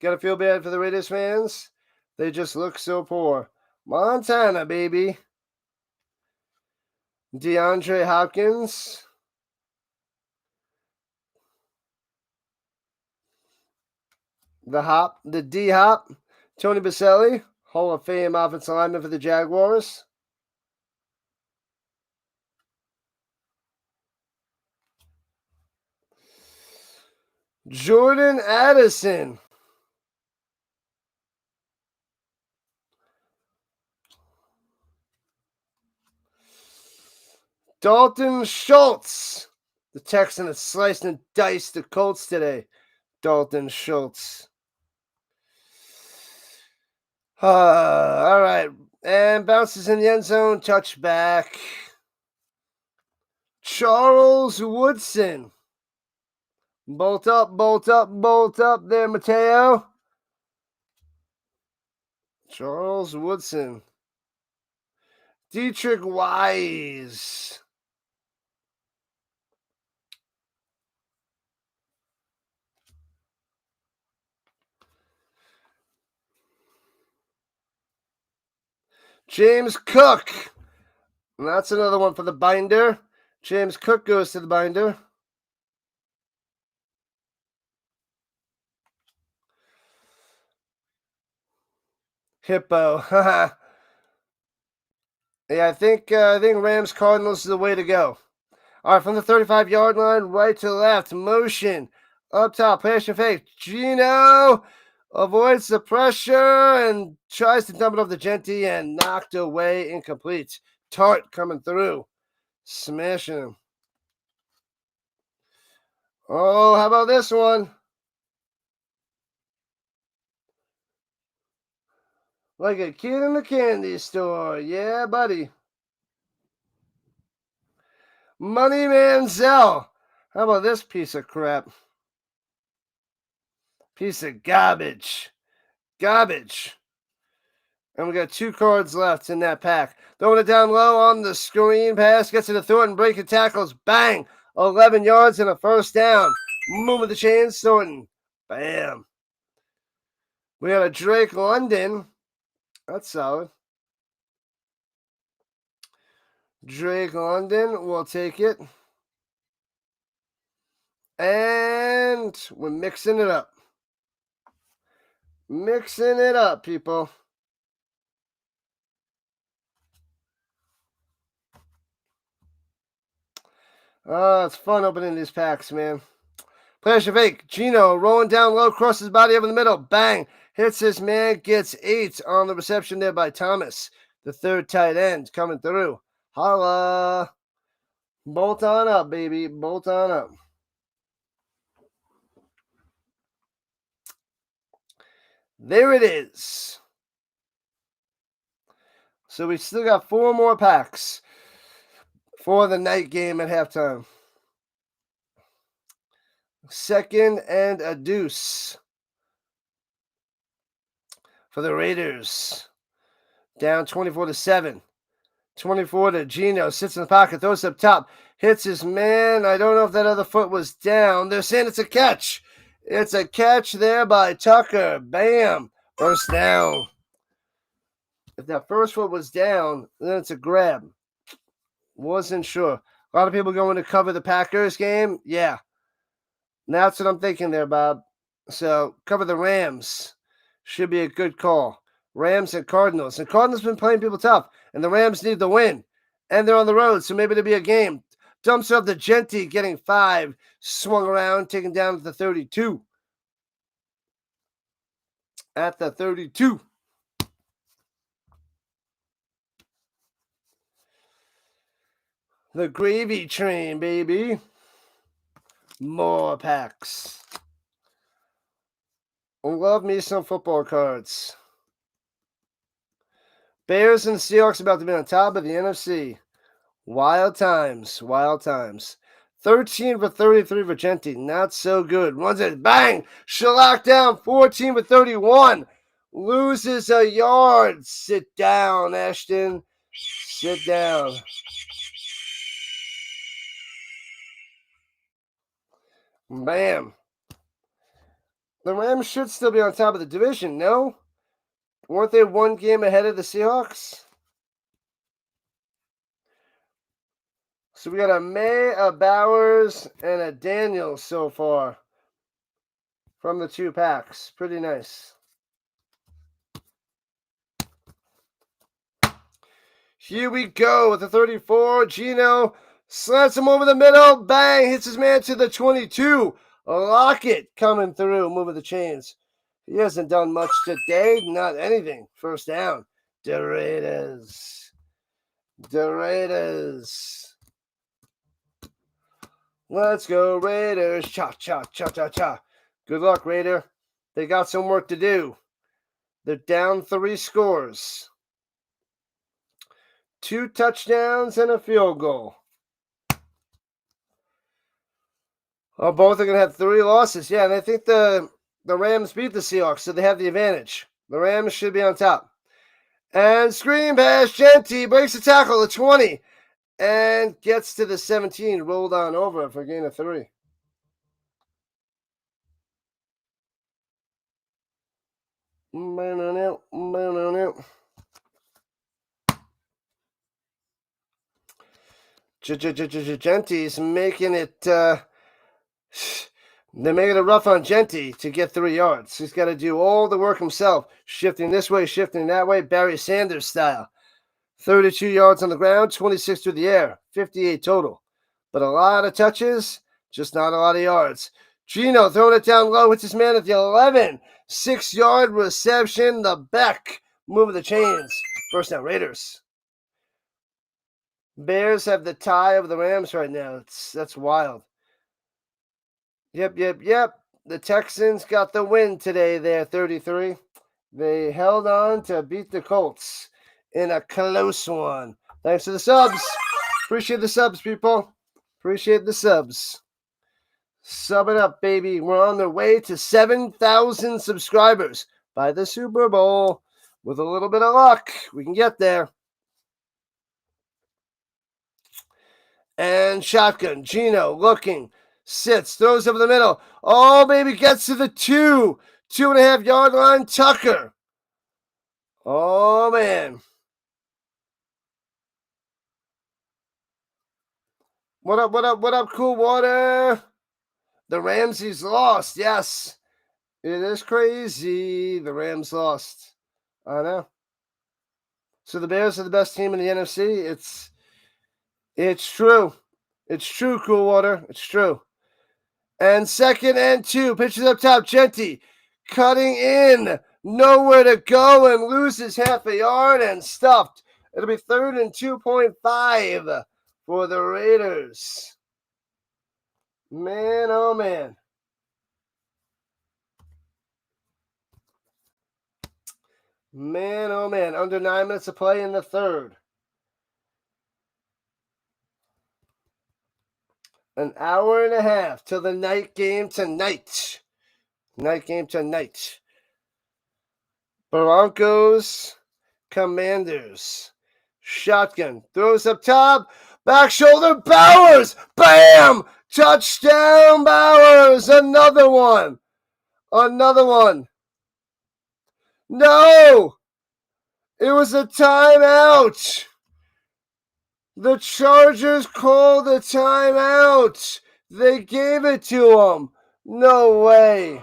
[SPEAKER 1] Gotta feel bad for the Raiders fans. They just look so poor. Montana, baby. DeAndre Hopkins. The D-Hop. Tony Baselli, Hall of Fame offensive lineman for the Jaguars. Jordan Addison. Dalton Schultz. The Texans sliced and diced the Colts today. Dalton Schultz. All right. And bounces in the end zone. Touchback. Charles Woodson. Bolt up there, Mateo. Charles Woodson. Dietrich Wise. James Cook. And that's another one for the binder. James Cook goes to the binder. Hippo. Yeah, I think Rams Cardinals is the way to go. All right, from the 35-yard line, right to left, motion, up top, passion fake. Gino avoids the pressure and tries to dump it off the Genti and knocked away, incomplete. Tart coming through, smashing him. Oh, how about this one? Like a kid in the candy store. Yeah, buddy. Money Manziel. How about this piece of crap? Piece of garbage. Garbage. And we got 2 cards left in that pack. Throwing it down low on the screen pass. Gets it to Thornton. Breaking tackles. Bang. 11 yards and a first down. Moving the chains. Thornton. Bam. We got a Drake London. That's solid. Drake London. We'll take it. And we're mixing it up. Mixing it up, people. Oh, it's fun opening these packs, man. Pleasure fake. Gino rolling down low, crosses body over the middle. Bang. Hits his man, gets 8 on the reception there by Thomas. The third tight end coming through. Holla. Bolt on up, baby. Bolt on up. There it is. So we still got 4 more packs for the night game at halftime. 2nd and a deuce for the Raiders. Down 24-7. 24 to Gino. Sits in the pocket. Throws up top. Hits his man. I don't know if that other foot was down. They're saying it's a catch. It's a catch there by Tucker. Bam. First down. If that first foot was down, then it's a grab. Wasn't sure. A lot of people going to cover the Packers game. Yeah. That's what I'm thinking there, Bob. So cover the Rams. Should be a good call. Rams and Cardinals. And Cardinals been playing people tough. And the Rams need the win. And they're on the road, so maybe it'll be a game. Dumps up the Genty, getting 5. Swung around, taken down at the 32. At the 32. The gravy train, baby. More packs. Love me some football cards. Bears and Seahawks about to be on top of the NFC. Wild times. Wild times. 13 for 33 for Genty. Not so good. Runs it. Bang. Shellac down. 14 for 31. Loses a yard. Sit down, Ashton. Sit down. Bam. The Rams should still be on top of the division, no? Weren't they 1 game ahead of the Seahawks? So we got a May, a Bowers, and a Daniels so far from the 2 packs. Pretty nice. Here we go with the 34. Gino slants him over the middle. Bang. Hits his man to the 22. Lockett coming through. Moving the chains. He hasn't done much today. Not anything. First down. The Raiders. The Raiders. Let's go, Raiders. Cha, cha, cha, cha, cha. Good luck, Raider. They got some work to do. They're down 3 scores. 2 touchdowns and a field goal. Oh, both are going to have 3 losses. Yeah, and I think the Rams beat the Seahawks, so they have the advantage. The Rams should be on top. And screen pass. Genty breaks the tackle at 20 and gets to the 17. Rolled on over for a gain of 3. Genty's making it. They're making it rough on Genty to get 3 yards. He's got to do all the work himself, shifting this way, shifting that way, Barry Sanders style. 32 yards on the ground, 26 through the air, 58 total. But a lot of touches, just not a lot of yards. Gino throwing it down low, hits his man at the 11. 6-yard reception. The Beck moving the chains. First down, Raiders. Bears have the tie of the Rams right now. That's wild. Yep. The Texans got the win today there, 33. They held on to beat the Colts in a close one. Thanks for the subs. Appreciate the subs, people. Appreciate the subs. Sub it up, baby. We're on the way to 7,000 subscribers by the Super Bowl. With a little bit of luck, we can get there. And shotgun. Gino looking. Sits. Throws over the middle. Oh, baby. Gets to the 2. 2.5-yard line. Tucker. Oh, man. What up, Cool Water? The Ramses lost. Yes. It is crazy. The Rams lost. I know. So the Bears are the best team in the NFC. It's true. It's true, Cool Water. It's true. And 2nd and 2. Pitches up top. Genty cutting in. Nowhere to go and loses half a yard and stuffed. It'll be 3rd and 2.5 for the Raiders. Man, oh man. Man, oh man. Under 9 minutes of play in the third. An hour and a half till the night game tonight. Night game tonight. Broncos, Commanders. Shotgun. Throws up top. Back shoulder. Bowers. Bam! Touchdown, Bowers. Another one. Another one. No! It was a timeout. The Chargers called a timeout. They gave it to him. No way.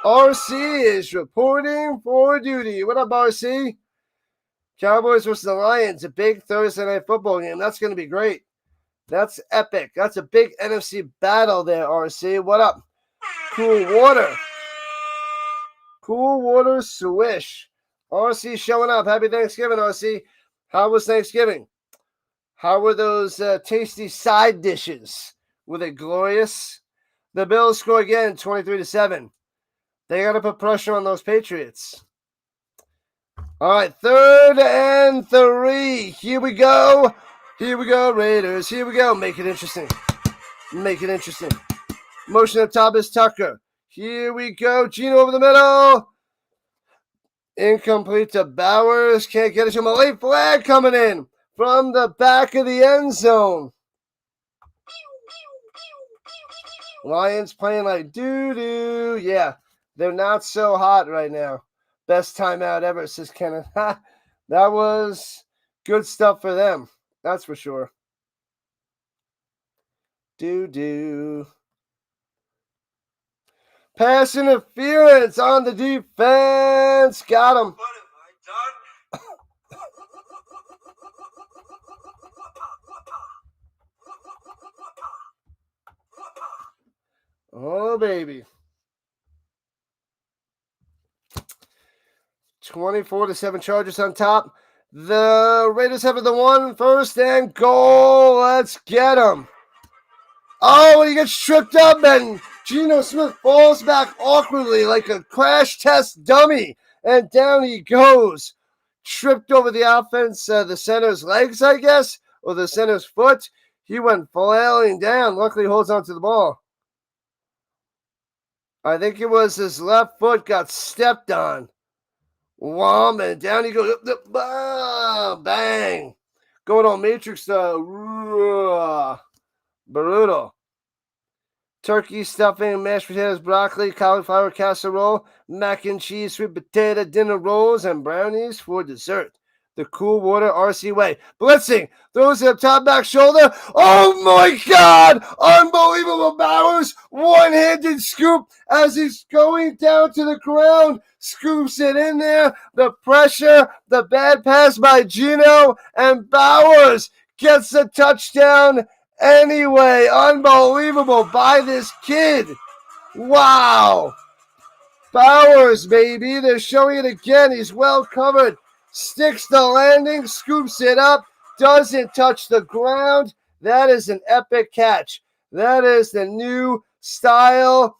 [SPEAKER 1] RC is reporting for duty. What up, RC? Cowboys versus the Lions, a big Thursday night football game. That's going to be great. That's epic. That's a big NFC battle there, RC. What up? Cool water. Cool water swish. RC showing up. Happy Thanksgiving, RC. How was Thanksgiving? How were those tasty side dishes? Were they glorious? The Bills score again, 23-7. They got to put pressure on those Patriots. All right, 3rd and 3. Here we go. Here we go, Raiders. Here we go. Make it interesting. Make it interesting. Motion up top is Tucker. Here we go. Gino over the middle. Incomplete to Bowers. Can't get it to him. A late flag coming in from the back of the end zone. Lions playing like doo-doo. Yeah, they're not so hot right now. Best timeout ever, says Kenneth. That was good stuff for them. That's for sure. Doo-doo. Pass interference on the defense. Got him.
[SPEAKER 2] What have I done?
[SPEAKER 1] Oh, baby. 24-7 Chargers on top. The Raiders have the 1 first and goal. Let's get them. Oh, he gets tripped up and Geno Smith falls back awkwardly like a crash test dummy. And down he goes. Tripped over the offense, the center's legs, I guess, or the center's foot. He went flailing down. Luckily, holds on to the ball. I think it was his left foot got stepped on. Wham, and down he goes. Bang. Going on Matrix. Brutal. Turkey stuffing, mashed potatoes, broccoli, cauliflower casserole, mac and cheese, sweet potato, dinner rolls, and brownies for dessert. The cool water RC way. Blitzing. Throws it up top back shoulder. Oh my God! Unbelievable Bowers. One-handed scoop as he's going down to the ground. Scoops it in there. The pressure. The bad pass by Geno. And Bowers gets a touchdown anyway. Unbelievable by this kid. Wow. Bowers, baby. They're showing it again. He's well covered. Sticks the landing, scoops it up, doesn't touch the ground. That is an epic catch. That is the new style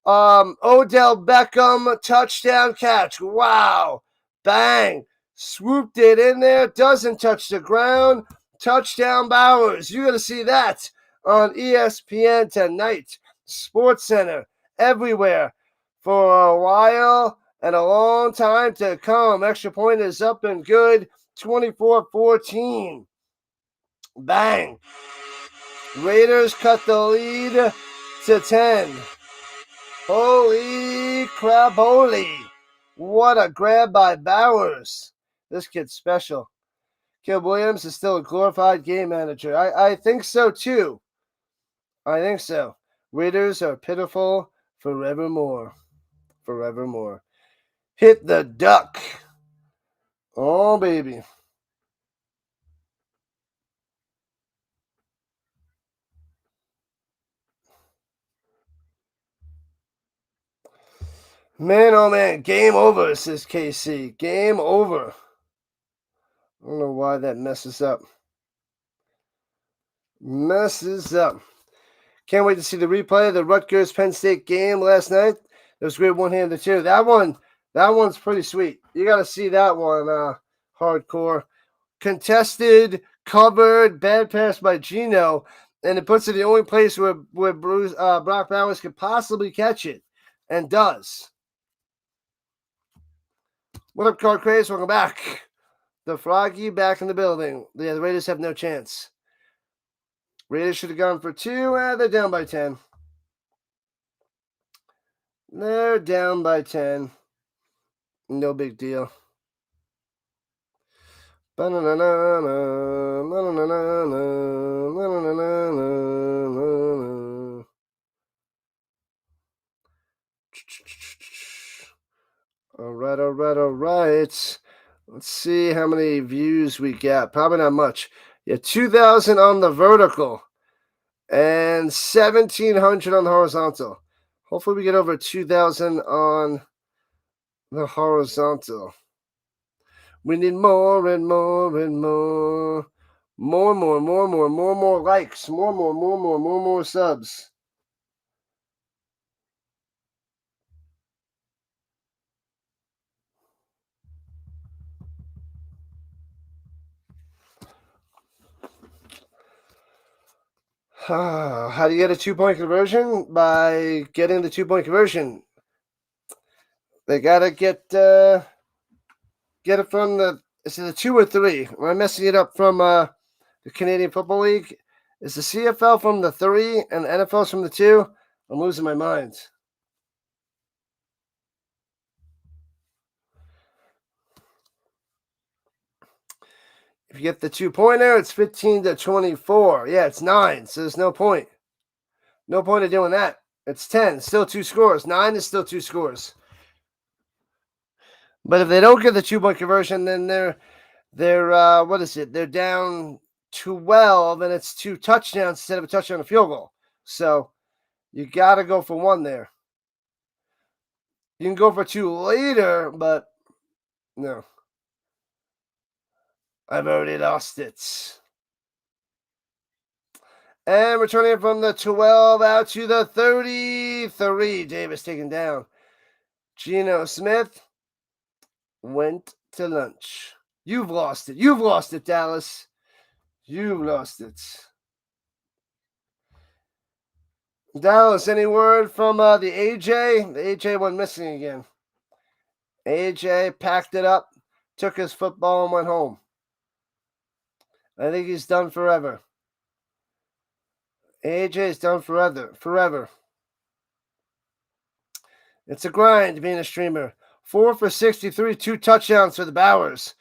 [SPEAKER 1] Odell Beckham touchdown catch. Wow. Bang. Swooped it in there, doesn't touch the ground. Touchdown Bowers. You're going to see that on ESPN tonight. SportsCenter, everywhere for a while and a long time to come. Extra point is up and good. 24-14. Bang. Raiders cut the lead to 10. Holy crap, holy. What a grab by Bowers. This kid's special. Caleb Williams is still a glorified game manager. I think so, too. I think so. Raiders are pitiful forevermore. Forevermore. Hit the duck. Oh, baby. Man, oh man, game over, says KC. Game over. I don't know why that messes up. Messes up. Can't wait to see the replay of the Rutgers-Penn State game last night. It was great one-hander too. That one's pretty sweet. You got to see that one, hardcore. Contested, covered, bad pass by Gino, and it puts it in the only place where Brock Bowers could possibly catch it, and does. What up, Card Craze? Welcome back. The Froggy back in the building. Yeah, the Raiders have no chance. Raiders should have gone for 2. They're down by 10. They're down by 10. No big deal. All right. Let's see how many views we got. Probably not much. Yeah, 2,000 on the vertical and 1,700 on the horizontal. Hopefully we get over 2,000 on the horizontal. We need more and more and more. More likes. More subs. How do you get a 2-point conversion? By getting the 2-point conversion. They gotta get it from is it a 2 or 3? Am I messing it up from the Canadian Football League? Is the CFL from the 3 and the NFL's from the 2? I'm losing my mind. If you get the 2-pointer, it's 15-24. Yeah, it's 9, so there's no point. No point of doing that. It's 10, still 2 scores. 9 is still 2 scores. But if they don't get the 2-point conversion, then they're what is it? They're down 12, and it's 2 touchdowns instead of a touchdown and a field goal. So you got to go for 1 there. You can go for 2 later, but no. I've already lost it. And returning from the 12 out to the 33. Davis taken down. Geno Smith went to lunch. You've lost it. You've lost it, Dallas. You've lost it. Dallas, any word from the AJ? The AJ went missing again. AJ packed it up, took his football, and went home. I think he's done forever. AJ's done forever. It's a grind being a streamer. 4 for 63, 2 touchdowns for the Bowers.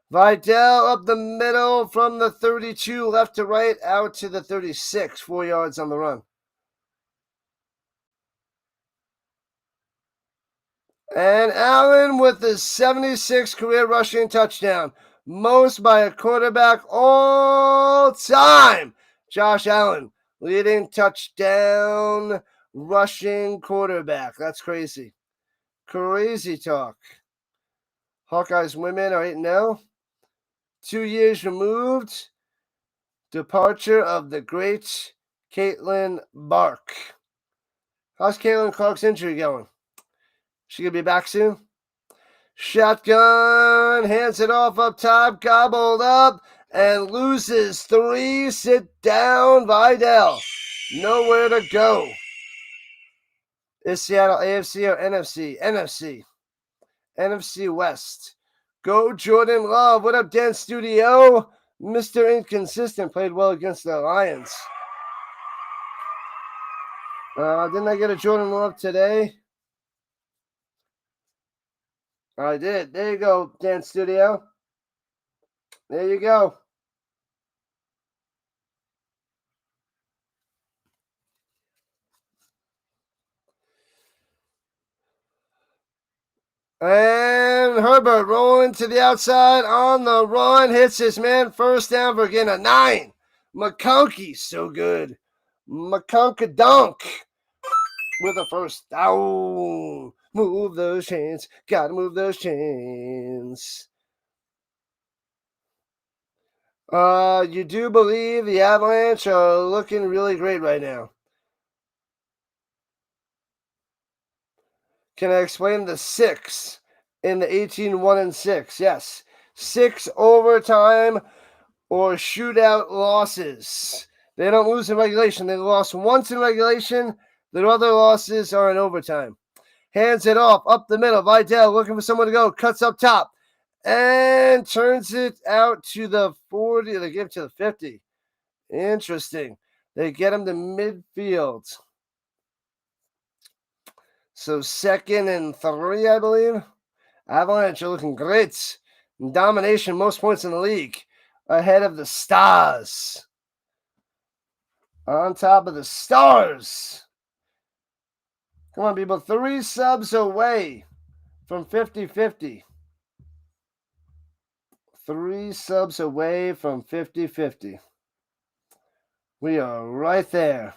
[SPEAKER 1] Vidal up the middle from the 32, left to right, out to the 36, 4 yards on the run. And Allen with his 76 career rushing touchdown. Most by a quarterback all time. Josh Allen, leading touchdown rushing quarterback. That's crazy. Crazy talk. Hawkeyes women are 8-0. 2 years removed. Departure of the great Caitlin Bark. How's Caitlin Clark's injury going? She gonna be back soon? Shotgun, hands it off up top, gobbled up, and loses 3. Sit down, Vidal. Nowhere to go. Is Seattle AFC or NFC? NFC. NFC West. Go Jordan Love. What up, Dan Studio? Mr. Inconsistent played well against the Lions. Didn't I get a Jordan Love today? I did. There you go, Dan Studio. There you go. And Herbert rolling to the outside on the run. Hits his man. First down for again a 9. McConkey, so good. McConkadunk with a first down. Move those chains. Gotta move those chains. You do believe the Avalanche are looking really great right now. Can I explain the 6 in the 18-1-6? Yes. 6 overtime or shootout losses. They don't lose in regulation. They lost once in regulation. Their other losses are in overtime. Hands it off up the middle. Vidal looking for someone to go. Cuts up top and turns it out to the 40. They give it to the 50. Interesting. They get him to midfield. So 2nd and 3, I believe. Avalanche are looking great. Domination, most points in the league. Ahead of the Stars. On top of the Stars. Come on, people. 3 subs away from 50-50. 3 subs away from 50-50. We are right there.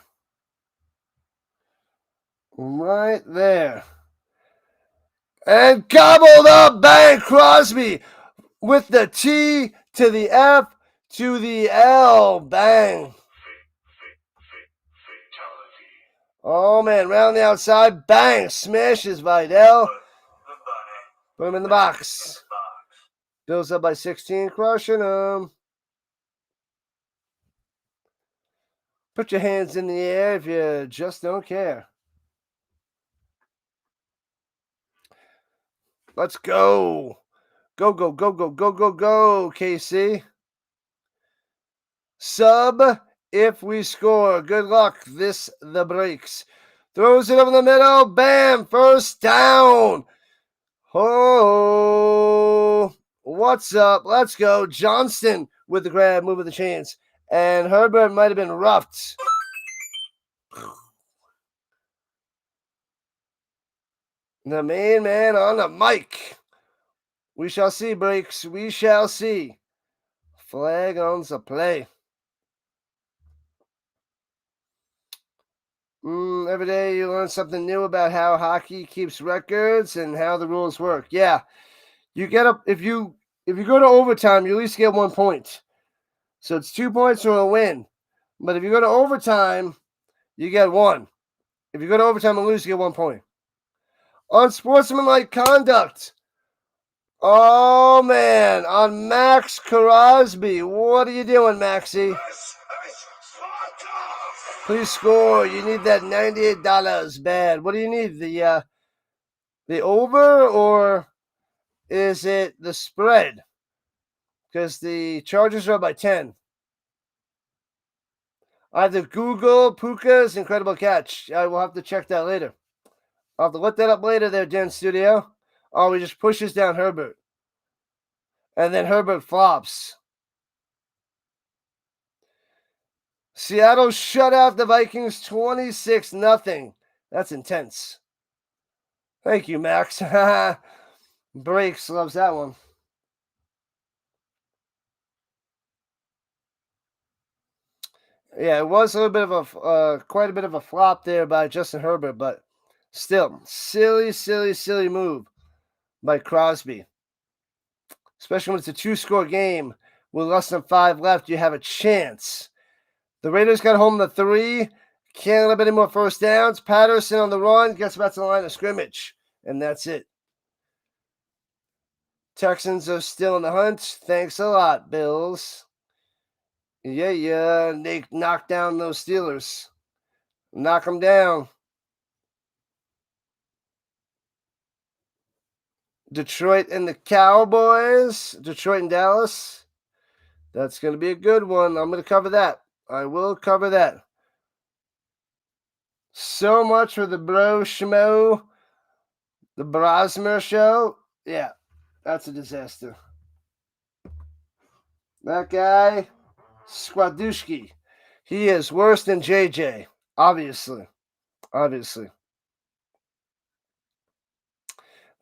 [SPEAKER 1] Right there. And gobbled up, bang, Crosby with the T to the F to the L, bang. Oh, man, round the outside, bang, smashes Vidal. Put him in the box. Bills up by 16, crushing him. Put your hands in the air if you just don't care. Let's go. Go, go, go, go, go, go, go, KC. Sub if we score. Good luck. This the breaks. Throws it over the middle. Bam. First down. Oh, what's up? Let's go. Johnston with the grab, moving the chains. And Herbert might have been roughed. The main man on the mic. We shall see, breaks. We shall see. Flag on the play. Every day you learn something new about how hockey keeps records and how the rules work. Yeah, you get up if you go to overtime, you at least get 1 point. So it's 2 points or a win. But if you go to overtime, you get 1. If you go to overtime and lose, you get 1 point. Unsportsmanlike conduct. Oh man, on Max Crosby. What are you doing, Maxie? Please score. You need that $98 bad. What do you need? The over, or is it the spread? Because the Chargers are up by 10. I have to Google Puka's incredible catch. I will have to check that later. I'll have to look that up later there, Dan Studio. Oh, he just pushes down Herbert. And then Herbert flops. Seattle shut out the Vikings 26-0. That's intense. Thank you, Max. Breaks loves that one. Yeah, it was a little bit of quite a bit of a flop there by Justin Herbert, but still, silly move by Crosby. Especially when it's a 2-score game with less than 5 left, you have a chance. The Raiders got home the 3. Can't have any more first downs. Patterson on the run gets back to the line of scrimmage, and that's it. Texans are still in the hunt. Thanks a lot, Bills. Yeah. They knock down those Steelers. Knock them down. Detroit and the Cowboys. Detroit and Dallas. That's going to be a good one. I'm going to cover that. I will cover that. So much for the Bro Schmo. The Brosmer show. Yeah, that's a disaster. That guy, Skwadushki, he is worse than JJ. Obviously.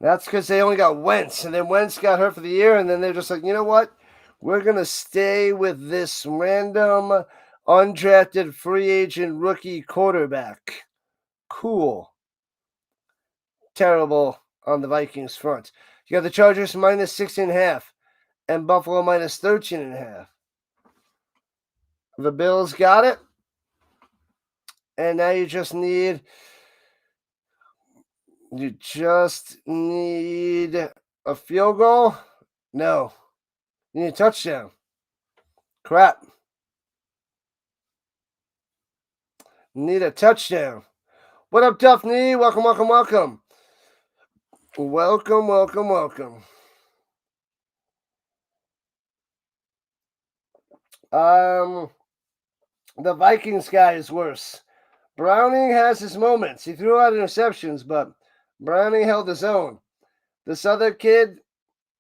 [SPEAKER 1] That's because they only got Wentz, and then Wentz got hurt for the year, and then they're just like, you know what? We're going to stay with this random, undrafted, free agent rookie quarterback. Cool. terrible on the Vikings front. You got the Chargers minus 16.5 and Buffalo minus 13.5. The Bills got it. And now you just need a field goal? No. You need a touchdown. Crap. Need a touchdown. What up, Duffney? Welcome, welcome, welcome. Welcome, welcome, welcome. The Vikings guy is worse. Browning has his moments. He threw out interceptions, but Browning held his own. This other kid,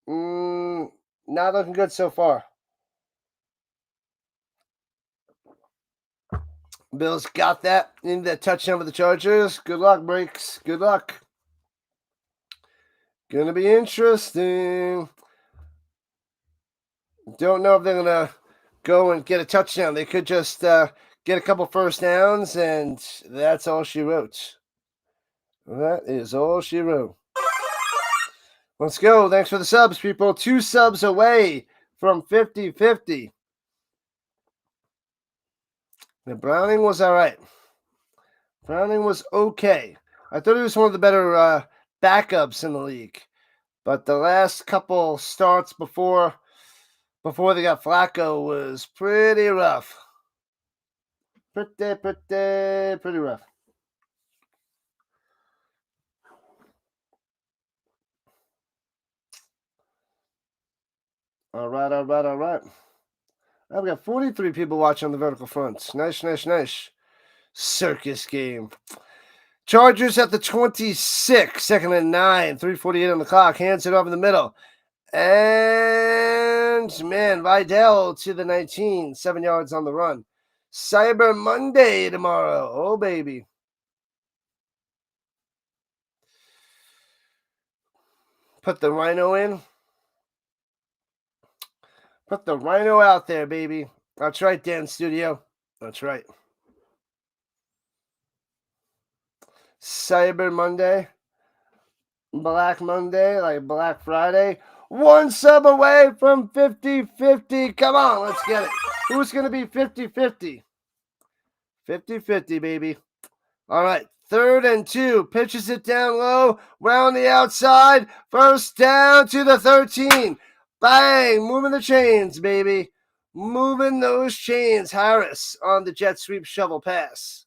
[SPEAKER 1] not looking good so far. Bills got that. Need that touchdown for the Chargers. Good luck, Breaks. Good luck. Gonna be interesting. Don't know if they're gonna go and get a touchdown. They could just get a couple first downs, and that's all she wrote. That is all she wrote. Let's go. Thanks for the subs, people. 2 subs away from 50-50. The Browning was all right. Browning was okay. I thought he was one of the better backups in the league. But the last couple starts before they got Flacco was pretty rough. Pretty rough. All right. I've got 43 people watching on the vertical front. Nice. Circus game. Chargers at the 26, 2nd and 9, 3:48 on the clock. Hands it over in the middle. And, man, Vidal to the 19, 7 yards on the run. Cyber Monday tomorrow. Oh, baby. Put the Rhino in. Put the Rhino out there, baby. That's right, Dan Studio. That's right. Cyber Monday. Black Monday, like Black Friday. 1 sub away from 50-50. Come on, let's get it. Who's going to be 50-50? 50-50, baby. All right, 3rd and 2. Pitches it down low. Round the outside. First down to the 13. Bang! Moving the chains, baby. Moving those chains. Harris on the jet sweep shovel pass.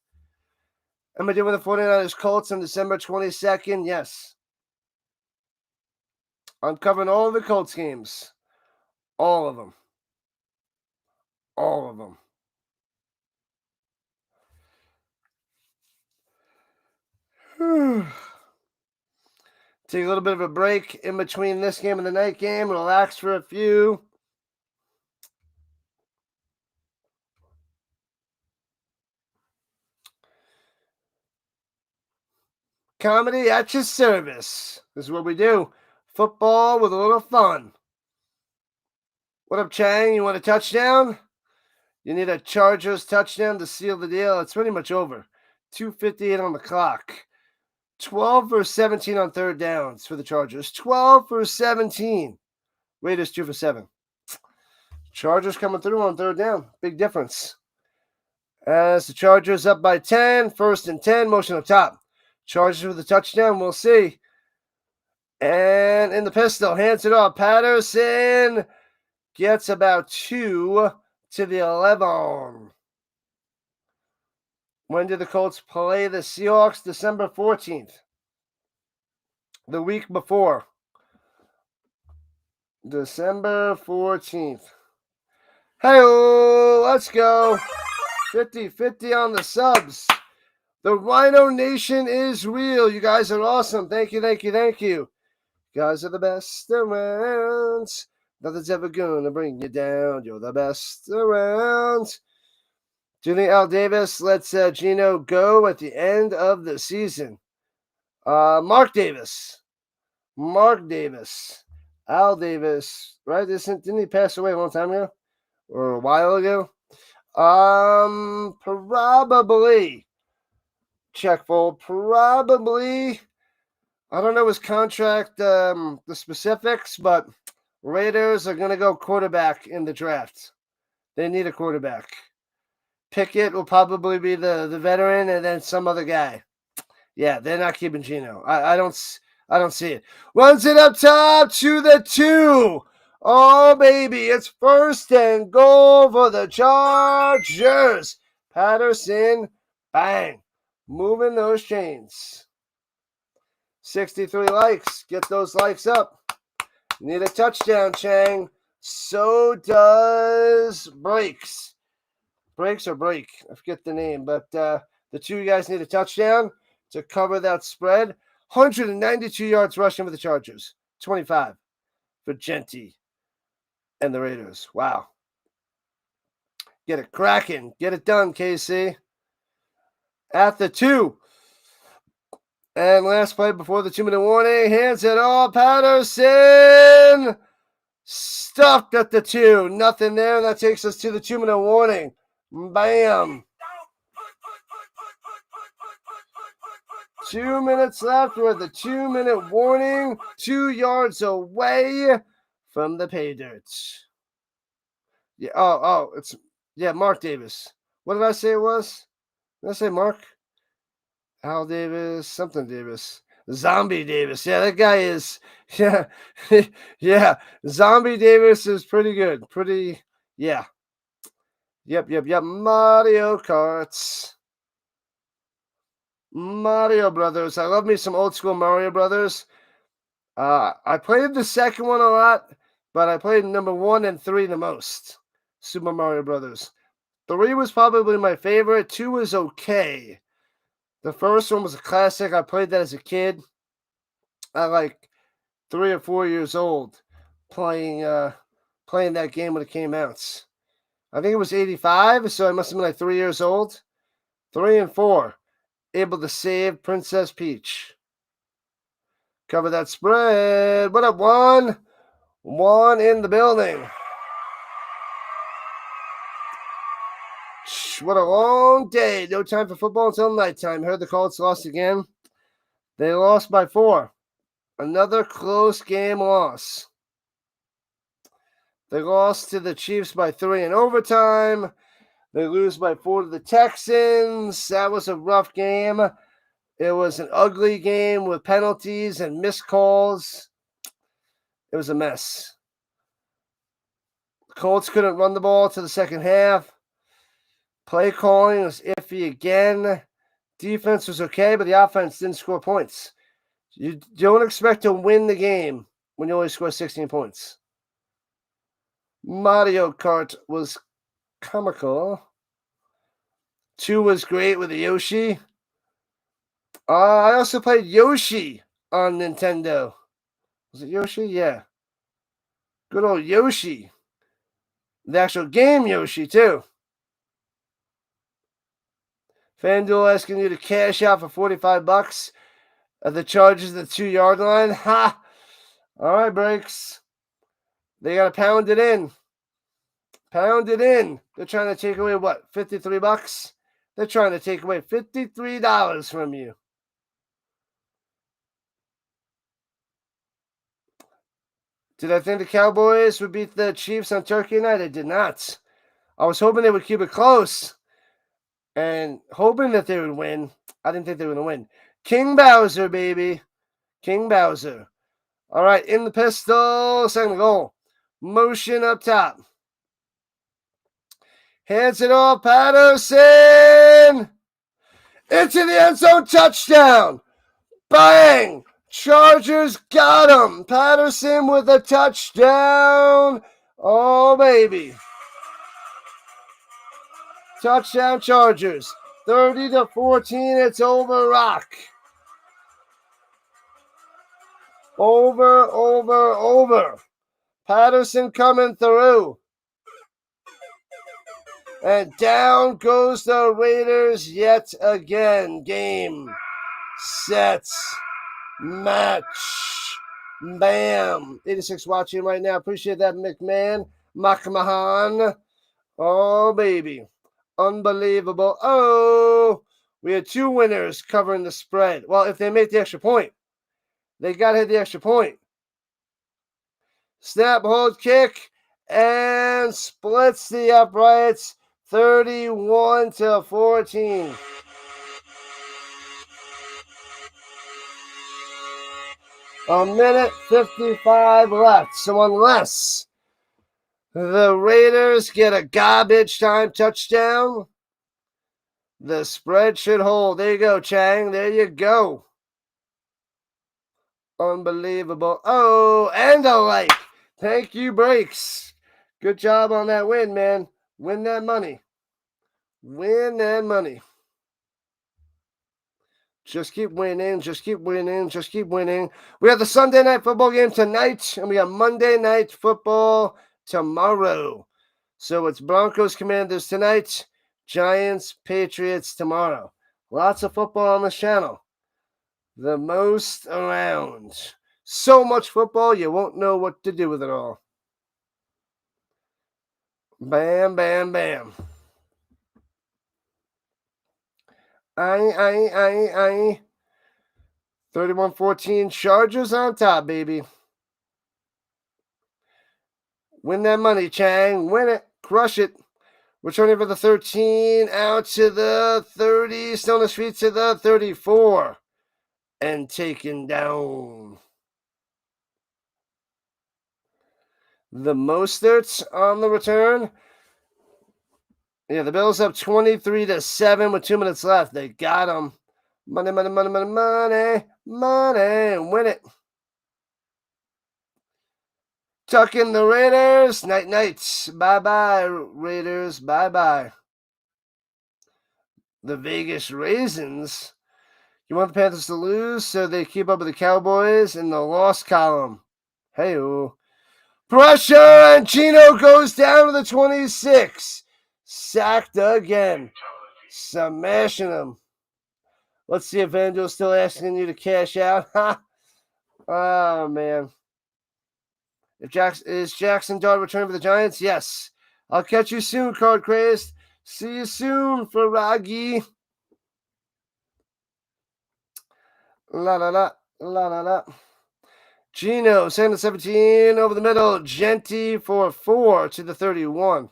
[SPEAKER 1] Am I doing the 49ers Colts on December 22nd? Yes. I'm covering all of the Colts games. All of them. All of them. Take a little bit of a break in between this game and the night game. Relax for a few. Comedy at your service. This is what we do. Football with a little fun. What up, Chang? You want a touchdown? You need a Chargers touchdown to seal the deal. It's pretty much over. 2:58 on the clock. 12 for 17 on 3rd downs for the Chargers. 12 for 17. Raiders 2 for 7. Chargers coming through on 3rd down. Big difference. As the Chargers up by 10. 1st and 10. Motion up top. Chargers with a touchdown. We'll see. And in the pistol. Hands it off. Patterson gets about 2 to the 11. When did the Colts play the Seahawks? December 14th. The week before. December 14th. Hey, let's go. 50-50 on the subs. The Rhino Nation is real. You guys are awesome. Thank you. You guys are the best around. Nothing's ever going to bring you down. You're the best around. Do you think Al Davis lets Geno go at the end of the season? Mark Davis. Al Davis. Right? Didn't he pass away a long time ago? Or a while ago? Probably. Check fold. Probably. I don't know his contract, the specifics, but Raiders are going to go quarterback in the draft. They need a quarterback. Pickett will probably be the veteran, and then some other guy. Yeah, they're not keeping Geno. I don't see it. Runs it up top to the 2. Oh, baby, it's 1st and goal for the Chargers. Patterson, bang. Moving those chains. 63 likes. Get those likes up. Need a touchdown, Chang. So does Breaks. Breaks or Break? I forget the name, but the 2 guys need a touchdown to cover that spread. 192 yards rushing for the Chargers. 25 for Genty and the Raiders. Wow. Get it cracking. Get it done, KC. At the 2. And last play before the 2-minute warning. Hands it off. Patterson. Stuffed at the 2. Nothing there. And that takes us to the 2-minute warning. Bam. 2 minutes left. We're at the 2-minute warning. 2 yards away from the pay dirt. Yeah. It's Mark Davis. What did I say it was? Did I say Mark? Al Davis, something Davis. Zombie Davis. Yeah, that guy is. Yeah. Yeah. Zombie Davis is pretty good. Yeah. Yep. Mario Karts. Mario Brothers. I love me some old school Mario Brothers. I played the second one a lot, but I played number 1 and 3 the most. Super Mario Brothers. 3 was probably my favorite. 2 was okay. The first one was a classic. I played that as a kid. At like 3 or 4 years old, playing that game when it came out. I think it was 85, so I must have been like 3 years old. 3 and 4, able to save Princess Peach. Cover that spread. What up, 1? 1 in the building. What a long day. No time for football until nighttime. Heard the Colts lost again. They lost by 4. Another close game loss. They lost to the Chiefs by 3 in overtime. They lose by 4 to the Texans. That was a rough game. It was an ugly game with penalties and missed calls. It was a mess. The Colts couldn't run the ball to the second half. Play calling was iffy again. Defense was okay, but the offense didn't score points. You don't expect to win the game when you only score 16 points. Mario Kart was comical. 2 was great with the Yoshi. I also played Yoshi on Nintendo. Was it Yoshi? Yeah. Good old Yoshi. The actual game Yoshi, too. FanDuel asking you to cash out for $45 at the Chargers at the 2-yard line. Ha! All right, Breaks. They got to pound it in. Pound it in. They're trying to take away, what, $53? They're trying to take away $53 from you. Did I think the Cowboys would beat the Chiefs on Turkey night? I did not. I was hoping they would keep it close and hoping that they would win. I didn't think they were going to win. King Bowser, baby. King Bowser. All right, in the pistol. Second goal. Motion up top. Hands it off. Patterson. Into the end zone. Touchdown. Bang. Chargers got him. Patterson with a touchdown. Oh, baby. Touchdown Chargers. 30-14. It's over, Rock. Over. Patterson coming through. And down goes the Raiders yet again. Game, set, match. Bam. 86 watching right now. Appreciate that, McMahon. McMahon. Oh, baby. Unbelievable. Oh, we had 2 winners covering the spread. Well, if they make the extra point. They got to hit the extra point. Snap, hold, kick, and splits the uprights 31-14. A minute 55 left. So unless the Raiders get a garbage time touchdown, the spread should hold. There you go, Chang. There you go. Unbelievable. Oh, and a like. Thank you, Breaks. Good job on that win, man. Win that money. Win that money. Just keep winning. Just keep winning. Just keep winning. We have the Sunday night football game tonight, and we have Monday night football tomorrow. So it's Broncos Commanders tonight, Giants Patriots tomorrow. Lots of football on this channel. The most around. So much football, you won't know what to do with it all. Bam, bam, bam. Aye. 31-14, Chargers on top, baby. Win that money, Chang. Win it. Crush it. Returning for the 13, out to the 30, still on his feet to the 34. And taken down. The Mosterts on the return. Yeah, the Bills up 23-7 with 2 minutes left. They got him. Money. Win it. Tuck in the Raiders. Night. Bye-bye, Raiders. Bye-bye. The Vegas Raisins. You want the Panthers to lose so they keep up with the Cowboys in the loss column. Hey-oh. Pressure, and Gino goes down to the 26. Sacked again. Smashing him. Let's see if Vandel's still asking you to cash out. Oh, man. Is Jackson Dart returning for the Giants? Yes. I'll catch you soon, Card Crazed. See you soon, Ferraggy. La. Gino, 2-17 over the middle. Genty for 4 to the 31.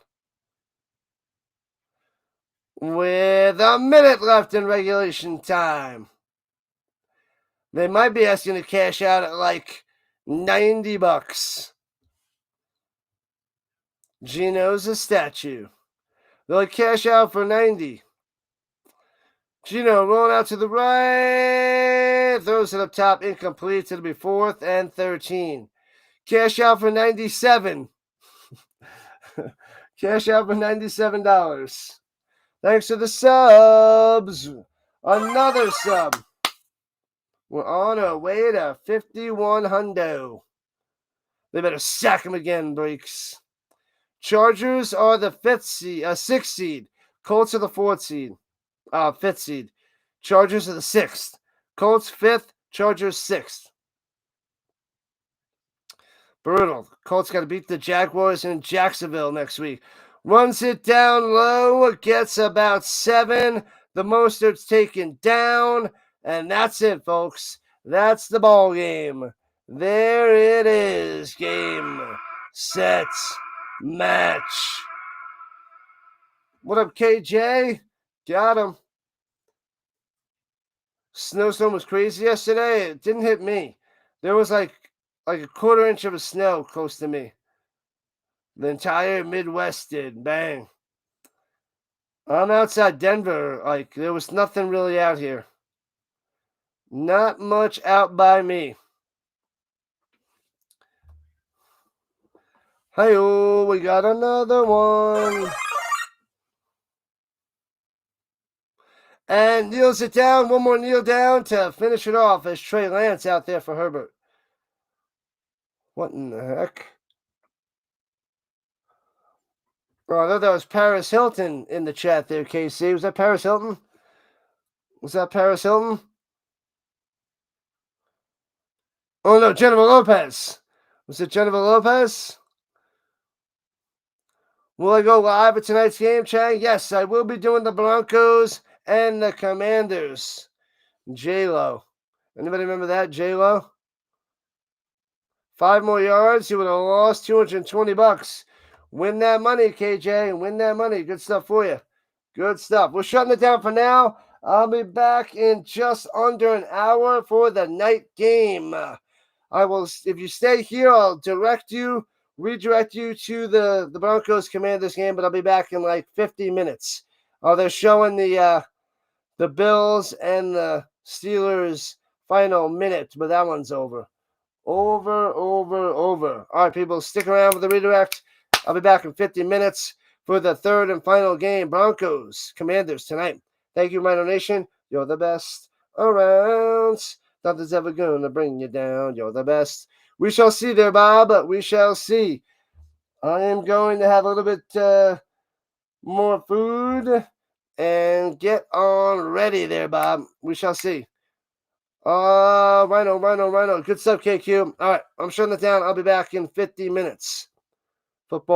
[SPEAKER 1] With a minute left in regulation time. They might be asking to cash out at like $90. Gino's a statue. They'll cash out for 90. Gino rolling out to the right. Throws it up top, incomplete. It'll be 4th and 13. Cash out for $97. Cash out for $97. Thanks for the subs. Another sub. We're on our way to 5100. They better sack him again, Breaks. Chargers are the 6th seed. Colts are the 4th seed. 5th seed. Chargers are the 6th. Colts 5th. Chargers 6th. Brutal. Colts got to beat the Jaguars in Jacksonville next week. Runs it down low. Gets about 7. The Mostert's taken down. And that's it, folks. That's the ball game. There it is. Game, set, match. What up, KJ? Got him. Snowstorm was crazy yesterday. It didn't hit me. There was like a 1/4 inch of snow close to me. The entire Midwest did. Bang. I'm outside Denver. Like, there was nothing really out here. Not much out by me. Hi-oh, we got another one. And kneels it down. One more kneel down to finish it off as Trey Lance out there for Herbert. What in the heck? Oh, I thought that was Paris Hilton in the chat there, KC. Was that Paris Hilton? Was that Paris Hilton? Oh, no, Jennifer Lopez. Was it Jennifer Lopez? Will I go live at tonight's game, Chang? Yes, I will be doing the Broncos and the Commanders. J-Lo. Anybody remember that, J-Lo? 5 more yards, he would have lost $220. Win that money, KJ. Win that money. Good stuff for you. Good stuff. We're shutting it down for now. I'll be back in just under an hour for the night game. I will, if you stay here, I'll redirect you to the Broncos Commanders game, but I'll be back in like 50 minutes. They're showing the Bills and the Steelers final minute, but that one's over. Over. All right, people, stick around for the redirect. I'll be back in 50 minutes for the third and final game, Broncos Commanders tonight. Thank you, Rhino Nation. You're the best around. Nothing's ever going to bring you down. You're the best. We shall see there, Bob. We shall see. I am going to have a little bit more food and get on ready there, Bob. We shall see. Rhino. Good stuff, KQ. All right, I'm shutting it down. I'll be back in 50 minutes. Football.